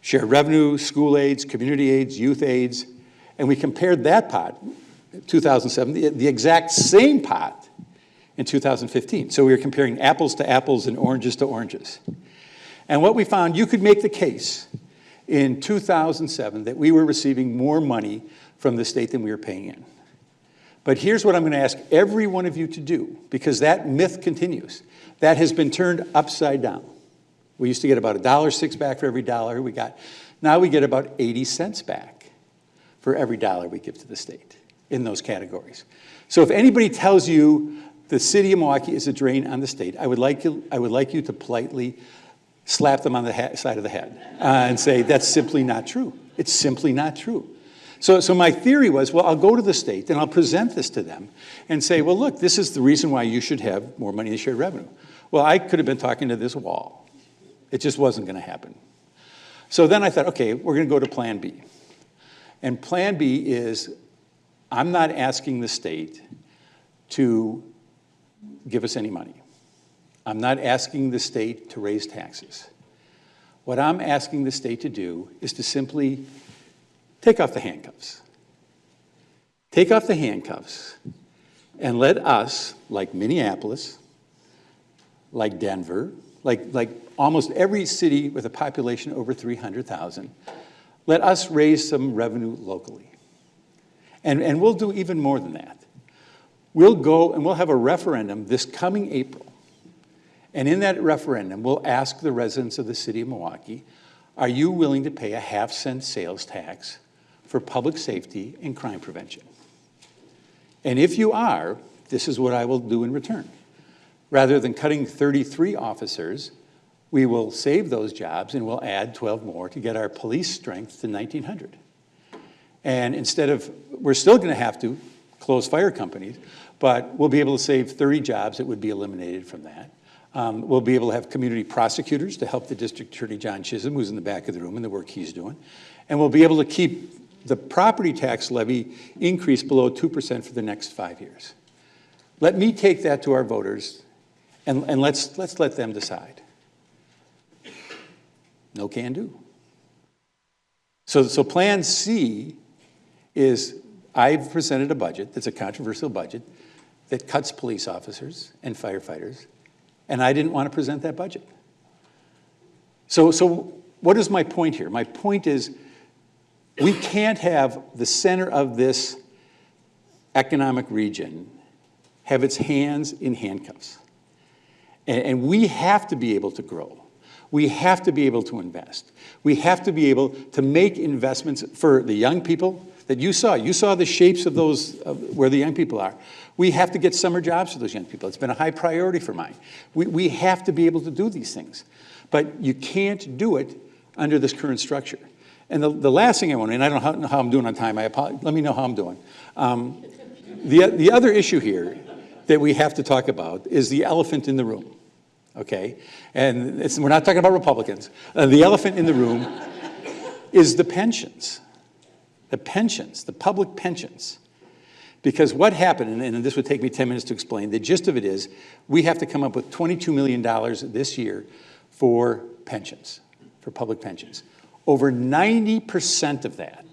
shared revenue, school aids, community aids, youth aids, and we compared that pot, 2007, the exact same pot in 2015. So we were comparing apples to apples and oranges to oranges. And what we found, you could make the case in 2007 that we were receiving more money from the state than we were paying in. But here's what I'm going to ask every one of you to do, because that myth continues. That has been turned upside down. We used to get about $1.06 back for every dollar we got. Now we get about 80 cents back for every dollar we give to the state in those categories. So if anybody tells you the city of Milwaukee is a drain on the state, I would like you to politely slap them on the side of the head and say, that's simply not true. It's simply not true. So my theory was, well, I'll go to the state and I'll present this to them and say, well, look, this is the reason why you should have more money in shared revenue. Well, I could have been talking to this wall. It just wasn't going to happen. So then I thought, okay, we're going to go to Plan B. And Plan B is, I'm not asking the state to give us any money. I'm not asking the state to raise taxes. What I'm asking the state to do is to simply take off the handcuffs. Take off the handcuffs and let us, like Minneapolis, like Denver, like almost every city with a population over 300,000, let us raise some revenue locally. And we'll do even more than that. We'll go and we'll have a referendum this coming April. And in that referendum, we'll ask the residents of the city of Milwaukee, are you willing to pay a half-cent sales tax for public safety and crime prevention? And if you are, this is what I will do in return. Rather than cutting 33 officers, we will save those jobs and we'll add 12 more to get our police strength to 1,900. And instead of, we're still going to have to close fire companies, but we'll be able to save 30 jobs that would be eliminated from that. We'll be able to have community prosecutors to help the District Attorney John Chisholm, who's in the back of the room, and the work he's doing. And we'll be able to keep the property tax levy increase below 2% for the next 5 years. Let me take that to our voters, and let's let them decide. No can do. So Plan C is, I've presented a budget that's a controversial budget that cuts police officers and firefighters, and I didn't want to present that budget. So what is my point here? My point is we can't have the center of this economic region have its hands in handcuffs. And we have to be able to grow. We have to be able to invest. We have to be able to make investments for the young people that you saw. You saw the shapes of those, where the young people are. We have to get summer jobs for those young people. It's been a high priority for mine. We have to be able to do these things. But you can't do it under this current structure. And the last thing I want to, and I don't know how I'm doing on time. I apologize. Let me know how I'm doing. The other issue here that we have to talk about is the elephant in the room. Okay? And we're not talking about Republicans. The elephant in the room is the pensions. The pensions, the public pensions. Because what happened, and this would take me 10 minutes to explain, the gist of it is we have to come up with $22 million this year for pensions, for public pensions. Over 90% of that,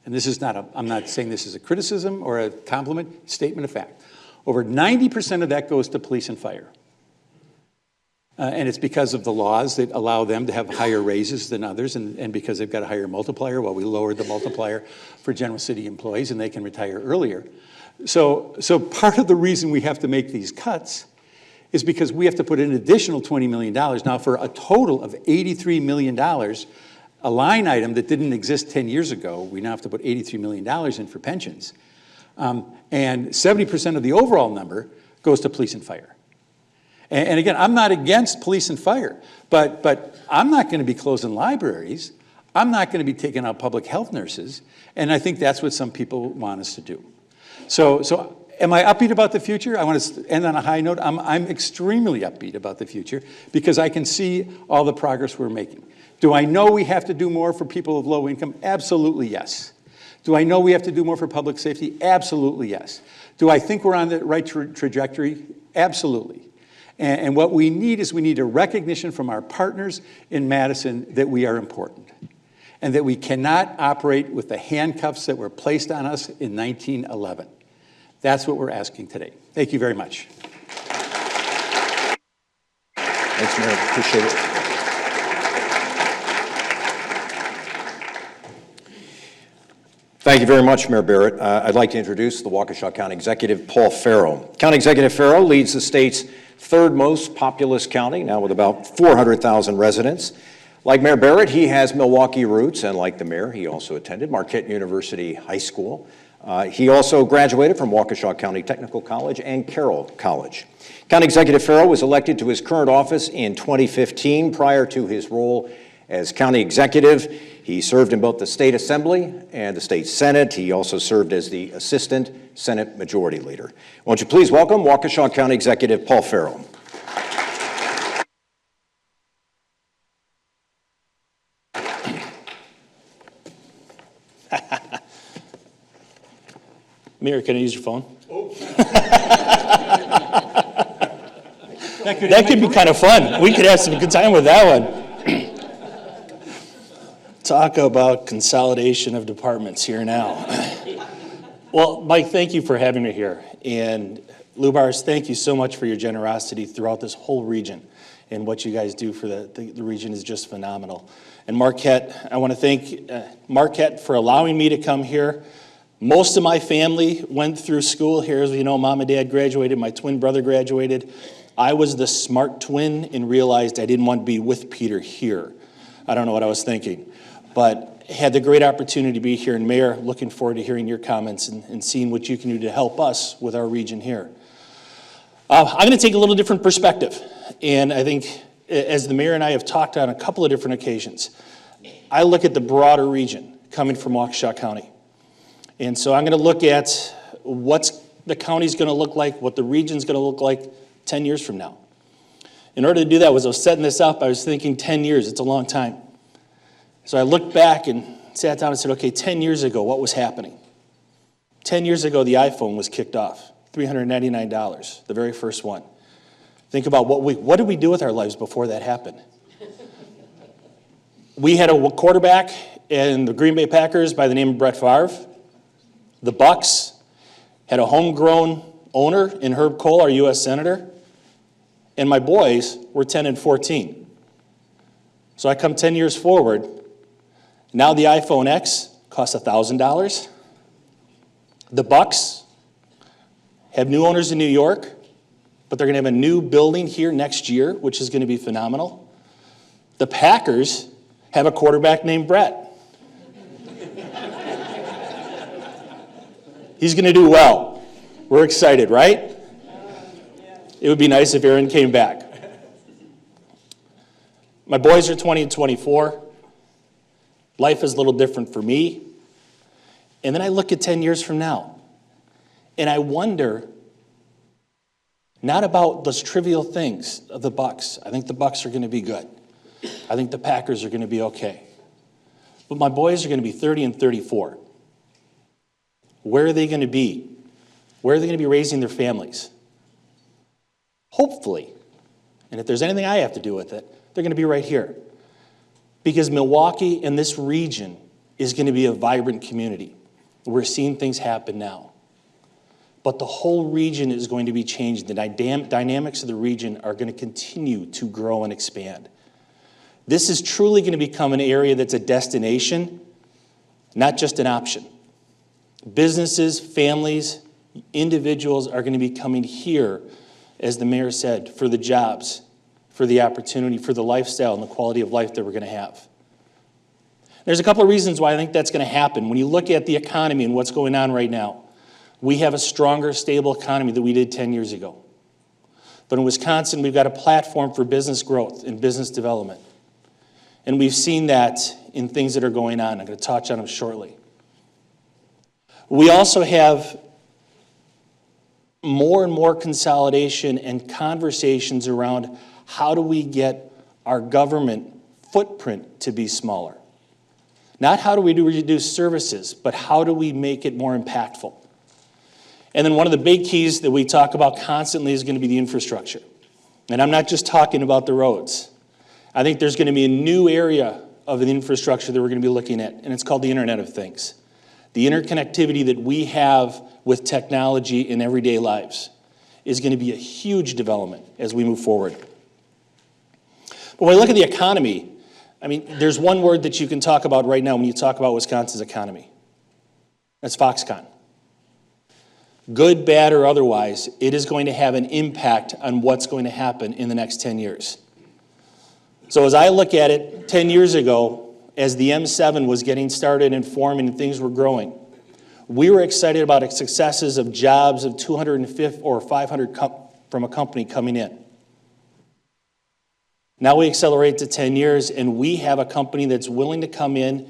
and this is not I'm not saying this is a criticism or a compliment, statement of fact. Over 90% of that goes to police and fire. And it's because of the laws that allow them to have higher raises than others, and because they've got a higher multiplier, while we lowered the multiplier for general city employees and they can retire earlier. So part of the reason we have to make these cuts is because we have to put an additional $20 million. Now, for a total of $83 million, a line item that didn't exist 10 years ago, we now have to put $83 million in for pensions. And 70% of the overall number goes to police and fire. And again, I'm not against police and fire, but I'm not going to be closing libraries. I'm not going to be taking out public health nurses. And I think that's what some people want us to do. So am I upbeat about the future? I want to end on a high note. I'm extremely upbeat about the future because I can see all the progress we're making. Do I know we have to do more for people of low income? Absolutely yes. Do I know we have to do more for public safety? Absolutely yes. Do I think we're on the right trajectory? Absolutely. And what we need is we need a recognition from our partners in Madison that we are important and that we cannot operate with the handcuffs that were placed on us in 1911. That's what we're asking today. Thank you very much. Thanks, Mayor. Appreciate it. Thank you very much, Mayor Barrett. I'd like to introduce the Waukesha County Executive, Paul Farrow. County Executive Farrow leads the state's third most populous county, now with about 400,000 residents. Like Mayor Barrett, he has Milwaukee roots, and like the mayor, he also attended Marquette University High School. He also graduated from Waukesha County Technical College and Carroll College. County Executive Farrow was elected to his current office in 2015. Prior to his role as county executive, he served in both the state assembly and the state senate. He also served as the assistant Senate Majority Leader. Won't you please welcome Waukesha County Executive Paul Farrow. Mayor, can I use your phone? Oh. That could be kind of fun. We could have some good time with that one. Talk about consolidation of departments here now. Well, Mike, thank you for having me here. And Lubars, thank you so much for your generosity throughout this whole region. And what you guys do for the region is just phenomenal. And Marquette, I want to thank Marquette for allowing me to come here. Most of my family went through school here. As you know, mom and dad graduated. My twin brother graduated. I was the smart twin and realized I didn't want to be with Peter here. I don't know what I was thinking. But had the great opportunity to be here. And Mayor, looking forward to hearing your comments and seeing what you can do to help us with our region here. I'm going to take a little different perspective. And I think, as the mayor and I have talked on a couple of different occasions, I look at the broader region coming from Waukesha County. And so I'm going to look at what's the county's going to look like, what the region's going to look like 10 years from now. In order to do that, as I was setting this up, I was thinking 10 years, it's a long time. So I looked back and sat down and said, okay, 10 years ago, what was happening? 10 years ago, the iPhone was kicked off, $399, the very first one. Think about what did we do with our lives before that happened? We had a quarterback in the Green Bay Packers by the name of Brett Favre. The Bucks had a homegrown owner in Herb Kohl, our U.S. Senator. And my boys were 10 and 14. So I come 10 years forward. Now the iPhone X costs $1,000. The Bucks have new owners in New York, but they're going to have a new building here next year, which is going to be phenomenal. The Packers have a quarterback named Brett. He's going to do well. We're excited, right? It would be nice if Aaron came back. My boys are 20 and 24. Life is a little different for me. And then I look at 10 years from now, and I wonder, not about those trivial things of the Bucks. I think the Bucks are going to be good. I think the Packers are going to be okay. But my boys are going to be 30 and 34. Where are they going to be Where are they going to be raising their families? Hopefully, and if there's anything I have to do with it, they're going to be right here. Because Milwaukee and this region is going to be a vibrant community. We're seeing things happen now. But the whole region is going to be changed. The dynamics of the region are going to continue to grow and expand. This is truly going to become an area that's a destination, not just an option. Businesses, families, individuals are going to be coming here, as the mayor said, for the jobs, for the opportunity, for the lifestyle and the quality of life that we're going to have. There's a couple of reasons why I think that's going to happen. When you look at the economy and what's going on right now, we have a stronger, stable economy than we did 10 years ago. But in Wisconsin, we've got a platform for business growth and business development. And we've seen that in things that are going on. I'm going to touch on them shortly. We also have more and more consolidation and conversations around how do we get our government footprint to be smaller. Not how do we reduce services, but how do we make it more impactful. And then one of the big keys that we talk about constantly is going to be the infrastructure. And I'm not just talking about the roads. I think there's going to be a new area of an infrastructure that we're going to be looking at, and it's called the Internet of Things. The interconnectivity that we have with technology in everyday lives is going to be a huge development as we move forward. But when we look at the economy, I mean, there's one word that you can talk about right now when you talk about Wisconsin's economy. That's Foxconn. Good, bad, or otherwise, it is going to have an impact on what's going to happen in the next 10 years. So as I look at it, 10 years ago, as the M7 was getting started and forming and things were growing, we were excited about successes of jobs of 250 or 500 from a company coming in. Now we accelerate to 10 years, and we have a company that's willing to come in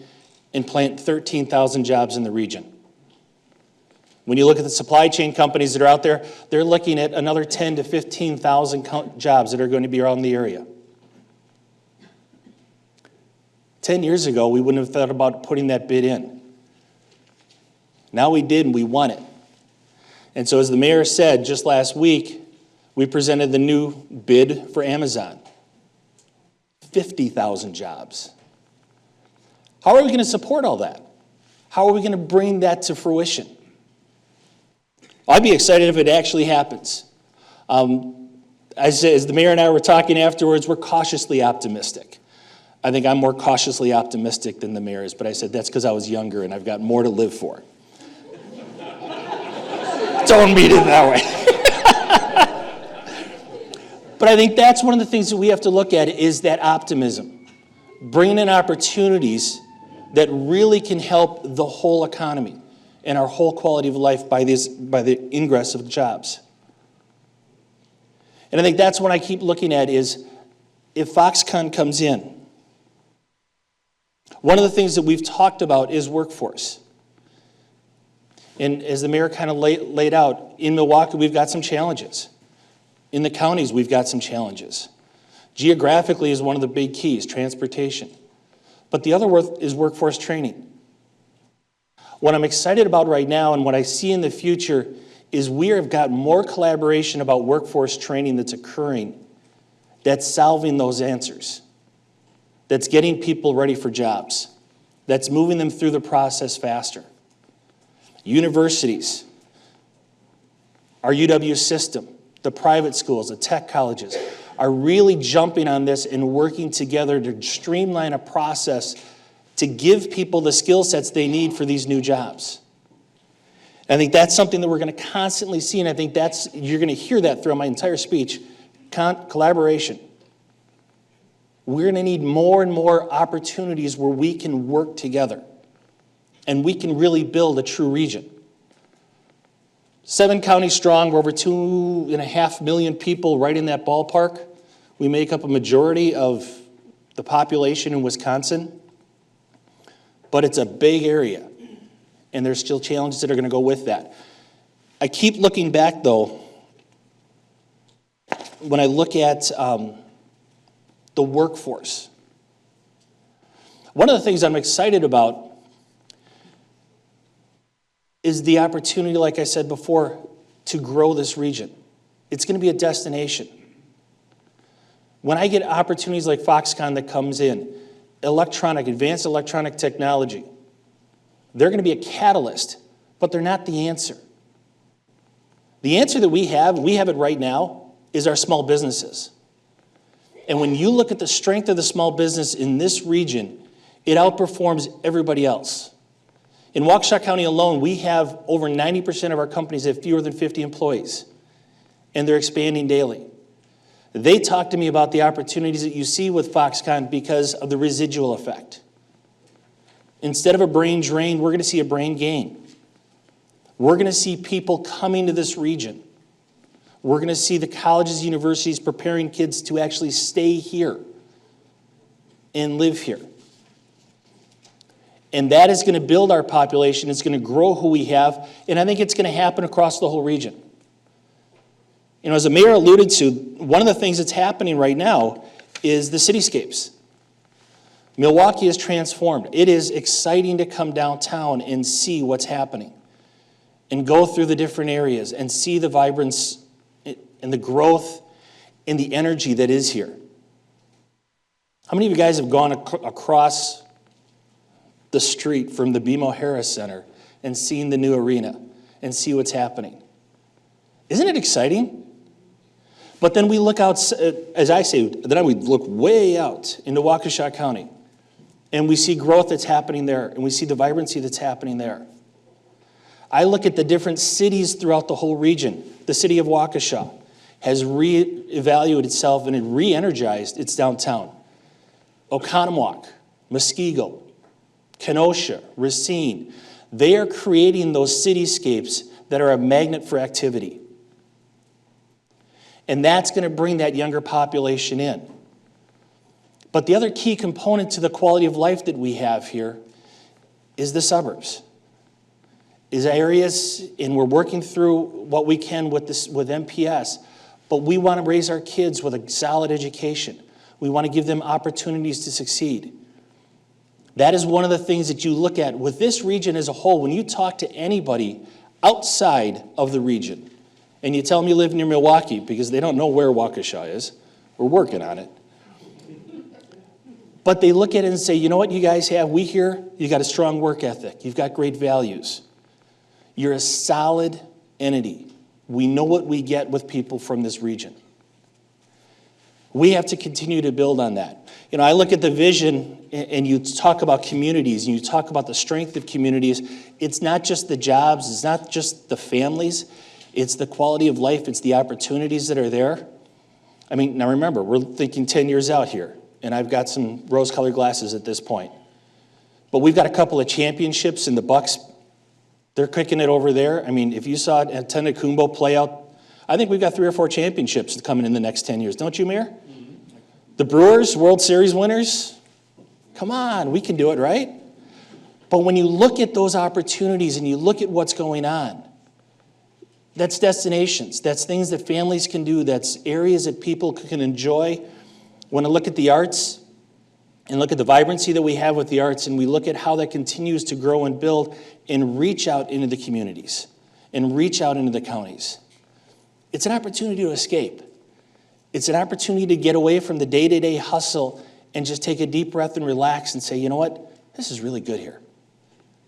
and plant 13,000 jobs in the region. When you look at the supply chain companies that are out there, they're looking at another 10 to 15,000 jobs that are going to be around the area. 10 years ago, we wouldn't have thought about putting that bid in. Now we did, and we won it. And so as the mayor said just last week, we presented the new bid for Amazon. 50,000 jobs. How are we going to support all that? How are we going to bring that to fruition? I'd be excited if it actually happens. As the mayor and I were talking afterwards, we're cautiously optimistic. I think I'm more cautiously optimistic than the mayor is, but I said that's because I was younger and I've got more to live for. Don't mean it that way. But I think that's one of the things that we have to look at is that optimism. Bringing in opportunities that really can help the whole economy and our whole quality of life by the ingress of jobs. And I think that's what I keep looking at is if Foxconn comes in, one of the things that we've talked about is workforce. And as the mayor kind of laid out, in Milwaukee, we've got some challenges. In the counties, we've got some challenges. Geographically is one of the big keys, transportation. But the other is workforce training. What I'm excited about right now and what I see in the future is we have got more collaboration about workforce training that's occurring, that's solving those answers, that's getting people ready for jobs, that's moving them through the process faster. Universities, our UW system, the private schools, the tech colleges, are really jumping on this and working together to streamline a process to give people the skill sets they need for these new jobs. I think that's something that we're going to constantly see, and I think you're going to hear that throughout my entire speech, collaboration. We're going to need more and more opportunities where we can work together, and we can really build a true region. 7 counties strong, we're over 2.5 million people right in that ballpark. We make up a majority of the population in Wisconsin, but it's a big area, and there's still challenges that are going to go with that. I keep looking back, though, when I look at the workforce. One of the things I'm excited about is the opportunity, like I said before, to grow this region. It's going to be a destination. When I get opportunities like Foxconn that comes in, advanced electronic technology, they're going to be a catalyst, but they're not the answer. The answer that we have it right now, is our small businesses. And when you look at the strength of the small business in this region, it outperforms everybody else. In Waukesha County alone, we have over 90% of our companies have fewer than 50 employees, and they're expanding daily. They talk to me about the opportunities that you see with Foxconn because of the residual effect. Instead of a brain drain, we're going to see a brain gain. We're going to see people coming to this region. We're going to see the colleges, universities preparing kids to actually stay here and live here. And that is going to build our population. It's going to grow who we have. And I think it's going to happen across the whole region. You know, as the mayor alluded to, one of the things that's happening right now is the cityscapes. Milwaukee is transformed. It is exciting to come downtown and see what's happening and go through the different areas and see the vibrance and the growth and the energy that is here. How many of you guys have gone across the street from the BMO Harris Center and seen the new arena and see what's happening? Isn't it exciting? But then we look out, as I say, then we look way out into Waukesha County, and we see growth that's happening there, and we see the vibrancy that's happening there. I look at the different cities throughout the whole region. The city of Waukesha has reevaluated itself and it re-energized its downtown. Oconomowoc, Muskego, Kenosha, Racine, they are creating those cityscapes that are a magnet for activity. And that's going to bring that younger population in. But the other key component to the quality of life that we have here is the suburbs. Is areas, and we're working through what we can with MPS, but we want to raise our kids with a solid education. We want to give them opportunities to succeed. That is one of the things that you look at with this region as a whole. When you talk to anybody outside of the region, and you tell them you live near Milwaukee, because they don't know where Waukesha is, we're working on it. But they look at it and say, you know what you guys have? We here, you got a strong work ethic. You've got great values. You're a solid entity. We know what we get with people from this region. We have to continue to build on that. You know, I look at the vision, and you talk about communities, and you talk about the strength of communities. It's not just the jobs, it's not just the families, it's the quality of life, it's the opportunities that are there. I mean, now remember, we're thinking 10 years out here, and I've got some rose-colored glasses at this point. But we've got a couple of championships in the Bucks. They're kicking it over there. I mean, if you saw Tenecumbo play out, I think we've got 3 or 4 championships coming in the next 10 years. Don't you, Mayor? Mm-hmm. The Brewers, World Series winners. Come on, we can do it, right? But when you look at those opportunities and you look at what's going on, that's destinations. That's things that families can do. That's areas that people can enjoy. When I look at the arts and look at the vibrancy that we have with the arts, and we look at how that continues to grow and build and reach out into the communities and reach out into the counties. It's an opportunity to escape. It's an opportunity to get away from the day-to-day hustle and just take a deep breath and relax and say, you know what? This is really good here.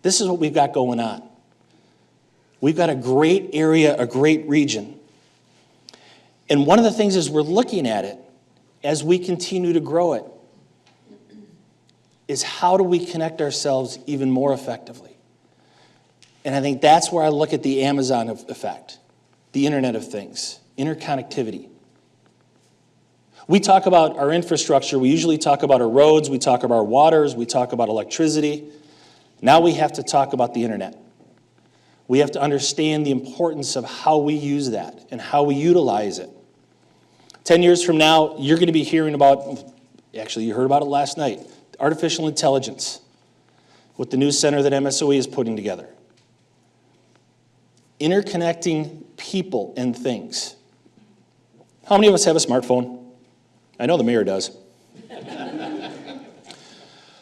This is what we've got going on. We've got a great area, a great region. And one of the things is we're looking at it as we continue to grow it is how do we connect ourselves even more effectively? And I think that's where I look at the Amazon effect, the Internet of Things, interconnectivity. We talk about our infrastructure. We usually talk about our roads. We talk about our waters. We talk about electricity. Now we have to talk about the Internet. We have to understand the importance of how we use that and how we utilize it. 10 years from now, you're going to be hearing about, actually you heard about it last night, artificial intelligence with the new center that MSOE is putting together. Interconnecting people and things. How many of us have a smartphone? I know the mayor does.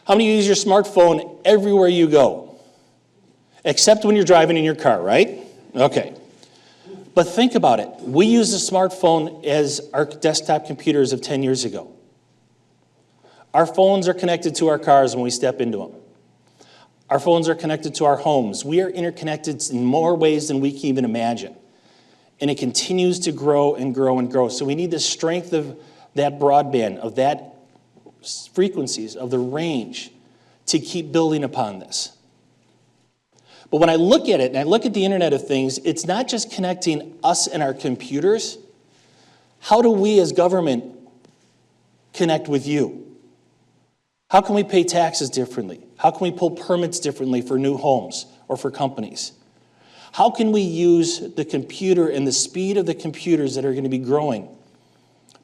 How many use your smartphone everywhere you go? Except when you're driving in your car, right? Okay. But think about it. We use a smartphone as our desktop computers of 10 years ago. Our phones are connected to our cars when we step into them. Our phones are connected to our homes. We are interconnected in more ways than we can even imagine. And it continues to grow and grow and grow. So we need the strength of that broadband, of that frequencies, of the range to keep building upon this. But when I look at it, and I look at the Internet of Things, it's not just connecting us and our computers. How do we as government connect with you? How can we pay taxes differently? How can we pull permits differently for new homes or for companies? How can we use the computer and the speed of the computers that are going to be growing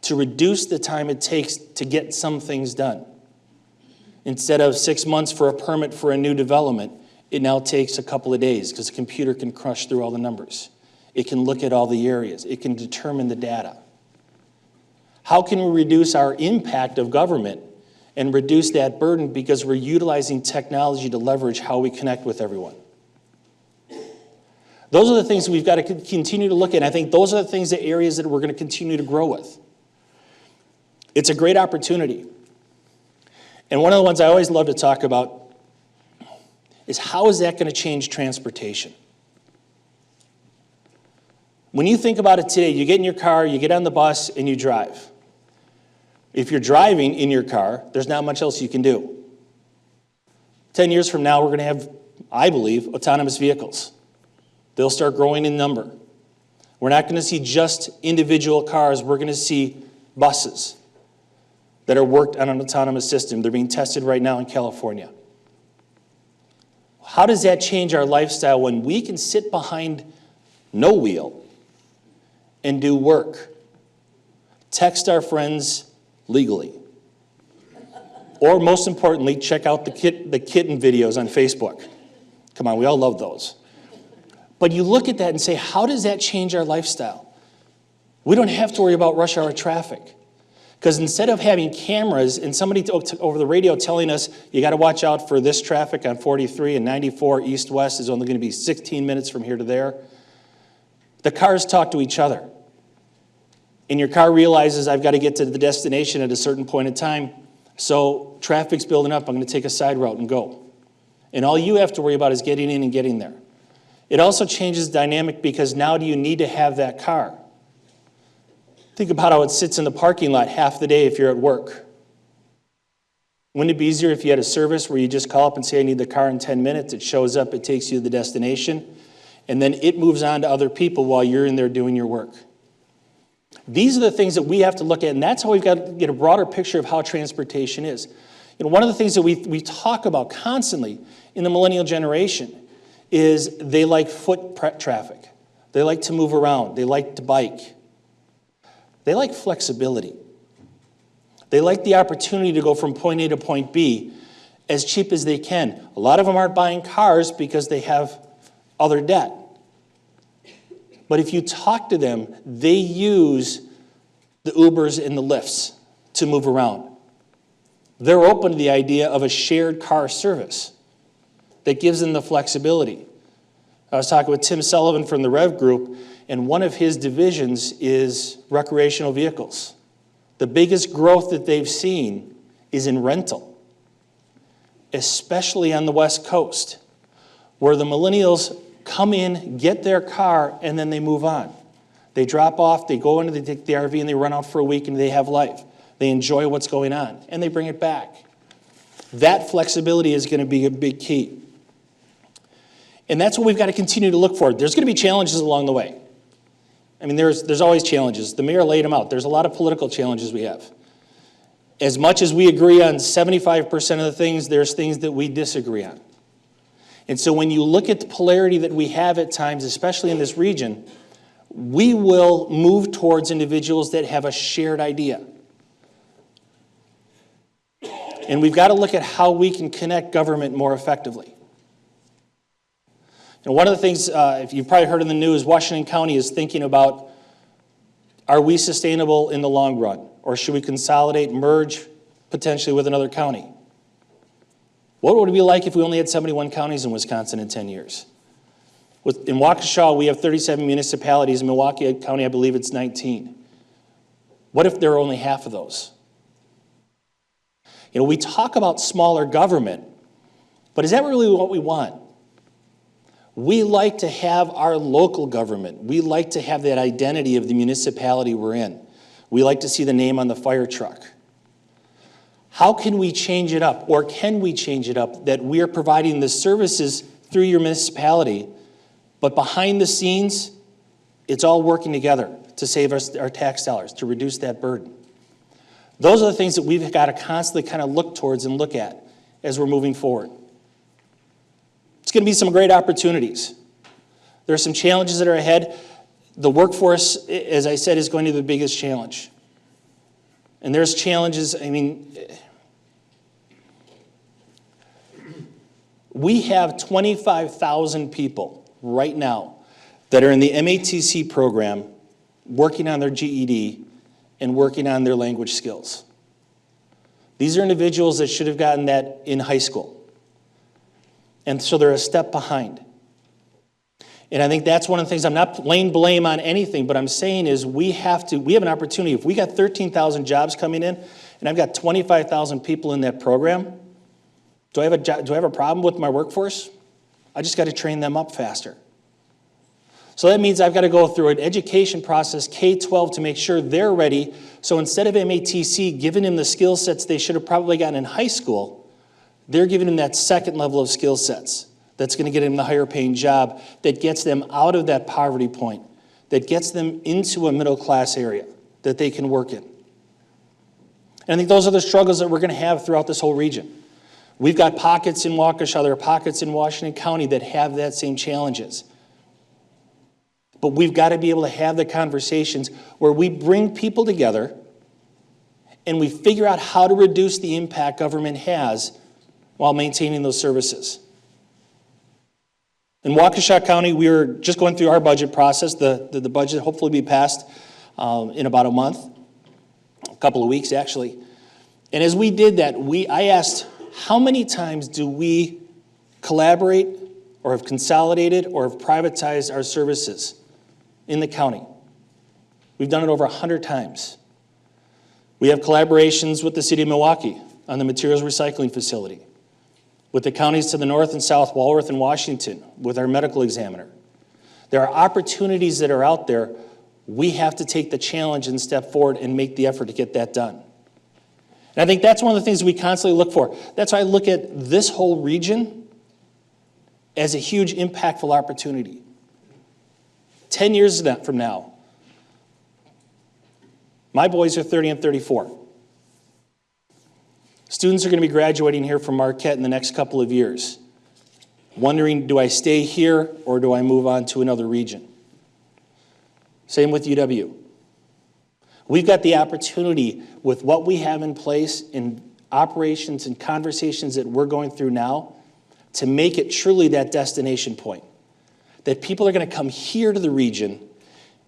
to reduce the time it takes to get some things done? Instead of 6 months for a permit for a new development, it now takes a couple of days because the computer can crush through all the numbers. It can look at all the areas. It can determine the data. How can we reduce our impact of government and reduce that burden because we're utilizing technology to leverage how we connect with everyone? Those are the things we've got to continue to look at. I think those are the things, the areas that we're going to continue to grow with. It's a great opportunity. And one of the ones I always love to talk about is how is that going to change transportation? When you think about it today, you get in your car, you get on the bus, and you drive. If you're driving in your car, there's not much else you can do. 10 years from now, we're going to have, I believe, autonomous vehicles. They'll start growing in number. We're not going to see just individual cars. We're going to see buses that are worked on an autonomous system. They're being tested right now in California. How does that change our lifestyle when we can sit behind no wheel and do work? Text our friends legally. Or most importantly, check out the kitten videos on Facebook. Come on, we all love those. But you look at that and say, how does that change our lifestyle? We don't have to worry about rush hour traffic. Because instead of having cameras and somebody over the radio telling us, you got to watch out for this traffic on 43 and 94 east-west is only going to be 16 minutes from here to there, the cars talk to each other. And your car realizes, I've got to get to the destination at a certain point in time, so traffic's building up, I'm going to take a side route and go. And all you have to worry about is getting in and getting there. It also changes the dynamic because now do you need to have that car? Think about how it sits in the parking lot half the day if you're at work. Wouldn't it be easier if you had a service where you just call up and say, I need the car in 10 minutes, it shows up, it takes you to the destination, and then it moves on to other people while you're in there doing your work. These are the things that we have to look at, and that's how we've got to get a broader picture of how transportation is. You know, one of the things that we talk about constantly in the millennial generation is they like foot traffic. They like to move around. They like to bike. They like flexibility. They like the opportunity to go from point A to point B as cheap as they can. A lot of them aren't buying cars because they have other debt. But if you talk to them, they use the Ubers and the Lyfts to move around. They're open to the idea of a shared car service that gives them the flexibility. I was talking with Tim Sullivan from the Rev Group, and one of his divisions is recreational vehicles. The biggest growth that they've seen is in rental, especially on the West Coast, where the millennials come in, get their car, and then they move on. They drop off, they go into they take the RV, and they run out for a week, and they have life. They enjoy what's going on, and they bring it back. That flexibility is going to be a big key. And that's what we've got to continue to look for. There's going to be challenges along the way. I mean, there's always challenges. The mayor laid them out. There's a lot of political challenges we have. As much as we agree on 75% of the things, there's things that we disagree on. And so when you look at the polarity that we have at times, especially in this region, we will move towards individuals that have a shared idea. And we've got to look at how we can connect government more effectively. And one of the things, if you've probably heard in the news, Washington County is thinking about, are we sustainable in the long run? Or should we consolidate, merge potentially with another county? What would it be like if we only had 71 counties in Wisconsin in 10 years? In Waukesha, we have 37 municipalities. In Milwaukee County, I believe it's 19. What if there are only half of those? You know, we talk about smaller government, but is that really what we want? We like to have our local government. We like to have that identity of the municipality we're in. We like to see the name on the fire truck. How can we change it up, or can we change it up, that we are providing the services through your municipality, but behind the scenes, it's all working together to save us our tax dollars, to reduce that burden? Those are the things that we've got to constantly kind of look towards and look at as we're moving forward. It's going to be some great opportunities. There are some challenges that are ahead. The workforce, as I said, is going to be the biggest challenge. And there's challenges, I mean, we have 25,000 people right now that are in the MATC program working on their GED and working on their language skills. These are individuals that should have gotten that in high school. And so they're a step behind. And I think that's one of the things, I'm not laying blame on anything, but I'm saying is we have an opportunity. If we got 13,000 jobs coming in, and I've got 25,000 people in that program, do I have a problem with my workforce? I just got to train them up faster. So that means I've got to go through an education process, K-12, to make sure they're ready. So instead of MATC giving them the skill sets they should have probably gotten in high school, they're giving them that second level of skill sets that's going to get them the higher paying job, that gets them out of that poverty point, that gets them into a middle class area that they can work in. And I think those are the struggles that we're going to have throughout this whole region. We've got pockets in Waukesha, there are pockets in Washington County that have that same challenges. But we've got to be able to have the conversations where we bring people together and we figure out how to reduce the impact government has while maintaining those services. In Waukesha County, we are just going through our budget process. The budget hopefully be passed in about a month, a couple of weeks actually. And as we did that, I asked, how many times do we collaborate or have consolidated or have privatized our services in the county? We've done it over 100 times. We have collaborations with the city of Milwaukee on the materials recycling facility, with the counties to the north and south, Walworth and Washington, with our medical examiner. There are opportunities that are out there. We have to take the challenge and step forward and make the effort to get that done. And I think that's one of the things we constantly look for. That's why I look at this whole region as a huge impactful opportunity. 10 years from now, my boys are 30 and 34. Students are going to be graduating here from Marquette in the next couple of years, wondering, do I stay here or do I move on to another region? Same with UW. We've got the opportunity with what we have in place in operations and conversations that we're going through now to make it truly that destination point, that people are going to come here to the region,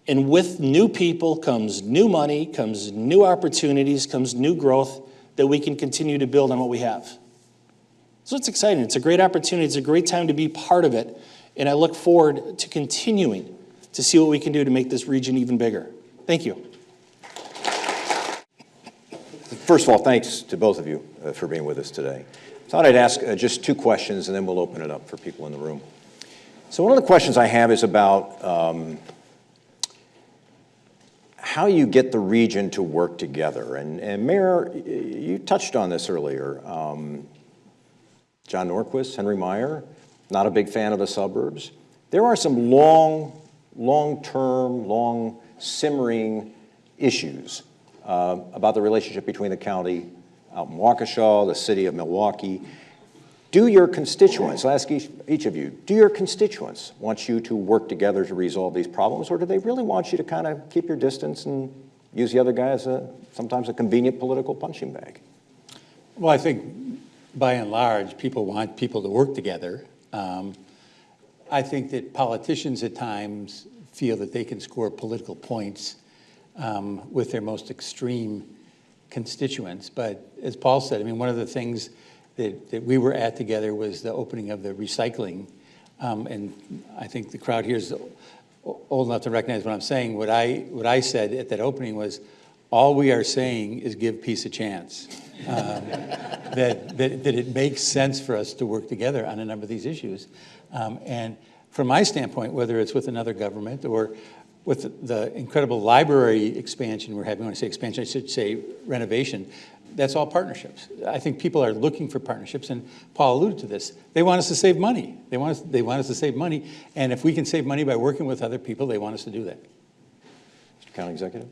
and with new people comes new money, comes new opportunities, comes new growth that we can continue to build on what we have. So it's exciting. It's a great opportunity. It's a great time to be part of it. And I look forward to continuing to see what we can do to make this region even bigger. Thank you. First of all, thanks to both of you for being with us today. I thought I'd ask just two questions, and then we'll open it up for people in the room. So one of the questions I have is about how you get the region to work together. And Mayor, you touched on this earlier. John Norquist, Henry Meyer, not a big fan of the suburbs. There are some long-term, long-simmering issues about the relationship between the county out in Waukesha, the city of Milwaukee. Do your constituents, I'll ask each of you, do your constituents want you to work together to resolve these problems, or do they really want you to kind of keep your distance and use the other guy as sometimes a convenient political punching bag? Well, I think by and large, people want people to work together. I think that politicians at times feel that they can score political points with their most extreme constituents. But as Paul said, I mean, one of the things that we were at together was the opening of the recycling and I think the crowd here is old enough to recognize what I'm saying. What I said at that opening was, all we are saying is give peace a chance. That it makes sense for us to work together on a number of these issues. And from my standpoint, whether it's with another government or with the incredible library expansion we're having, when I say expansion, I should say renovation, that's all partnerships. I think people are looking for partnerships, and Paul alluded to this. They want us to save money. They want us to save money, and if we can save money by working with other people, they want us to do that. Mr. County Executive,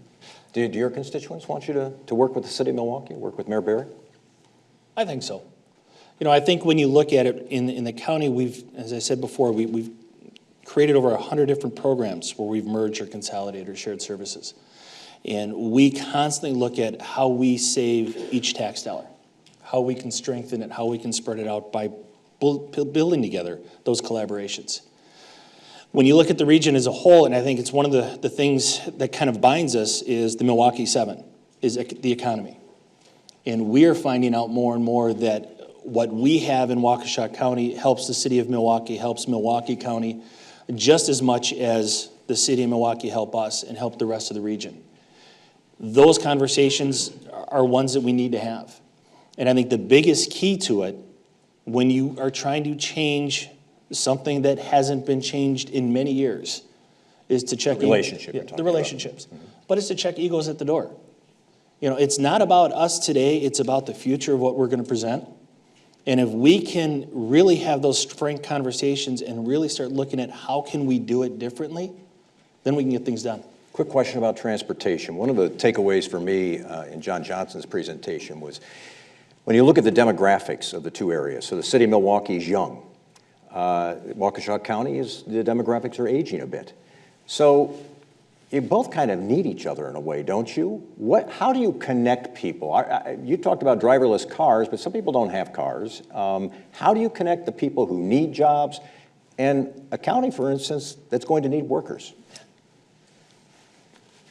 do your constituents want you to work with the city of Milwaukee, work with Mayor Barrett? I think so. You know, I think when you look at it in the county, we've, as I said before, we've created over 100 different programs where we've merged or consolidated or shared services. And we constantly look at how we save each tax dollar, how we can strengthen it, how we can spread it out by building together those collaborations. When you look at the region as a whole, and I think it's one of the things that kind of binds us is the Milwaukee 7, is the economy. And we are finding out more and more that what we have in Waukesha County helps the city of Milwaukee, helps Milwaukee County, just as much as the city of Milwaukee help us and help the rest of the region. Those conversations are ones that we need to have. And I think the biggest key to it, when you are trying to change something that hasn't been changed in many years, is to check the relationship. The relationships. Mm-hmm. But it's to check egos at the door. You know, it's not about us today, it's about the future of what we're going to present. And if we can really have those frank conversations and really start looking at how can we do it differently, then we can get things done. Quick question about transportation. One of the takeaways for me in John Johnson's presentation was when you look at the demographics of the two areas, so the city of Milwaukee is young. Waukesha County, the demographics are aging a bit. So you both kind of need each other in a way, don't you? How do you connect people? You talked about driverless cars, but some people don't have cars. How do you connect the people who need jobs and a county, for instance, that's going to need workers?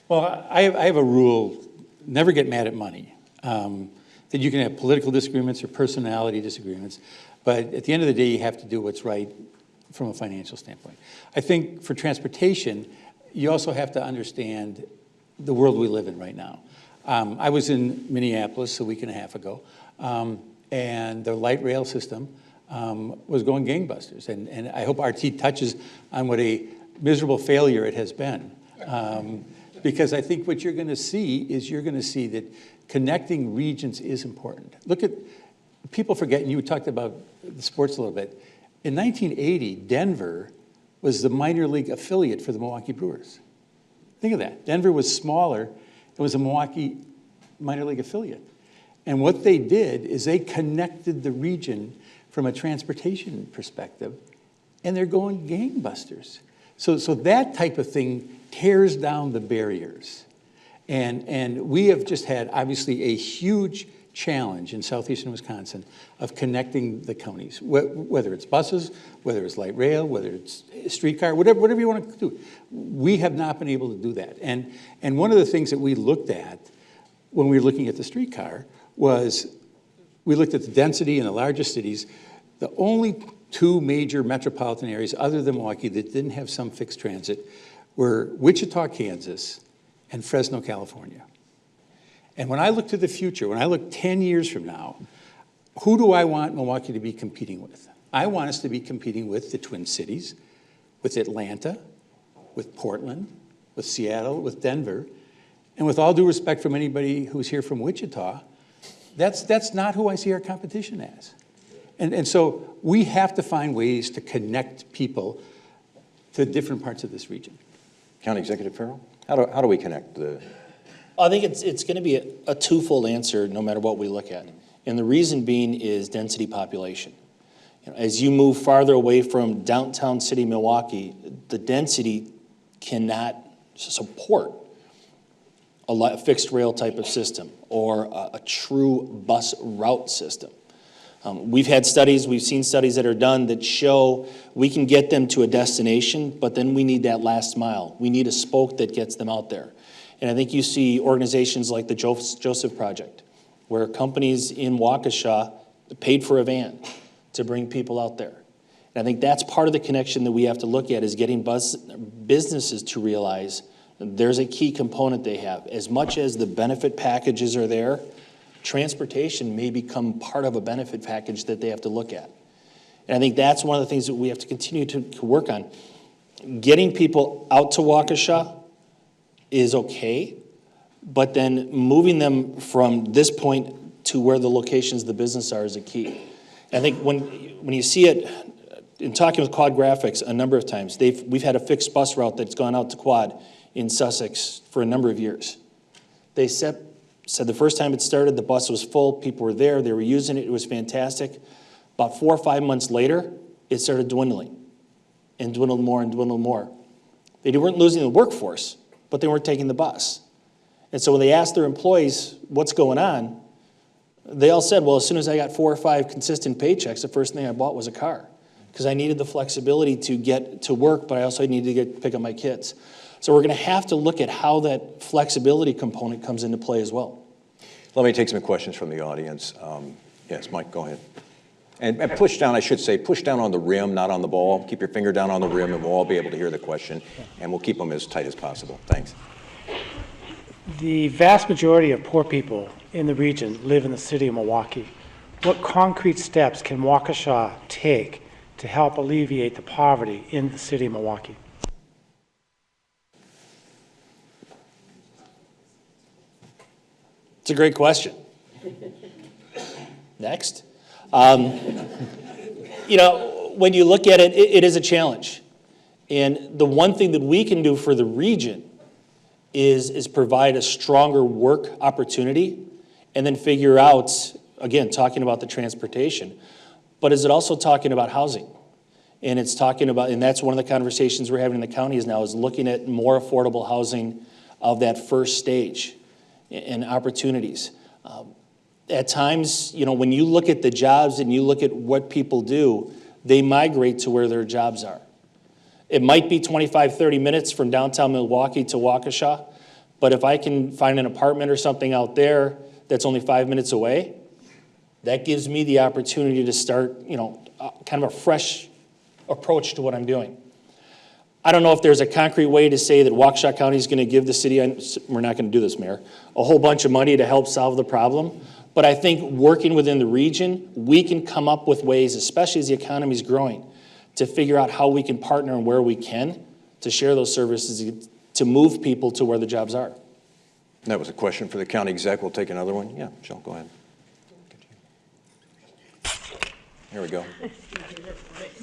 Well, I have a rule, never get mad at money. That you can have political disagreements or personality disagreements, but at the end of the day, you have to do what's right from a financial standpoint. I think for transportation, you also have to understand the world we live in right now. I was in Minneapolis a week and a half ago, and the light rail system was going gangbusters. And I hope R.T. touches on what a miserable failure it has been. Because I think what you're going to see is that connecting regions is important. Look at, people forget, and you talked about the sports a little bit. In 1980, Denver was the minor league affiliate for the Milwaukee Brewers. Think of that. Denver was smaller. It was a Milwaukee minor league affiliate. And what they did is they connected the region from a transportation perspective, and they're going gangbusters. So that type of thing tears down the barriers. And we have just had, obviously, a huge challenge in southeastern Wisconsin of connecting the counties, whether it's buses, whether it's light rail, whether it's streetcar, whatever you want to do. We have not been able to do that. And one of the things that we looked at when we were looking at the streetcar was we looked at the density in the largest cities. The only two major metropolitan areas other than Milwaukee that didn't have some fixed transit were Wichita, Kansas, and Fresno, California. And when I look to the future, when I look 10 years from now, who do I want Milwaukee to be competing with? I want us to be competing with the Twin Cities, with Atlanta, with Portland, with Seattle, with Denver. And with all due respect from anybody who's here from Wichita, that's not who I see our competition as. And so we have to find ways to connect people to different parts of this region. County Executive Farrow, how do we connect the... I think it's going to be a twofold answer no matter what we look at. And the reason being is density population. You know, as you move farther away from downtown city Milwaukee, the density cannot support a fixed rail type of system or a true bus route system. We've seen studies that are done that show we can get them to a destination, but then we need that last mile. We need a spoke that gets them out there. And I think you see organizations like the Joseph Project, where companies in Waukesha paid for a van to bring people out there. And I think that's part of the connection that we have to look at, is getting businesses to realize there's a key component they have. As much as the benefit packages are there, transportation may become part of a benefit package that they have to look at. And I think that's one of the things that we have to continue to work on. Getting people out to Waukesha is okay, but then moving them from this point to where the locations of the business are is a key. And I think when you see it, in talking with Quad Graphics a number of times, we've had a fixed bus route that's gone out to Quad in Sussex for a number of years. They said the first time it started, the bus was full, people were there, they were using it, it was fantastic. About 4 or 5 months later, it started dwindling and dwindled more and dwindled more. They weren't losing the workforce, but they weren't taking the bus. And so when they asked their employees what's going on, they all said, well, as soon as I got 4 or 5 consistent paychecks, the first thing I bought was a car, because I needed the flexibility to get to work, but I also needed to pick up my kids. So we're going to have to look at how that flexibility component comes into play as well. Let me take some questions from the audience. Yes, Mike, go ahead. And push down, I should say, push down on the rim, not on the ball. Keep your finger down on the rim, and we'll all be able to hear the question, and we'll keep them as tight as possible. Thanks. The vast majority of poor people in the region live in the city of Milwaukee. What concrete steps can Waukesha take to help alleviate the poverty in the city of Milwaukee? It's a great question. Next. When you look at it, it is a challenge. And the one thing that we can do for the region is provide a stronger work opportunity, and then figure out, again, talking about the transportation, but is it also talking about housing? And it's talking about, and that's one of the conversations we're having in the counties now, is looking at more affordable housing of that first stage and opportunities. At times, when you look at the jobs and you look at what people do, they migrate to where their jobs are. It might be 25, 30 minutes from downtown Milwaukee to Waukesha, but if I can find an apartment or something out there that's only 5 minutes away, that gives me the opportunity to start, kind of a fresh approach to what I'm doing. I don't know if there's a concrete way to say that Waukesha County is going to give the city, we're not going to do this, Mayor, a whole bunch of money to help solve the problem. But I think working within the region, we can come up with ways, especially as the economy is growing, to figure out how we can partner and where we can to share those services to move people to where the jobs are. That was a question for the county exec. We'll take another one. Yeah, Jill, go ahead. Here we go.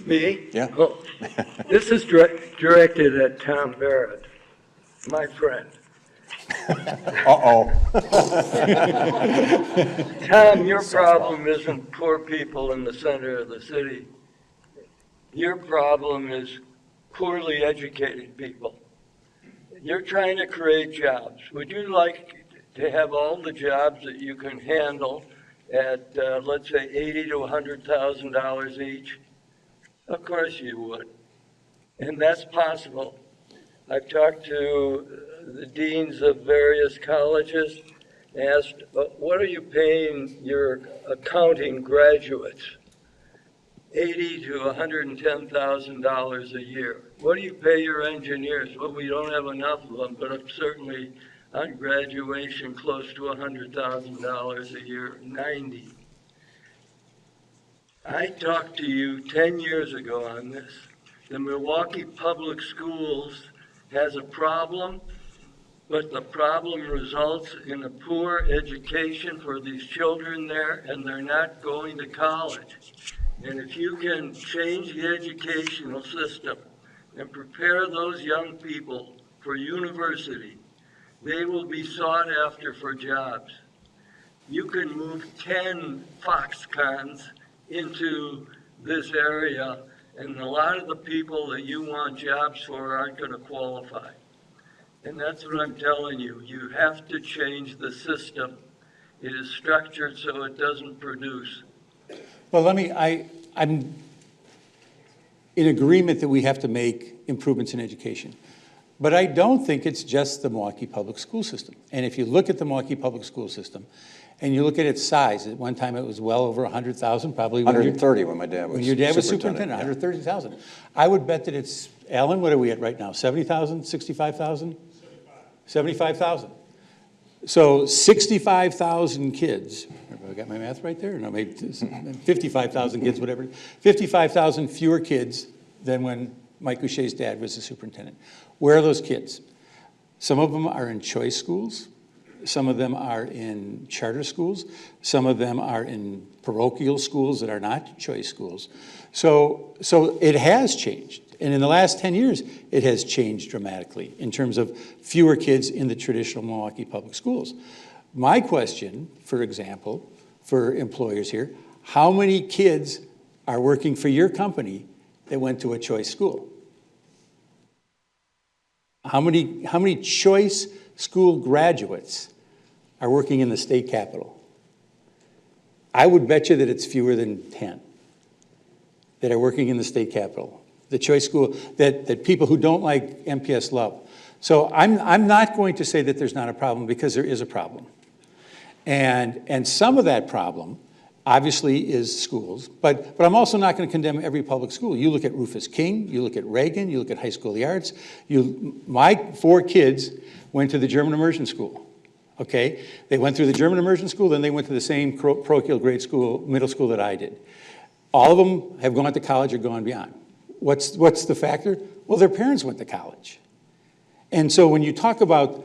Me? Yeah. Oh, this is directed at Tom Barrett, my friend. Uh-oh. Tom, your problem isn't poor people in the center of the city. Your problem is poorly educated people. You're trying to create jobs. Would you like to have all the jobs that you can handle at, let's say, $80,000 to $100,000 each? Of course you would. And that's possible. I've talked to the deans of various colleges, asked, what are you paying your accounting graduates? $80,000 to $110,000 a year. What do you pay your engineers? Well, we don't have enough of them, but I'm certainly on graduation close to $100,000 a year, 90. I talked to you 10 years ago on this. The Milwaukee Public Schools has a problem, but the problem results in a poor education for these children there, and they're not going to college. And if you can change the educational system and prepare those young people for university, they will be sought after for jobs. You can move 10 Foxcons into this area, and a lot of the people that you want jobs for aren't going to qualify. And that's what I'm telling you. You have to change the system. It is structured so it doesn't produce. Well, I'm in agreement that we have to make improvements in education. But I don't think it's just the Milwaukee Public School System. And if you look at the Milwaukee Public School System, and you look at its size, at one time it was well over 100,000, probably. 130 when my dad was When your dad was superintendent, superintendent, 130,000. I would bet that it's, Alan, what are we at right now? 70,000, 65,000? 75,000. So 65,000 kids, have I got my math right there? No, maybe 55,000 kids, whatever. 55,000 fewer kids than when Mike Goucher's dad was the superintendent. Where are those kids? Some of them are in choice schools. Some of them are in charter schools. Some of them are in parochial schools that are not choice schools. So it has changed. And in the last 10 years, it has changed dramatically in terms of fewer kids in the traditional Milwaukee public schools. My question, for example, for employers here, how many kids are working for your company that went to a choice school? How many choice school graduates are working in the state capitol? I would bet you that it's fewer than 10 that are working in the state capitol. The choice school, that people who don't like MPS love. So I'm not going to say that there's not a problem, because there is a problem. And some of that problem obviously is schools, but I'm also not going to condemn every public school. You look at Rufus King, you look at Reagan, you look at High School of the Arts. My 4 kids went to the German immersion school, okay? They went through the German immersion school, then they went to the same parochial grade school, middle school that I did. All of them have gone to college or gone beyond. What's the factor? Well, their parents went to college. And so when you talk about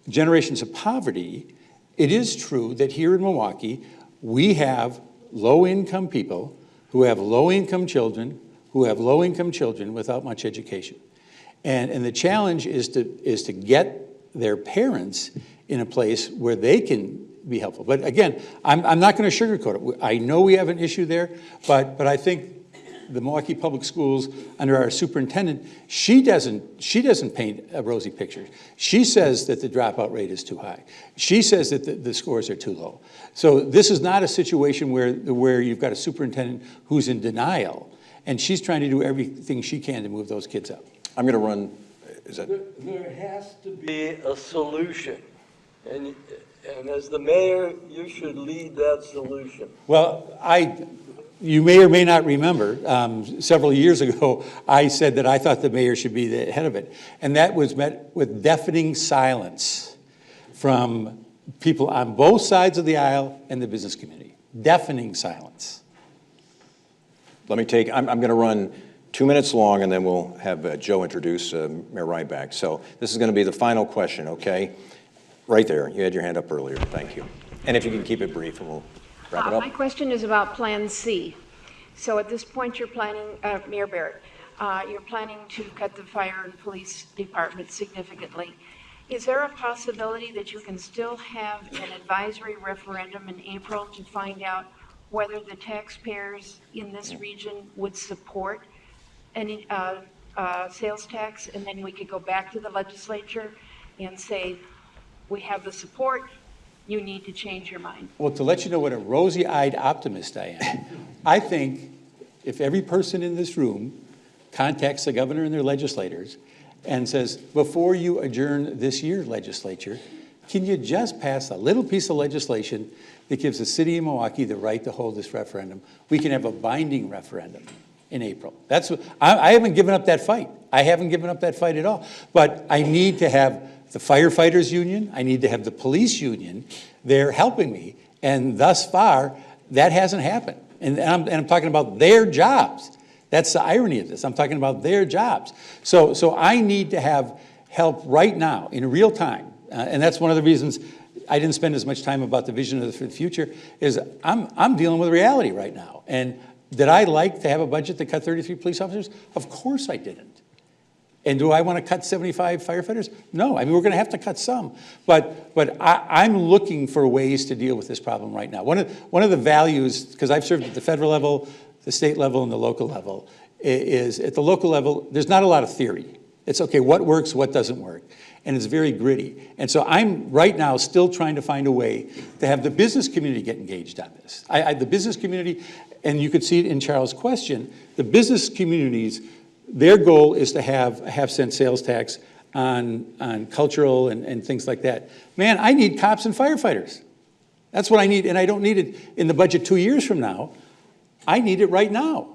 generations of poverty, it is true that here in Milwaukee, we have low-income people who have low-income children, without much education. And the challenge is to get their parents in a place where they can be helpful. But again, I'm not going to sugarcoat it. I know we have an issue there, but I think the Milwaukee Public Schools, under our superintendent, she doesn't paint a rosy picture. She says that the dropout rate is too high. She says that the scores are too low. So this is not a situation where you've got a superintendent who's in denial, and she's trying to do everything she can to move those kids up. I'm going to run, is that? There has to be a solution. And as the mayor, you should lead that solution. Well, you may or may not remember, several years ago, I said that I thought the mayor should be the head of it. And that was met with deafening silence from people on both sides of the aisle and the business community. Deafening silence. I'm going to run 2 minutes long, and then we'll have Joe introduce Mayor Rybak. So this is going to be the final question, okay? Right there. You had your hand up earlier. Thank you. And if you can keep it brief, and we'll wrap it up. My question is about Plan C. So at this point, you're planning, Mayor Barrett, you're planning to cut the fire and police department significantly. Is there a possibility that you can still have an advisory referendum in April to find out whether the taxpayers in this region would support any sales tax, and then we could go back to the legislature and say, we have the support, you need to change your mind? Well, to let you know what a rosy-eyed optimist I am, I think if every person in this room contacts the governor and their legislators and says, before you adjourn this year's legislature, can you just pass a little piece of legislation that gives the city of Milwaukee the right to hold this referendum? We can have a binding referendum in April. I haven't given up that fight. I haven't given up that fight at all. But I need to have the firefighters union, I need to have the police union. They're helping me. And thus far, that hasn't happened. And I'm talking about their jobs. That's the irony of this. I'm talking about their jobs. So I need to have help right now, in real time. And that's one of the reasons I didn't spend as much time about the vision of the future, is I'm dealing with reality right now. And did I like to have a budget that cut 33 police officers? Of course I didn't. And do I want to cut 75 firefighters? No, I mean, we're going to have to cut some. But I'm looking for ways to deal with this problem right now. One of the values, because I've served at the federal level, the state level, and the local level, is at the local level, there's not a lot of theory. It's okay, what works, what doesn't work. And it's very gritty. And so I'm right now still trying to find a way to have the business community get engaged on this. The business community, and you could see it in Charles' question, the business communities, their goal is to have a half-cent sales tax on cultural and things like that. Man, I need cops and firefighters. That's what I need, and I don't need it in the budget 2 years from now. I need it right now.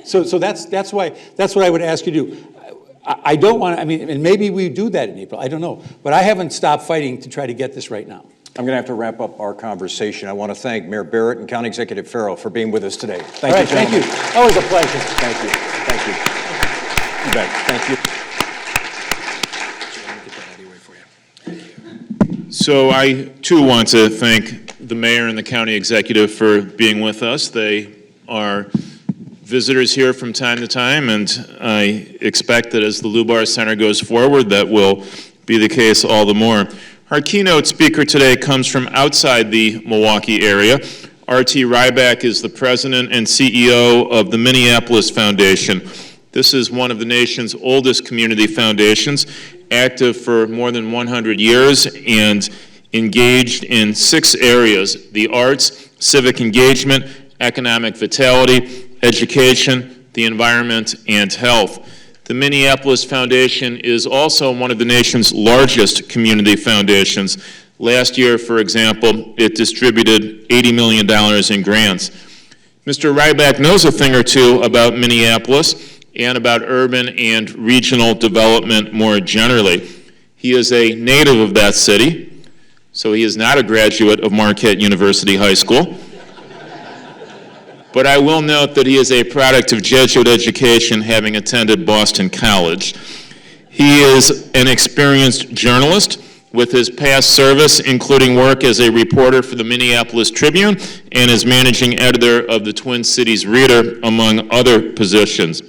So that's what I would ask you to do. I don't want to, I mean, and maybe we do that in April, I don't know. But I haven't stopped fighting to try to get this right now. I'm going to have to wrap up our conversation. I want to thank Mayor Barrett and County Executive Farrow for being with us today. Thank you, gentlemen. Thank you. Always a pleasure. Thank you. Thank you. You bet. Thank you. So I, too, want to thank the mayor and the county executive for being with us. They are visitors here from time to time, and I expect that as the Lubar Center goes forward, that will be the case all the more. Our keynote speaker today comes from outside the Milwaukee area. R.T. Rybak is the president and CEO of the Minneapolis Foundation. This is one of the nation's oldest community foundations, active for more than 100 years and engaged in 6 areas: the arts, civic engagement, economic vitality, education, the environment, and health. The Minneapolis Foundation is also one of the nation's largest community foundations. Last year, for example, it distributed $80 million in grants. Mr. Rybak knows a thing or two about Minneapolis and about urban and regional development more generally. He is a native of that city, so he is not a graduate of Marquette University High School. But I will note that he is a product of Jesuit education, having attended Boston College. He is an experienced journalist with his past service, including work as a reporter for the Minneapolis Tribune and as managing editor of the Twin Cities Reader, among other positions.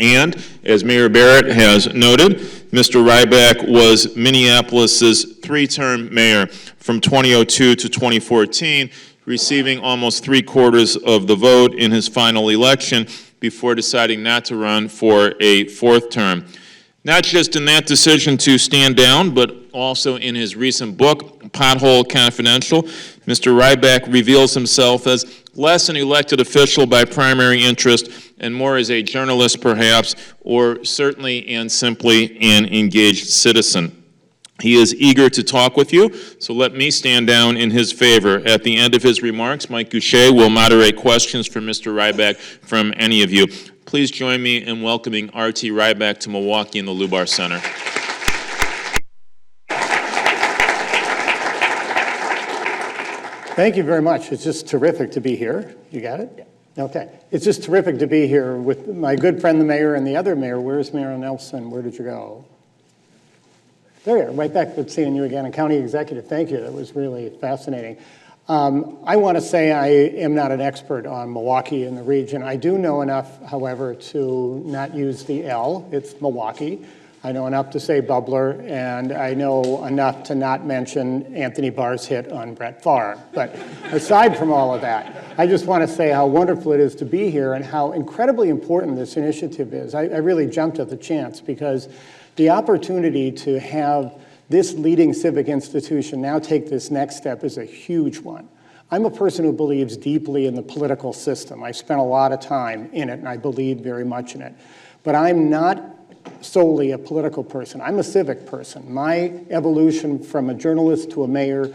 And, as Mayor Barrett has noted, Mr. Rybak was Minneapolis's 3-term mayor from 2002 to 2014, receiving almost 3/4 of the vote in his final election before deciding not to run for a 4th term. Not just in that decision to stand down, but also in his recent book, Pothole Confidential, Mr. Rybak reveals himself as less an elected official by primary interest and more as a journalist perhaps, or certainly and simply an engaged citizen. He is eager to talk with you, so let me stand down in his favor. At the end of his remarks, Mike Goucher will moderate questions for Mr. Rybak from any of you. Please join me in welcoming R.T. Rybak to Milwaukee and the Lubar Center. Thank you very much. It's just terrific to be here. You got it? Okay. It's just terrific to be here with my good friend, the mayor, and the other mayor. Where's Mayor Nelson? Where did you go? There you are, right back. Good seeing you again. And County Executive, thank you. That was really fascinating. I want to say I am not an expert on Milwaukee and the region. I do know enough, however, to not use the L. It's Milwaukee. I know enough to say bubbler, and I know enough to not mention Anthony Barr's hit on Brett Favre. But aside from all of that, I just want to say how wonderful it is to be here and how incredibly important this initiative is. I really jumped at the chance because the opportunity to have this leading civic institution now take this next step is a huge one. I'm a person who believes deeply in the political system. I spent a lot of time in it, and I believe very much in it. But I'm not solely a political person. I'm a civic person. My evolution from a journalist to a mayor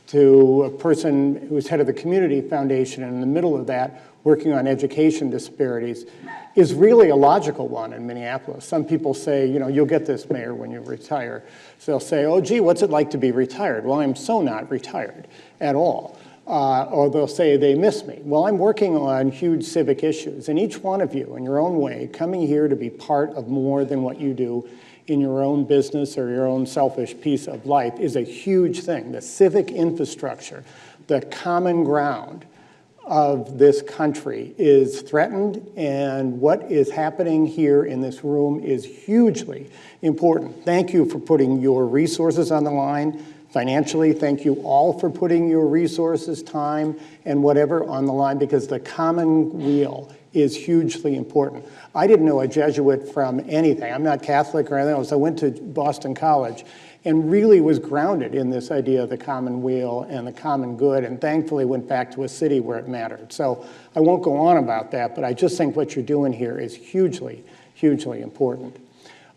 to a person who's head of the community foundation, and in the middle of that, working on education disparities, is really a logical one in Minneapolis. Some people say, you know, you'll get this, Mayor, when you retire. So they'll say, oh, gee, what's it like to be retired? Well, I'm so not retired at all. Or they'll say they miss me. Well, I'm working on huge civic issues, and each one of you, in your own way, coming here to be part of more than what you do in your own business or your own selfish piece of life is a huge thing. The civic infrastructure, the common ground of this country is threatened, and what is happening here in this room is hugely important. Thank you for putting your resources on the line. Financially, thank you all for putting your resources, time, and whatever on the line, because the common weal is hugely important. I didn't know a Jesuit from anything. I'm not Catholic or anything else. I went to Boston College and really was grounded in this idea of the common weal and the common good, and thankfully went back to a city where it mattered. So I won't go on about that, but I just think what you're doing here is hugely, hugely important.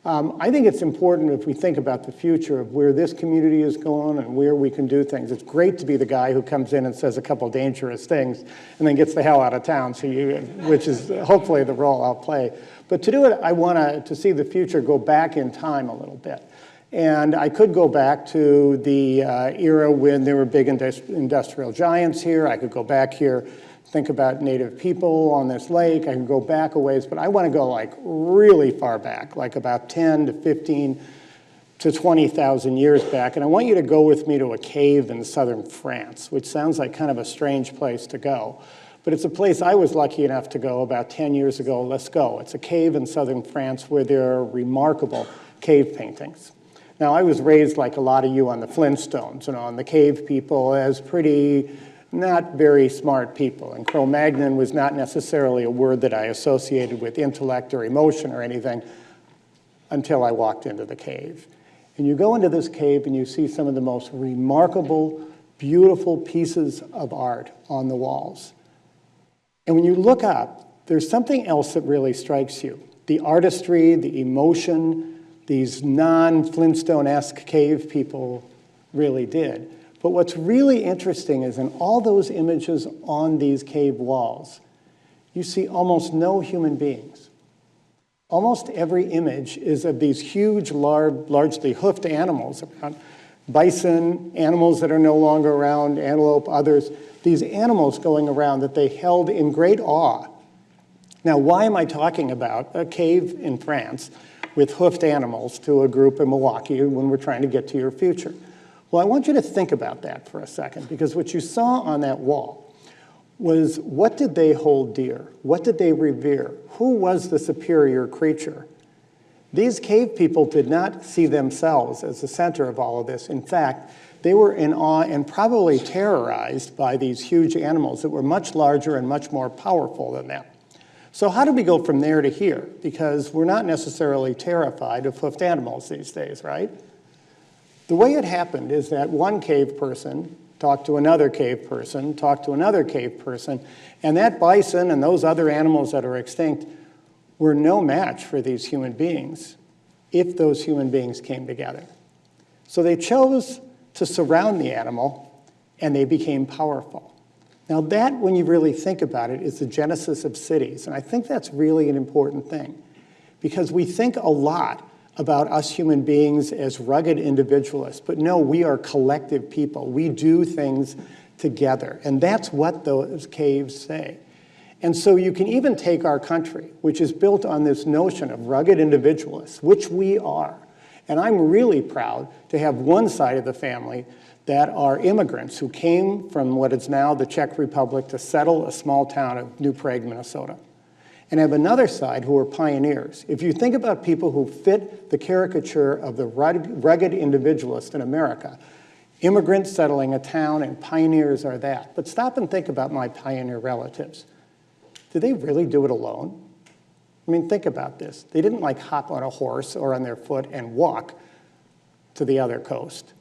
I think it's important if we think about the future of where this community is going and where we can do things. It's great to be the guy who comes in and says a couple dangerous things and then gets the hell out of town, which is hopefully the role I'll play. But to do it, I want to see the future go back in time a little bit. And I could go back to the era when there were big industrial giants here. I could go back here, think about native people on this lake. I can go back a ways, but I want to go like really far back, like about 10 to 15 to 20,000 years back. And I want you to go with me to a cave in southern France, which sounds like kind of a strange place to go. But it's a place I was lucky enough to go about 10 years ago. Let's go. It's a cave in southern France where there are remarkable cave paintings. Now, I was raised like a lot of you on the Flintstones, on the cave people as pretty not very smart people. And Cro-Magnon was not necessarily a word that I associated with intellect or emotion or anything until I walked into the cave. And you go into this cave and you see some of the most remarkable, beautiful pieces of art on the walls. And when you look up, there's something else that really strikes you. The artistry, the emotion, these non-Flintstone-esque cave people really did. But what's really interesting is in all those images on these cave walls, you see almost no human beings. Almost every image is of these huge, largely hoofed animals, bison, animals that are no longer around, antelope, others, these animals going around that they held in great awe. Now, why am I talking about a cave in France with hoofed animals to a group in Milwaukee when we're trying to get to your future? Well, I want you to think about that for a second, because what you saw on that wall was, what did they hold dear? What did they revere? Who was the superior creature? These cave people did not see themselves as the center of all of this. In fact, they were in awe and probably terrorized by these huge animals that were much larger and much more powerful than them. So how do we go from there to here? Because we're not necessarily terrified of hoofed animals these days, right? The way it happened is that one cave person talked to another cave person, talked to another cave person, and that bison and those other animals that are extinct were no match for these human beings if those human beings came together. So they chose to surround the animal, and they became powerful. Now that, when you really think about it, is the genesis of cities, and I think that's really an important thing, because we think a lot about us human beings as rugged individualists, but no, we are collective people. We do things together, and that's what those caves say. And so you can even take our country, which is built on this notion of rugged individualists, which we are. And I'm really proud to have one side of the family that are immigrants who came from what is now the Czech Republic to settle a small town of New Prague, Minnesota. And have another side who are pioneers. If you think about people who fit the caricature of the rugged individualist in America, immigrants settling a town and pioneers are that. But stop and think about my pioneer relatives. Did they really do it alone? I mean, think about this. They didn't like hop on a horse or on their foot and walk to the other coast.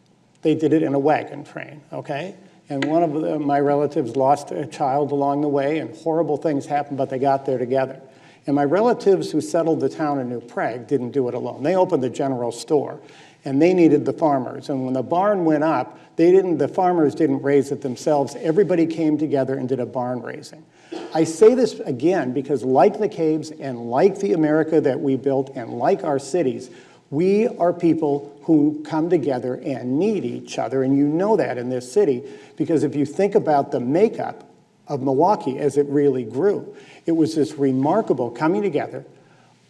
They did it in a wagon train, okay? And one of my relatives lost a child along the way, and horrible things happened, but they got there together. And my relatives who settled the town in New Prague didn't do it alone. They opened the general store, and they needed the farmers. And when the barn went up, the farmers didn't raise it themselves. Everybody came together and did a barn raising. I say this again because like the caves and like the America that we built and like our cities, we are people who come together and need each other, and you know that in this city, because if you think about the makeup of Milwaukee as it really grew, it was this remarkable coming together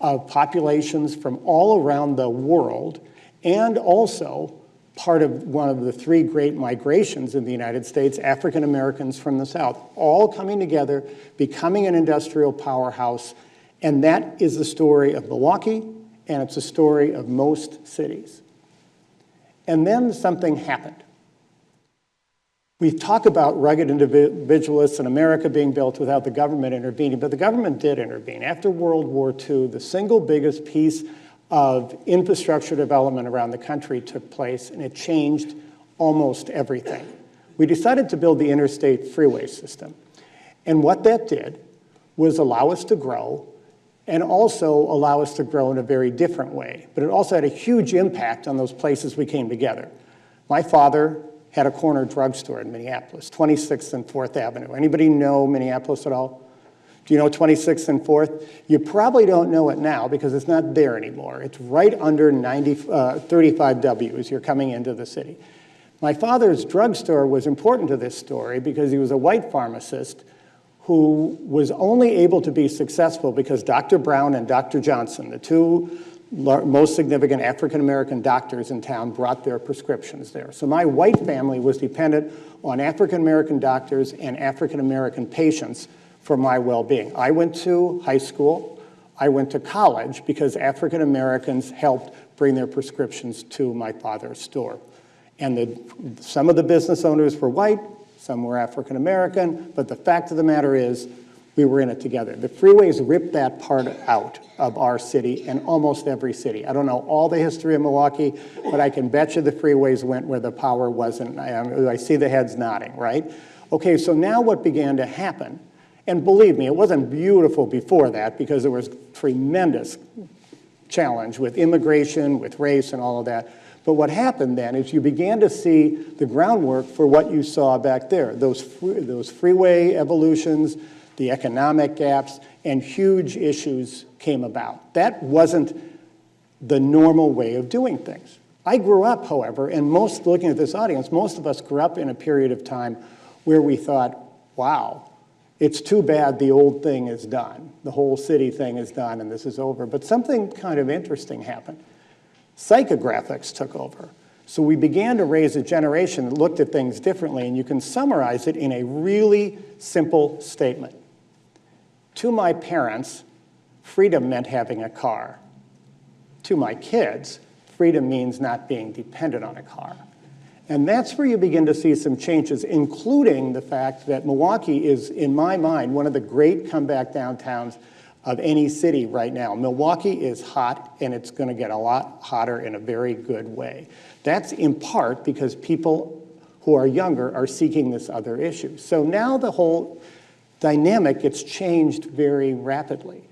of populations from all around the world, and also part of one of the three great migrations in the United States, African Americans from the South, all coming together, becoming an industrial powerhouse, and that is the story of Milwaukee, and it's a story of most cities. And then something happened. We talk about rugged individualists in America being built without the government intervening, but the government did intervene. After World War II, the single biggest piece of infrastructure development around the country took place, and it changed almost everything. We decided to build the interstate freeway system. And what that did was allow us to grow and also allow us to grow in a very different way. But it also had a huge impact on those places we came together. My father had a corner drugstore in Minneapolis, 26th and 4th Avenue. Anybody know Minneapolis at all? Do you know 26th and 4th? You probably don't know it now because it's not there anymore. It's right under 35W as you're coming into the city. My father's drugstore was important to this story because he was a white pharmacist who was only able to be successful because Dr. Brown and Dr. Johnson, the two most significant African-American doctors in town, brought their prescriptions there. So my white family was dependent on African-American doctors and African-American patients for my well-being. I went to high school, I went to college because African-Americans helped bring their prescriptions to my father's store. And some of the business owners were white, some were African-American, but the fact of the matter is, we were in it together. The freeways ripped that part out of our city and almost every city. I don't know all the history of Milwaukee, but I can bet you the freeways went where the power wasn't. I see the heads nodding, right? Okay, so now what began to happen, and believe me, it wasn't beautiful before that because there was tremendous challenge with immigration, with race and all of that. But what happened then is you began to see the groundwork for what you saw back there, those freeway evolutions, the economic gaps, and huge issues came about. That wasn't the normal way of doing things. I grew up, however, and looking at this audience, most of us grew up in a period of time where we thought, wow, it's too bad the old thing is done. The whole city thing is done and this is over. But something kind of interesting happened. Psychographics took over. So we began to raise a generation that looked at things differently, and you can summarize it in a really simple statement. To my parents, freedom meant having a car. To my kids, freedom means not being dependent on a car. And that's where you begin to see some changes, including the fact that Milwaukee is, in my mind, one of the great comeback downtowns of any city right now. Milwaukee is hot, and it's going to get a lot hotter in a very good way. That's in part because people who are younger are seeking this other issue. So now the whole dynamic gets changed very rapidly.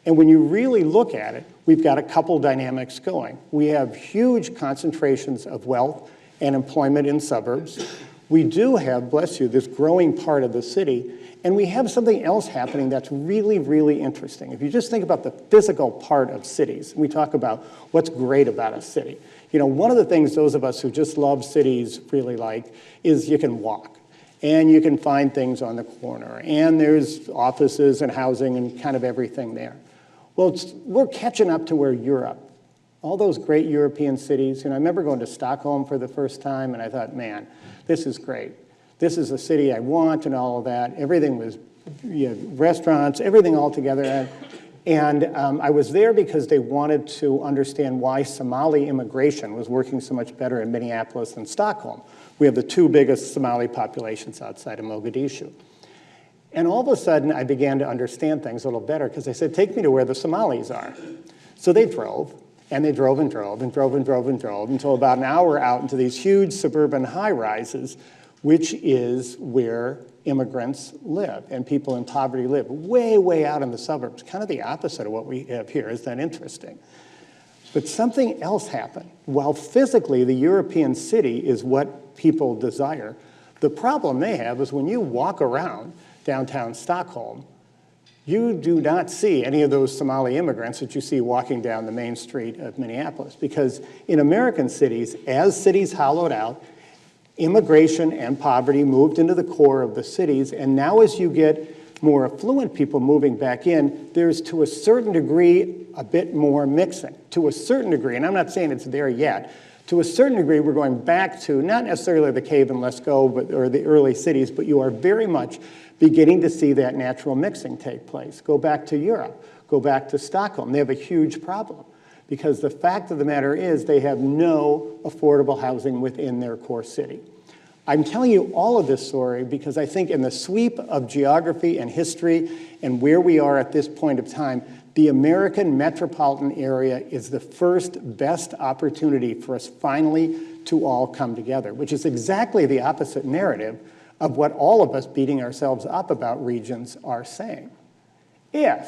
And when you really look at it, we've got a couple dynamics going. We have huge concentrations of wealth and employment in suburbs. We do have, bless you, this growing part of the city. And we have something else happening that's really, really interesting. If you just think about the physical part of cities, we talk about what's great about a city. You know, one of the things those of us who just love cities really like is you can walk. And you can find things on the corner. And there's offices and housing and kind of everything there. Well, we're catching up to where Europe, all those great European cities. And I remember going to Stockholm for the first time, and I thought, man, this is great. This is a city I want and all of that. Everything was, restaurants, everything all together. And I was there because they wanted to understand why Somali immigration was working so much better in Minneapolis than Stockholm. We have the two biggest Somali populations outside of Mogadishu. And all of a sudden, I began to understand things a little better because they said, take me to where the Somalis are. So they drove, and they drove and drove and drove and drove and drove until about an hour out into these huge suburban high-rises, which is where immigrants live and people in poverty live, way, way out in the suburbs, kind of the opposite of what we have here. Isn't that interesting? But something else happened. While physically the European city is what people desire, the problem they have is when you walk around downtown Stockholm, you do not see any of those Somali immigrants that you see walking down the main street of Minneapolis. Because in American cities, as cities hollowed out, immigration and poverty moved into the core of the cities, and now as you get more affluent people moving back in, there's to a certain degree a bit more mixing. To a certain degree, and I'm not saying it's there yet, to a certain degree we're going back to not necessarily the cave and let's go or the early cities, but you are very much beginning to see that natural mixing take place. Go back to Europe, go back to Stockholm. They have a huge problem because the fact of the matter is they have no affordable housing within their core city. I'm telling you all of this story because I think in the sweep of geography and history and where we are at this point of time, the American metropolitan area is the first best opportunity for us finally to all come together, which is exactly the opposite narrative of what all of us beating ourselves up about regions are saying. If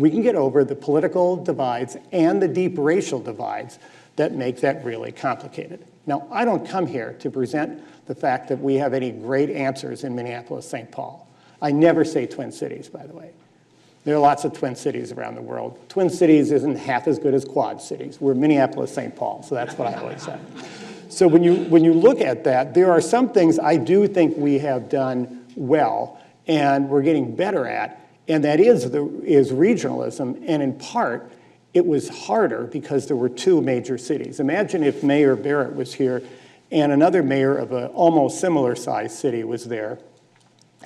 we can get over the political divides and the deep racial divides that make that really complicated. Now, I don't come here to present the fact that we have any great answers in Minneapolis-St. Paul. I never say Twin Cities, by the way. There are lots of Twin Cities around the world. Twin Cities isn't half as good as Quad Cities. We're Minneapolis-St. Paul, so that's what I always say. So when you look at that, there are some things I do think we have done well and we're getting better at, and that is regionalism, and in part, it was harder because there were two major cities. Imagine if Mayor Barrett was here and another mayor of an almost similar sized city was there.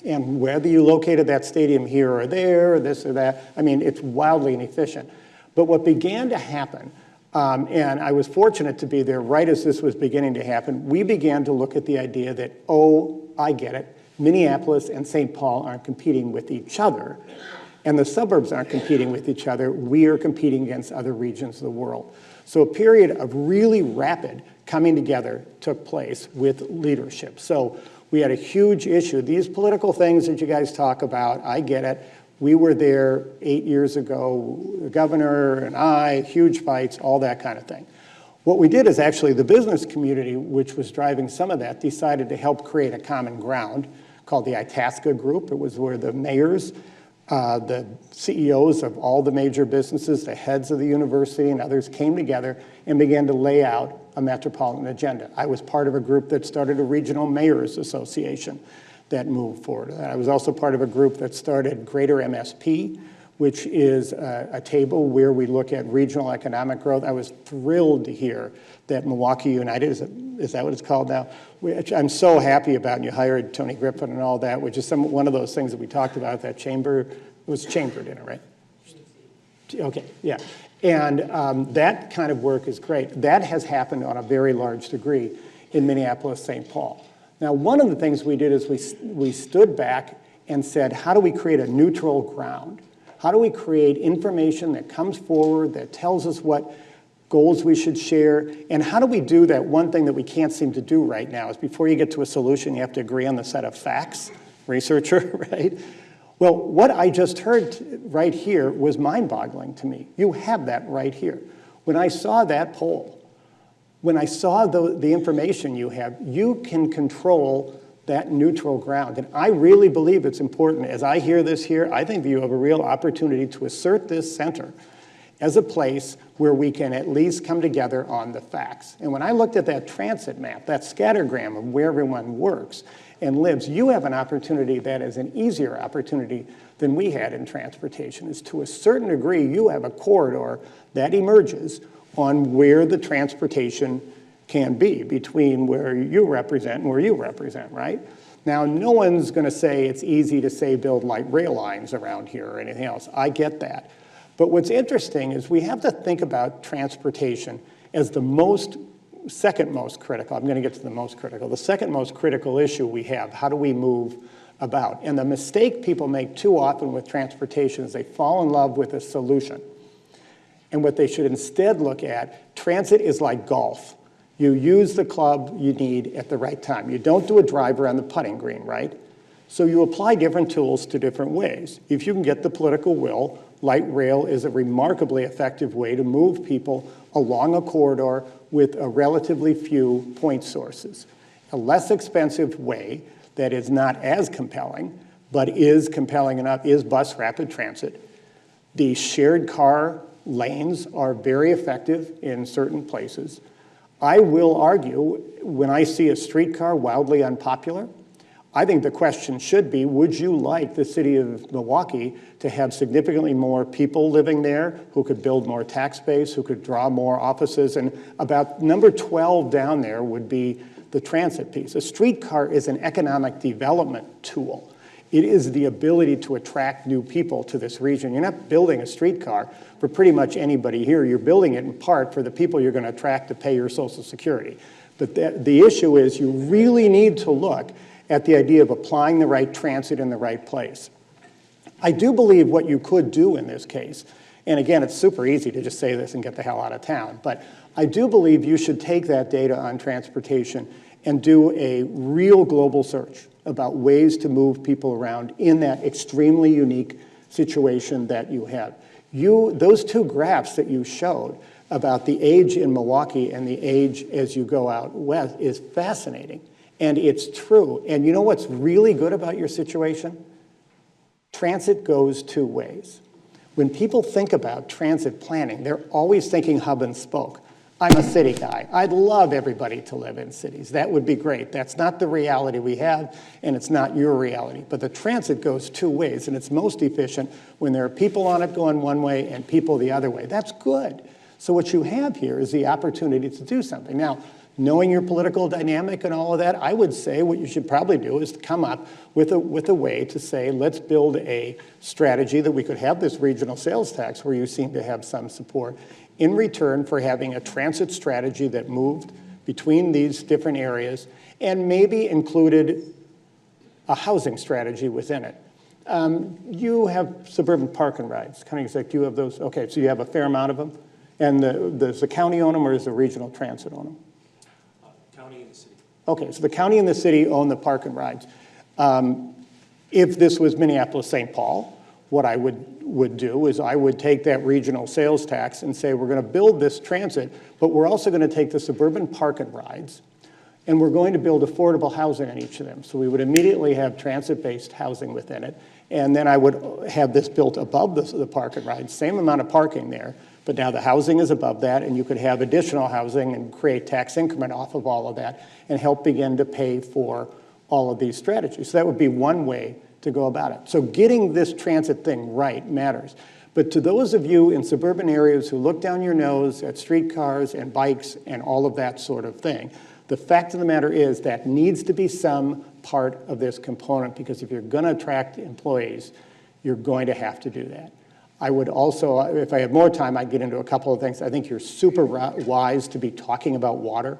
And whether you located that stadium here or there, or this or that, I mean, it's wildly inefficient. But what began to happen, and I was fortunate to be there right as this was beginning to happen, we began to look at the idea that, oh, I get it, Minneapolis and St. Paul aren't competing with each other, and the suburbs aren't competing with each other. We are competing against other regions of the world. So a period of really rapid coming together took place with leadership. So we had a huge issue. These political things that you guys talk about, I get it. We were there 8 years ago, the governor and I, huge fights, all that kind of thing. What we did is actually the business community, which was driving some of that, decided to help create a common ground called the Itasca Group. It was where the mayors, the CEOs of all the major businesses, the heads of the university and others came together and began to lay out a metropolitan agenda. I was part of a group that started a regional mayors association that moved forward. I was also part of a group that started Greater MSP, which is a table where we look at regional economic growth. I was thrilled to hear that Milwaukee United, is that what it's called now? Which I'm so happy about, and you hired Tony Griffin and all that, which is one of those things that we talked about, that chamber, it was chamber dinner, right? Okay, yeah. And that kind of work is great. That has happened on a very large degree in Minneapolis-St. Paul. Now, one of the things we did is we stood back and said, how do we create a neutral ground? How do we create information that comes forward, that tells us what goals we should share? And how do we do that one thing that we can't seem to do right now is before you get to a solution, you have to agree on the set of facts, researcher, right? Well, what I just heard right here was mind-boggling to me. You have that right here. When I saw that poll, when I saw the information you have, you can control that neutral ground. And I really believe it's important. As I hear this here, I think you have a real opportunity to assert this center as a place where we can at least come together on the facts. And when I looked at that transit map, that scattergram of where everyone works and lives, you have an opportunity that is an easier opportunity than we had in transportation. Is to a certain degree, you have a corridor that emerges on where the transportation can be between where you represent and where you represent, right? Now, no one's going to say it's easy to say build light rail lines around here or anything else. I get that. But what's interesting is we have to think about transportation as the second most critical. I'm going to get to the most critical. The second most critical issue we have, how do we move about? And the mistake people make too often with transportation is they fall in love with a solution. And what they should instead look at, transit is like golf. You use the club you need at the right time. You don't do a driver on the putting green, right? So you apply different tools to different ways. If you can get the political will, light rail is a remarkably effective way to move people along a corridor with a relatively few point sources. A less expensive way that is not as compelling, but is compelling enough, is bus rapid transit. The shared car lanes are very effective in certain places. I will argue, when I see a streetcar wildly unpopular, I think the question should be, would you like the city of Milwaukee to have significantly more people living there who could build more tax base, who could draw more offices? And about number 12 down there would be the transit piece. A streetcar is an economic development tool. It is the ability to attract new people to this region. You're not building a streetcar for pretty much anybody here. You're building it in part for the people you're going to attract to pay your Social Security. But the issue is you really need to look at the idea of applying the right transit in the right place. I do believe what you could do in this case, and again, it's super easy to just say this and get the hell out of town, but I do believe you should take that data on transportation and do a real global search about ways to move people around in that extremely unique situation that you have. Those two graphs that you showed about the age in Milwaukee and the age as you go out west is fascinating. And it's true. And you know what's really good about your situation? Transit goes two ways. When people think about transit planning, they're always thinking hub and spoke. I'm a city guy. I'd love everybody to live in cities. That would be great. That's not the reality we have, and it's not your reality. But the transit goes two ways, and it's most efficient when there are people on it going one way and people the other way. That's good. So what you have here is the opportunity to do something. Now, knowing your political dynamic and all of that, I would say what you should probably do is to come up with a way to say, let's build a strategy that we could have this regional sales tax where you seem to have some support in return for having a transit strategy that moved between these different areas and maybe included a housing strategy within it. You have suburban park and rides. Kind of like you have those. Okay, so you have a fair amount of them. And does the county own them or does the regional transit own them? County and the city. Okay, so the county and the city own the park and rides. If this was Minneapolis-St. Paul, what I would do is I would take that regional sales tax and say we're going to build this transit, but we're also going to take the suburban park and rides, and we're going to build affordable housing in each of them. So we would immediately have transit-based housing within it, and then I would have this built above the park and rides, same amount of parking there, but now the housing is above that, and you could have additional housing and create tax increment off of all of that and help begin to pay for all of these strategies. So that would be one way to go about it. So getting this transit thing right matters. But to those of you in suburban areas who look down your nose at streetcars and bikes and all of that sort of thing, the fact of the matter is that needs to be some part of this component, because if you're going to attract employees, you're going to have to do that. I would also, if I had more time, I'd get into a couple of things. I think you're super wise to be talking about water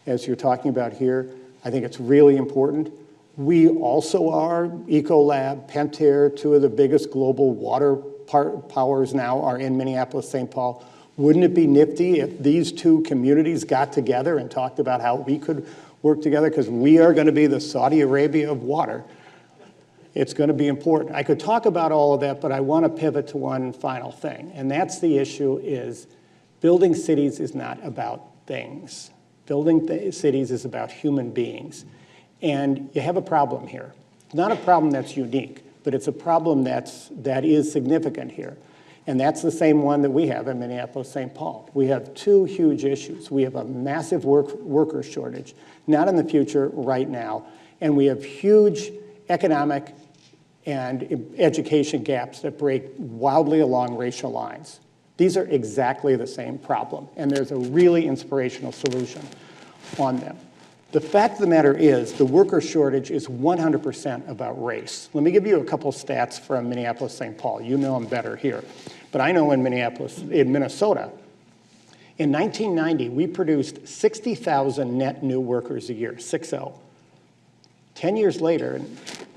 as you're talking about here. I think it's really important. We also are, Ecolab, Pentair, two of the biggest global water powers now are in Minneapolis, St. Paul. Wouldn't it be nifty if these two communities got together and talked about how we could work together? Because we are going to be the Saudi Arabia of water. It's going to be important. I could talk about all of that, but I want to pivot to one final thing, and that's the issue is building cities is not about things. Building cities is about human beings. And you have a problem here. It's not a problem that's unique, but it's a problem that is significant here. And that's the same one that we have in Minneapolis, St. Paul. We have two huge issues. We have a massive worker shortage, not in the future, right now. And we have huge economic and education gaps that break wildly along racial lines. These are exactly the same problem, and there's a really inspirational solution on them. The fact of the matter is the worker shortage is 100% about race. Let me give you a couple stats from Minneapolis, St. Paul. You know them better here. But I know in Minnesota, in 1990, we produced 60,000 net new workers a year, 6-0. 10 years later,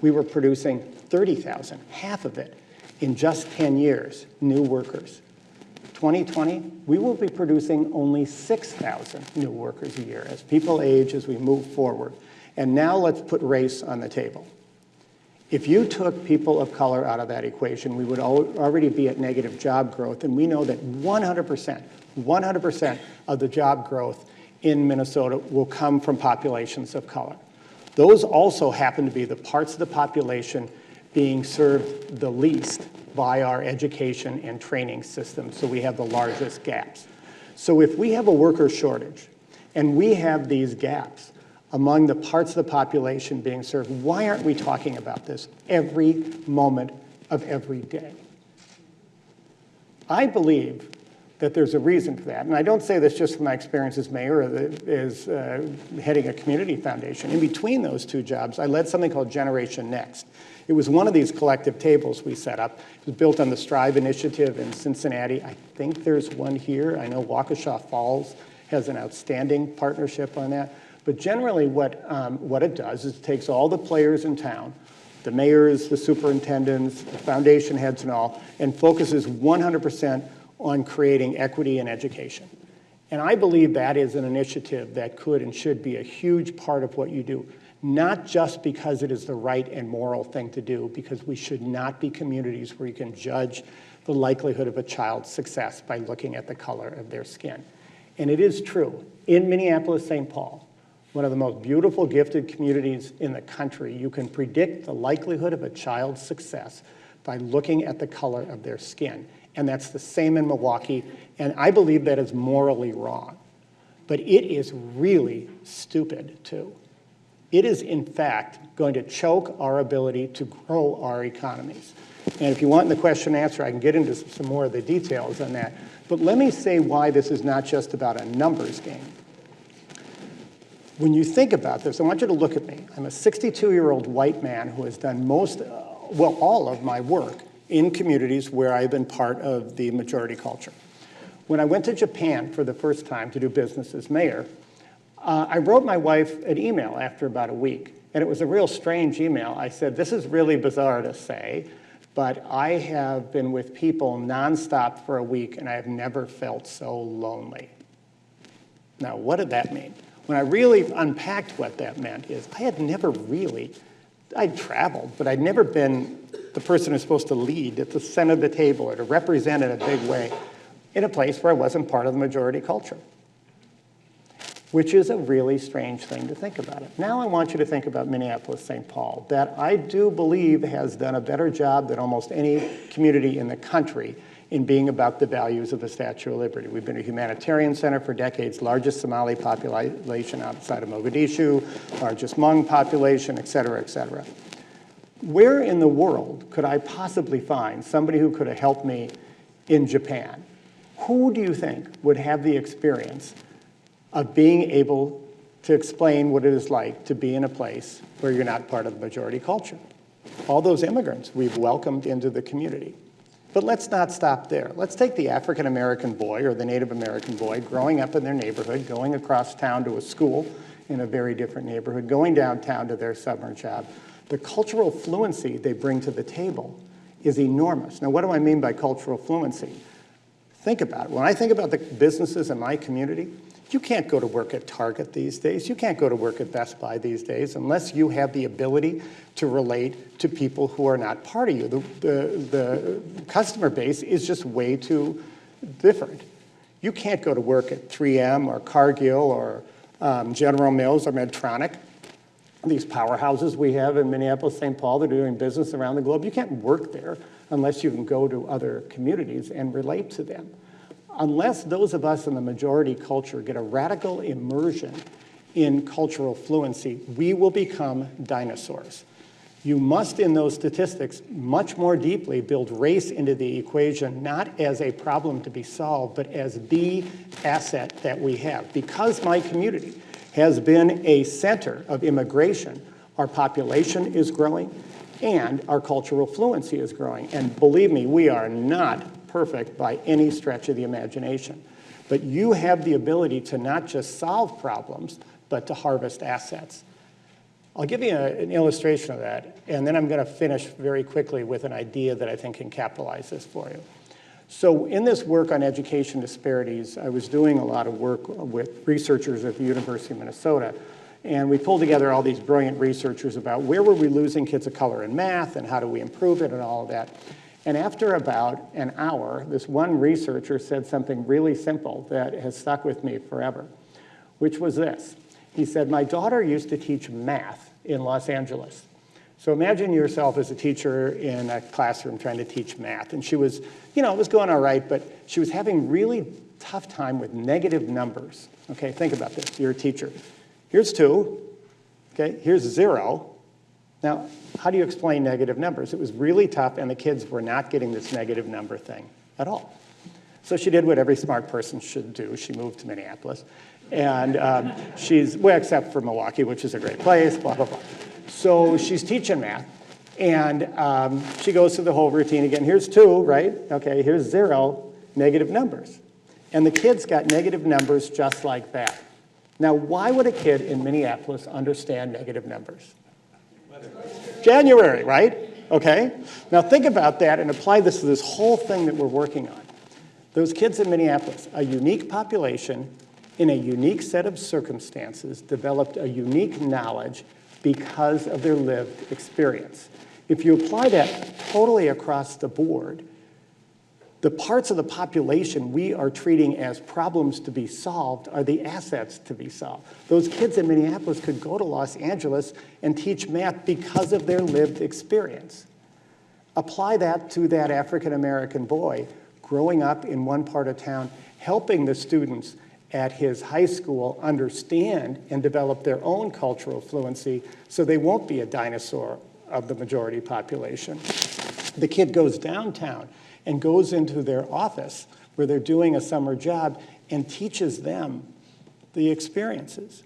we were producing 30,000, half of it, in just 10 years, new workers. 2020, we will be producing only 6,000 new workers a year as people age, as we move forward. And now let's put race on the table. If you took people of color out of that equation, we would already be at negative job growth, and we know that 100% of the job growth in Minnesota will come from populations of color. Those also happen to be the parts of the population being served the least by our education and training system, so we have the largest gaps. So if we have a worker shortage and we have these gaps among the parts of the population being served, why aren't we talking about this every moment of every day? I believe that there's a reason for that, and I don't say this just from my experience as mayor or as heading a community foundation. In between those two jobs, I led something called Generation Next. It was one of these collective tables we set up. It was built on the Strive initiative in Cincinnati. I think there's one here. I know Waukesha Falls has an outstanding partnership on that. But generally what it does is it takes all the players in town, the mayors, the superintendents, the foundation heads and all, and focuses 100% on creating equity in education. And I believe that is an initiative that could and should be a huge part of what you do. Not just because it is the right and moral thing to do, because we should not be communities where you can judge the likelihood of a child's success by looking at the color of their skin. And it is true. In Minneapolis-St. Paul, one of the most beautiful, gifted communities in the country, you can predict the likelihood of a child's success by looking at the color of their skin. And that's the same in Milwaukee, and I believe that is morally wrong. But it is really stupid, too. It is, in fact, going to choke our ability to grow our economies. And if you want the question and answer, I can get into some more of the details on that. But let me say why this is not just about a numbers game. When you think about this, I want you to look at me. I'm a 62-year-old white man who has done all of my work in communities where I've been part of the majority culture. When I went to Japan for the first time to do business as mayor, I wrote my wife an email after about a week, and it was a real strange email. I said, this is really bizarre to say, but I have been with people nonstop for a week, and I have never felt so lonely. Now, what did that mean? When I really unpacked what that meant is I had never really, I'd traveled, but I'd never been the person who's supposed to lead at the center of the table or to represent in a big way in a place where I wasn't part of the majority culture, which is a really strange thing to think about it. Now I want you to think about Minneapolis-St. Paul, that I do believe has done a better job than almost any community in the country in being about the values of the Statue of Liberty. We've been a humanitarian center for decades, largest Somali population outside of Mogadishu, largest Hmong population, et cetera, et cetera. Where in the world could I possibly find somebody who could have helped me in Japan? Who do you think would have the experience of being able to explain what it is like to be in a place where you're not part of the majority culture? All those immigrants we've welcomed into the community. But let's not stop there. Let's take the African-American boy or the Native American boy growing up in their neighborhood, going across town to a school in a very different neighborhood, going downtown to their summer job. The cultural fluency they bring to the table is enormous. Now, what do I mean by cultural fluency? Think about it. When I think about the businesses in my community, you can't go to work at Target these days. You can't go to work at Best Buy these days unless you have the ability to relate to people who are not part of you. The customer base is just way too different. You can't go to work at 3M or Cargill or General Mills or Medtronic, these powerhouses we have in Minneapolis, St. Paul that are doing business around the globe. You can't work there unless you can go to other communities and relate to them. Unless those of us in the majority culture get a radical immersion in cultural fluency, we will become dinosaurs. You must, in those statistics, much more deeply build race into the equation, not as a problem to be solved, but as the asset that we have. Because my community has been a center of immigration, our population is growing and our cultural fluency is growing. And believe me, we are not perfect by any stretch of the imagination. But you have the ability to not just solve problems, but to harvest assets. I'll give you an illustration of that, and then I'm going to finish very quickly with an idea that I think can capitalize this for you. So in this work on education disparities, I was doing a lot of work with researchers at the University of Minnesota, and we pulled together all these brilliant researchers about where were we losing kids of color in math, and how do we improve it, and all of that. And after about an hour, this one researcher said something really simple that has stuck with me forever, which was this. He said, my daughter used to teach math in Los Angeles. So imagine yourself as a teacher in a classroom trying to teach math. And she was, it was going all right, but she was having really tough time with negative numbers. Okay, think about this. You're a teacher. Here's 2. Okay, here's 0. Now, how do you explain negative numbers? It was really tough, and the kids were not getting this negative number thing at all. So she did what every smart person should do. She moved to Minneapolis. And except for Milwaukee, which is a great place, blah, blah, blah. So she's teaching math, and she goes through the whole routine again. Here's 2, right? Okay, here's 0, negative numbers. And the kids got negative numbers just like that. Now, why would a kid in Minneapolis understand negative numbers? January, right? Okay. Now think about that and apply this to this whole thing that we're working on. Those kids in Minneapolis, a unique population in a unique set of circumstances, developed a unique knowledge because of their lived experience. If you apply that totally across the board, The parts of the population we are treating as problems to be solved are the assets to be solved. Those kids in Minneapolis could go to Los Angeles and teach math because of their lived experience. Apply that to that African-American boy growing up in one part of town, helping the students at his high school understand and develop their own cultural fluency so they won't be a dinosaur of the majority population. The kid goes downtown and goes into their office where they're doing a summer job and teaches them the experiences.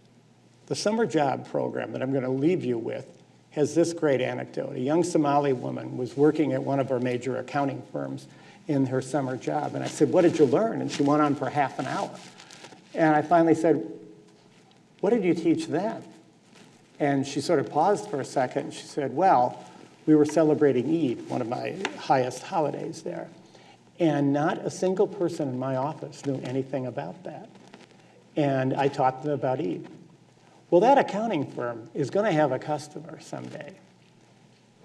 The summer job program that I'm going to leave you with has this great anecdote. A young Somali woman was working at one of our major accounting firms in her summer job. And I said, "What did you learn?" And she went on for half an hour. And I finally said, "What did you teach them?" And she sort of paused for a second. And she said, "Well, we were celebrating Eid, one of my highest holidays there. And not a single person in my office knew anything about that. And I taught them about Eid." Well, that accounting firm is going to have a customer someday,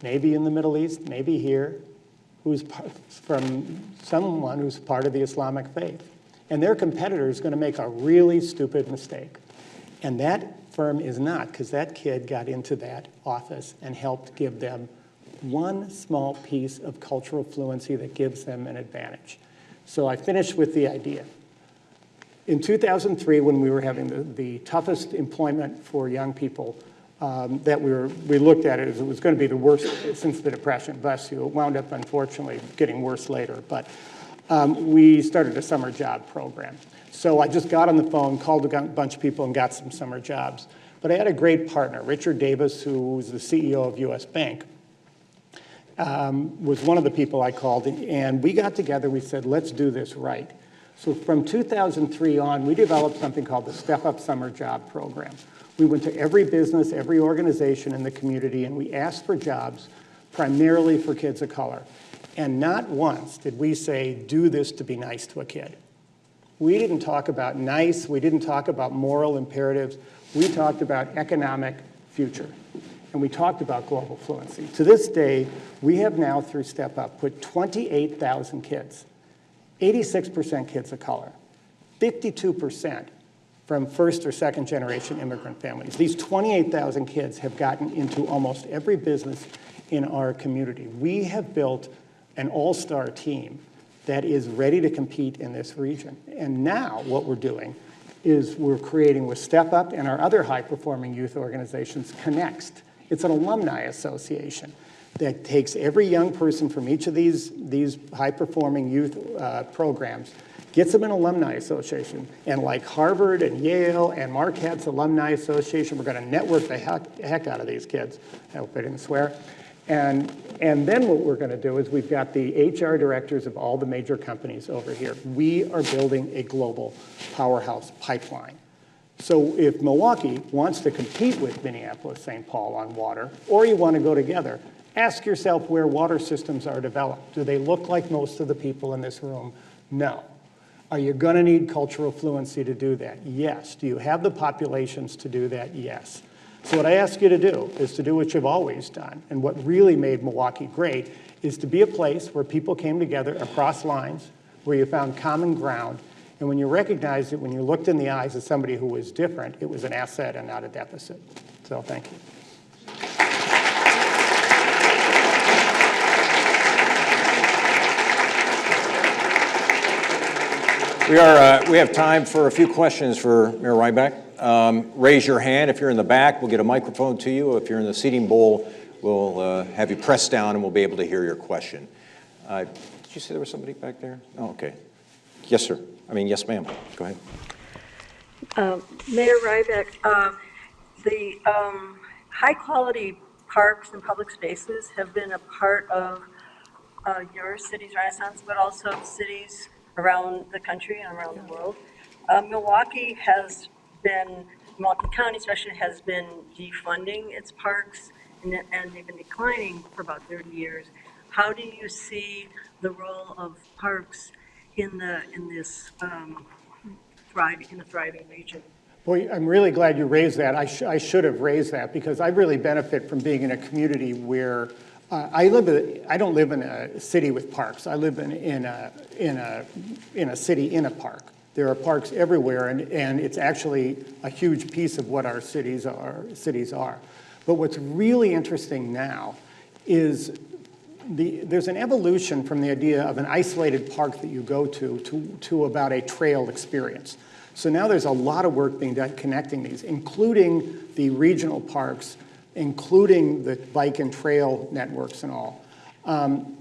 maybe in the Middle East, maybe here, who's from someone who's part of the Islamic faith. And their competitor is going to make a really stupid mistake. And that firm is not, because that kid got into that office and helped give them one small piece of cultural fluency that gives them an advantage. So I finished with the idea. In 2003, when we were having the toughest employment for young people, that we looked at it as it was going to be the worst since the Depression, bless you. It wound up, unfortunately, getting worse later. But we started a summer job program. So I just got on the phone, called a bunch of people, and got some summer jobs. But I had a great partner, Richard Davis, who was the CEO of U.S. Bank, was one of the people I called. And we got together, we said, let's do this right. So from 2003 on, we developed something called the Step Up Summer Job Program. We went to every business, every organization in the community, and we asked for jobs, primarily for kids of color. And not once did we say, do this to be nice to a kid. We didn't talk about nice, we didn't talk about moral imperatives, we talked about economic future. And we talked about global fluency. To this day, we have now, through Step Up, put 28,000 kids, 86% kids of color, 52% from first or second generation immigrant families. These 28,000 kids have gotten into almost every business in our community. We have built an all-star team that is ready to compete in this region. And now what we're doing is we're creating with Step Up and our other high-performing youth organizations, Connext. It's an alumni association that takes every young person from each of these high-performing youth programs, gets them an alumni association. And like Harvard and Yale and Marquette's alumni association, we're going to network the heck out of these kids. I hope I didn't swear. And then what we're going to do is we've got the HR directors of all the major companies over here. We are building a global powerhouse pipeline. So if Milwaukee wants to compete with Minneapolis, St. Paul on water, or you want to go together, ask yourself where water systems are developed. Do they look like most of the people in this room? No. Are you going to need cultural fluency to do that? Yes. Do you have the populations to do that? Yes. So what I ask you to do is to do what you've always done. And what really made Milwaukee great is to be a place where people came together across lines, where you found common ground. And when you recognized it, when you looked in the eyes of somebody who was different, it was an asset and not a deficit. So thank you. We have time for a few questions for Mayor Rybak. Raise your hand if you're in the back. We'll get a microphone to you. If you're in the seating bowl, we'll have you press down and we'll be able to hear your question. Did you say there was somebody back there? Oh, okay. Yes, sir. Yes, ma'am. Go ahead. Mayor Rybak, the high-quality parks and public spaces have been a part of your city's renaissance, but also cities around the country and around the world. Milwaukee County especially, has been defunding its parks, and they've been declining for about 30 years. How do you see the role of parks in this thriving region? Boy, I'm really glad you raised that. I should have raised that because I really benefit from being in a community where I don't live in a city with parks. I live in a city in a park. There are parks everywhere, and it's actually a huge piece of what our cities are. But what's really interesting now is there's an evolution from the idea of an isolated park that you go to about a trail experience. So now there's a lot of work being done connecting these, including the regional parks, including the bike and trail networks and all.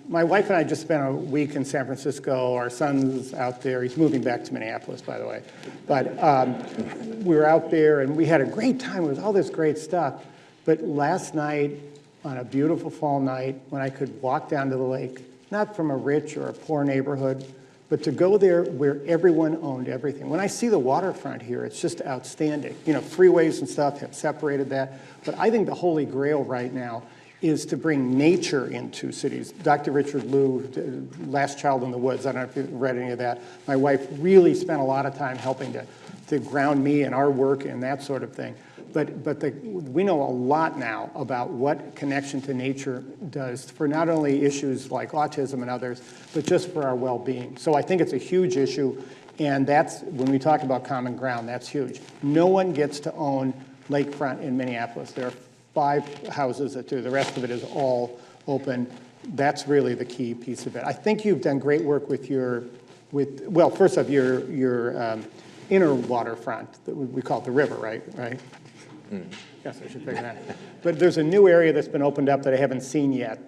My wife and I just spent a week in San Francisco. Our son's out there. He's moving back to Minneapolis, by the way. But we were out there, and we had a great time. It was all this great stuff. But last night, on a beautiful fall night, when I could walk down to the lake, not from a rich or a poor neighborhood, but to go there where everyone owned everything. When I see the waterfront here, it's just outstanding. You know, freeways and stuff have separated that. But I think the holy grail right now is to bring nature into cities. Dr. Richard Liu, Last Child in the Woods, I don't know if you've read any of that. My wife really spent a lot of time helping to ground me in our work and that sort of thing. But we know a lot now about what connection to nature does for not only issues like autism and others, but just for our well-being. So I think it's a huge issue, and that's, when we talk about common ground, that's huge. No one gets to own lakefront in Minneapolis. There are 5 houses that do. The rest of it is all open. That's really the key piece of it. I think you've done great work with well, first off, your inner waterfront. We call it the river, right? Mm. Yes, I should figure that. But there's a new area that's been opened up that I haven't seen yet.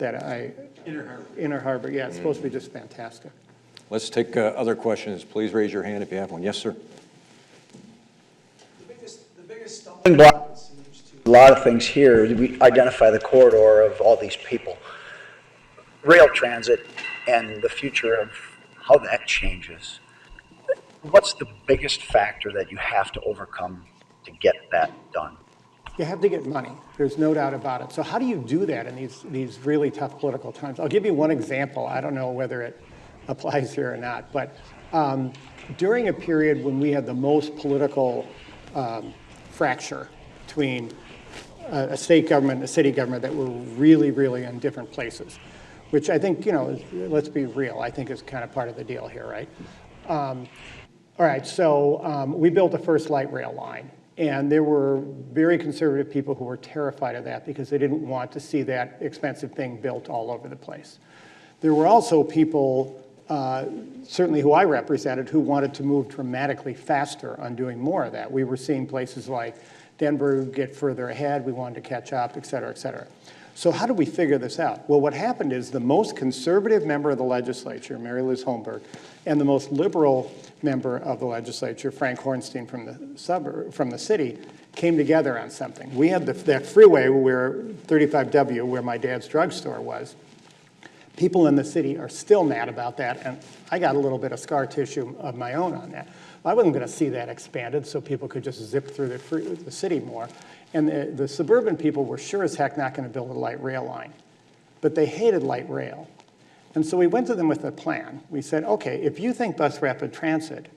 Inner Harbor. Yeah, it's supposed to be just fantastic. Let's take other questions. Please raise your hand if you have one. Yes, sir. The biggest stumbling block seems to a lot of things here. We identify the corridor of all these people. Rail transit and the future of how that changes. What's the biggest factor that you have to overcome to get that done? You have to get money. There's no doubt about it. So how do you do that in these really tough political times? I'll give you one example. I don't know whether it applies here or not, but during a period when we had the most political fracture between a state government and a city government that were really, really in different places, which I think, let's be real, I think is kind of part of the deal here, right? All right, so we built the first light rail line. And there were very conservative people who were terrified of that because they didn't want to see that expensive thing built all over the place. There were also people, certainly who I represented, who wanted to move dramatically faster on doing more of that. We were seeing places like Denver get further ahead. We wanted to catch up, et cetera, et cetera. So how do we figure this out? Well, what happened is the most conservative member of the legislature, Mary Liz Holmberg, and the most liberal member of the legislature, Frank Hornstein from the city, came together on something. We had that freeway where 35W, where my dad's drugstore was. People in the city are still mad about that, and I got a little bit of scar tissue of my own on that. I wasn't going to see that expanded so people could just zip through the city more. And the suburban people were sure as heck not going to build a light rail line. But they hated light rail. And so we went to them with a plan. We said, okay, if you think bus rapid transit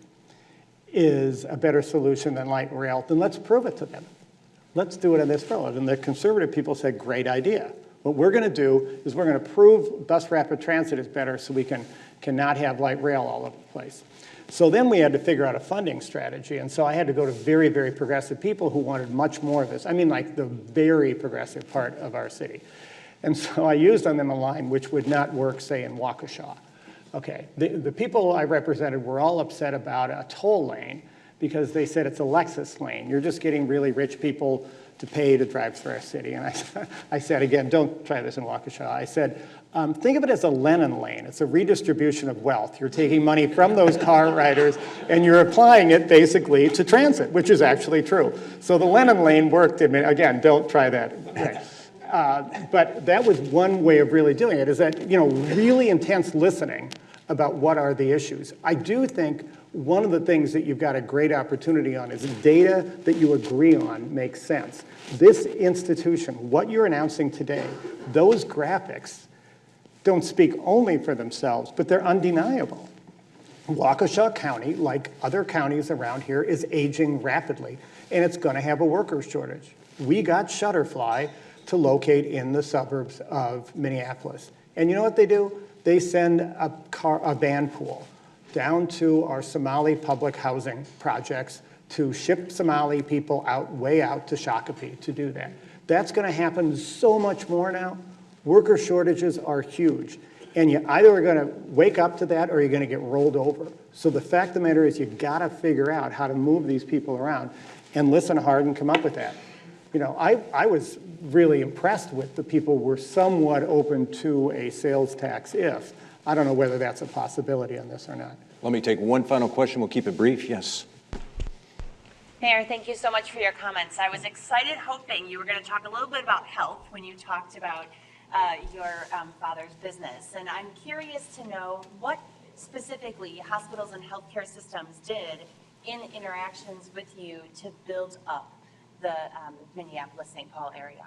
is a better solution than light rail, then let's prove it to them. Let's do it on this road. And the conservative people said, great idea. What we're going to do is we're going to prove bus rapid transit is better so we cannot have light rail all over the place. So then we had to figure out a funding strategy. And so I had to go to very, very progressive people who wanted much more of this. I mean, like the very progressive part of our city. And so I used on them a line which would not work, say, in Waukesha. Okay, the people I represented were all upset about a toll lane because they said it's a Lexus lane. You're just getting really rich people to pay to drive through our city. And I said, again, don't try this in Waukesha. I said, think of it as a Lennon lane. It's a redistribution of wealth. You're taking money from those car riders and you're applying it basically to transit, which is actually true. So the Lennon lane worked. I mean, again, don't try that. Right. But that was one way of really doing it, is that, really intense listening about what are the issues. I do think one of the things that you've got a great opportunity on is data that you agree on makes sense. This institution, what you're announcing today, those graphics don't speak only for themselves, but they're undeniable. Waukesha County, like other counties around here, is aging rapidly, and it's going to have a workers shortage. We got Shutterfly to locate in the suburbs of Minneapolis. And you know what they do? They send a band pool down to our Somali public housing projects to ship Somali people way out to Shakopee to do that. That's going to happen so much more now. Worker shortages are huge. And you either are going to wake up to that or you're going to get rolled over. So the fact of the matter is you've got to figure out how to move these people around and listen hard and come up with that. You know, I was really impressed with the people who were somewhat open to a sales tax if. I don't know whether that's a possibility on this or not. Let me take one final question. We'll keep it brief. Yes. Mayor, thank you so much for your comments. I was excited, hoping you were going to talk a little bit about health when you talked about your father's business. And I'm curious to know what specifically hospitals and healthcare systems did in interactions with you to build up the Minneapolis-St. Paul area.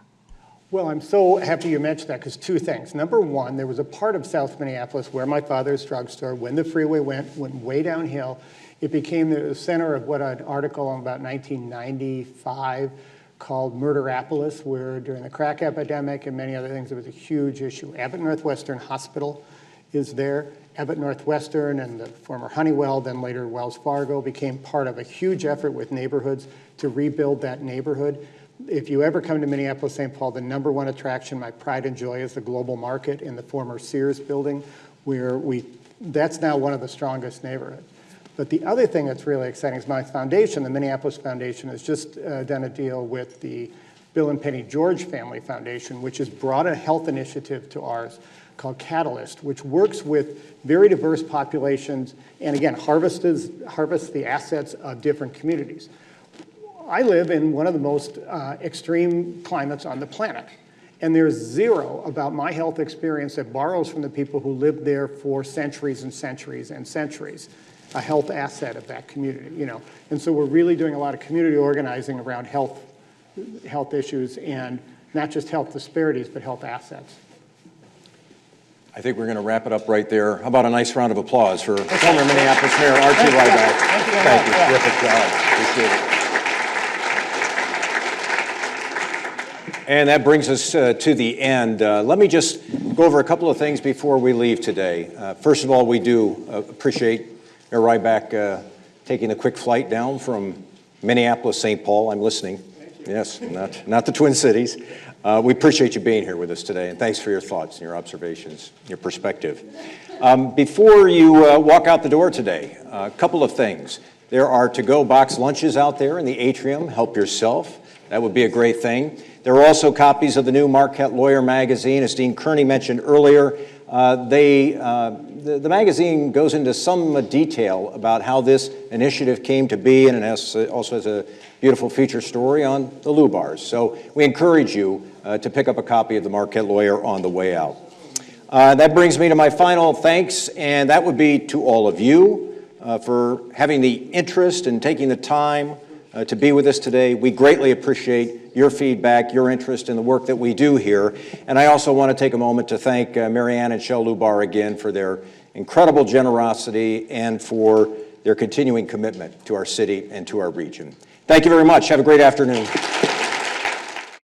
Well, I'm so happy you mentioned that because two things. Number one, there was a part of South Minneapolis where my father's drugstore, when the freeway went way downhill, it became the center of what an article in about 1995 called Murderapolis, where during the crack epidemic and many other things, it was a huge issue. Abbott Northwestern Hospital is there. Abbott Northwestern and the former Honeywell, then later Wells Fargo, became part of a huge effort with neighborhoods to rebuild that neighborhood. If you ever come to Minneapolis-St. Paul, the #1 attraction, my pride and joy, is the Global Market in the former Sears building, where that's now one of the strongest neighborhoods. But the other thing that's really exciting is my foundation, the Minneapolis Foundation, has just done a deal with the Bill and Penny George Family Foundation, which has brought a health initiative to ours called Catalyst, which works with very diverse populations and, again, harvests the assets of different communities. I live in one of the most extreme climates on the planet, and there's zero about my health experience that borrows from the people who lived there for centuries and centuries and centuries, a health asset of that community, you know. And so we're really doing a lot of community organizing around health issues, and not just health disparities, but health assets. I think we're going to wrap it up right there. How about a nice round of applause for former Minneapolis Mayor R.T. Rybak? Thank you. Terrific job. Appreciate it. And that brings us to the end. Let me just go over a couple of things before we leave today. First of all, we do appreciate Mayor Rybak taking a quick flight down from Minneapolis, St. Paul. I'm listening. Yes, not the Twin Cities. We appreciate you being here with us today, and thanks for your thoughts and your observations, your perspective. Before you walk out the door today, a couple of things. There are to-go box lunches out there in the atrium. Help yourself. That would be a great thing. There are also copies of the new Marquette Lawyer magazine. As Dean Kearney mentioned earlier, the magazine goes into some detail about how this initiative came to be, and it also has a beautiful feature story on the Lubars. So we encourage you to pick up a copy of the Marquette Lawyer on the way out. That brings me to my final thanks, and that would be to all of you for having the interest and taking the time to be with us today. We greatly appreciate your feedback, your interest in the work that we do here. And I also want to take a moment to thank Mary Ann and Shel Lubar again for their incredible generosity and for their continuing commitment to our city and to our region. Thank you very much. Have a great afternoon.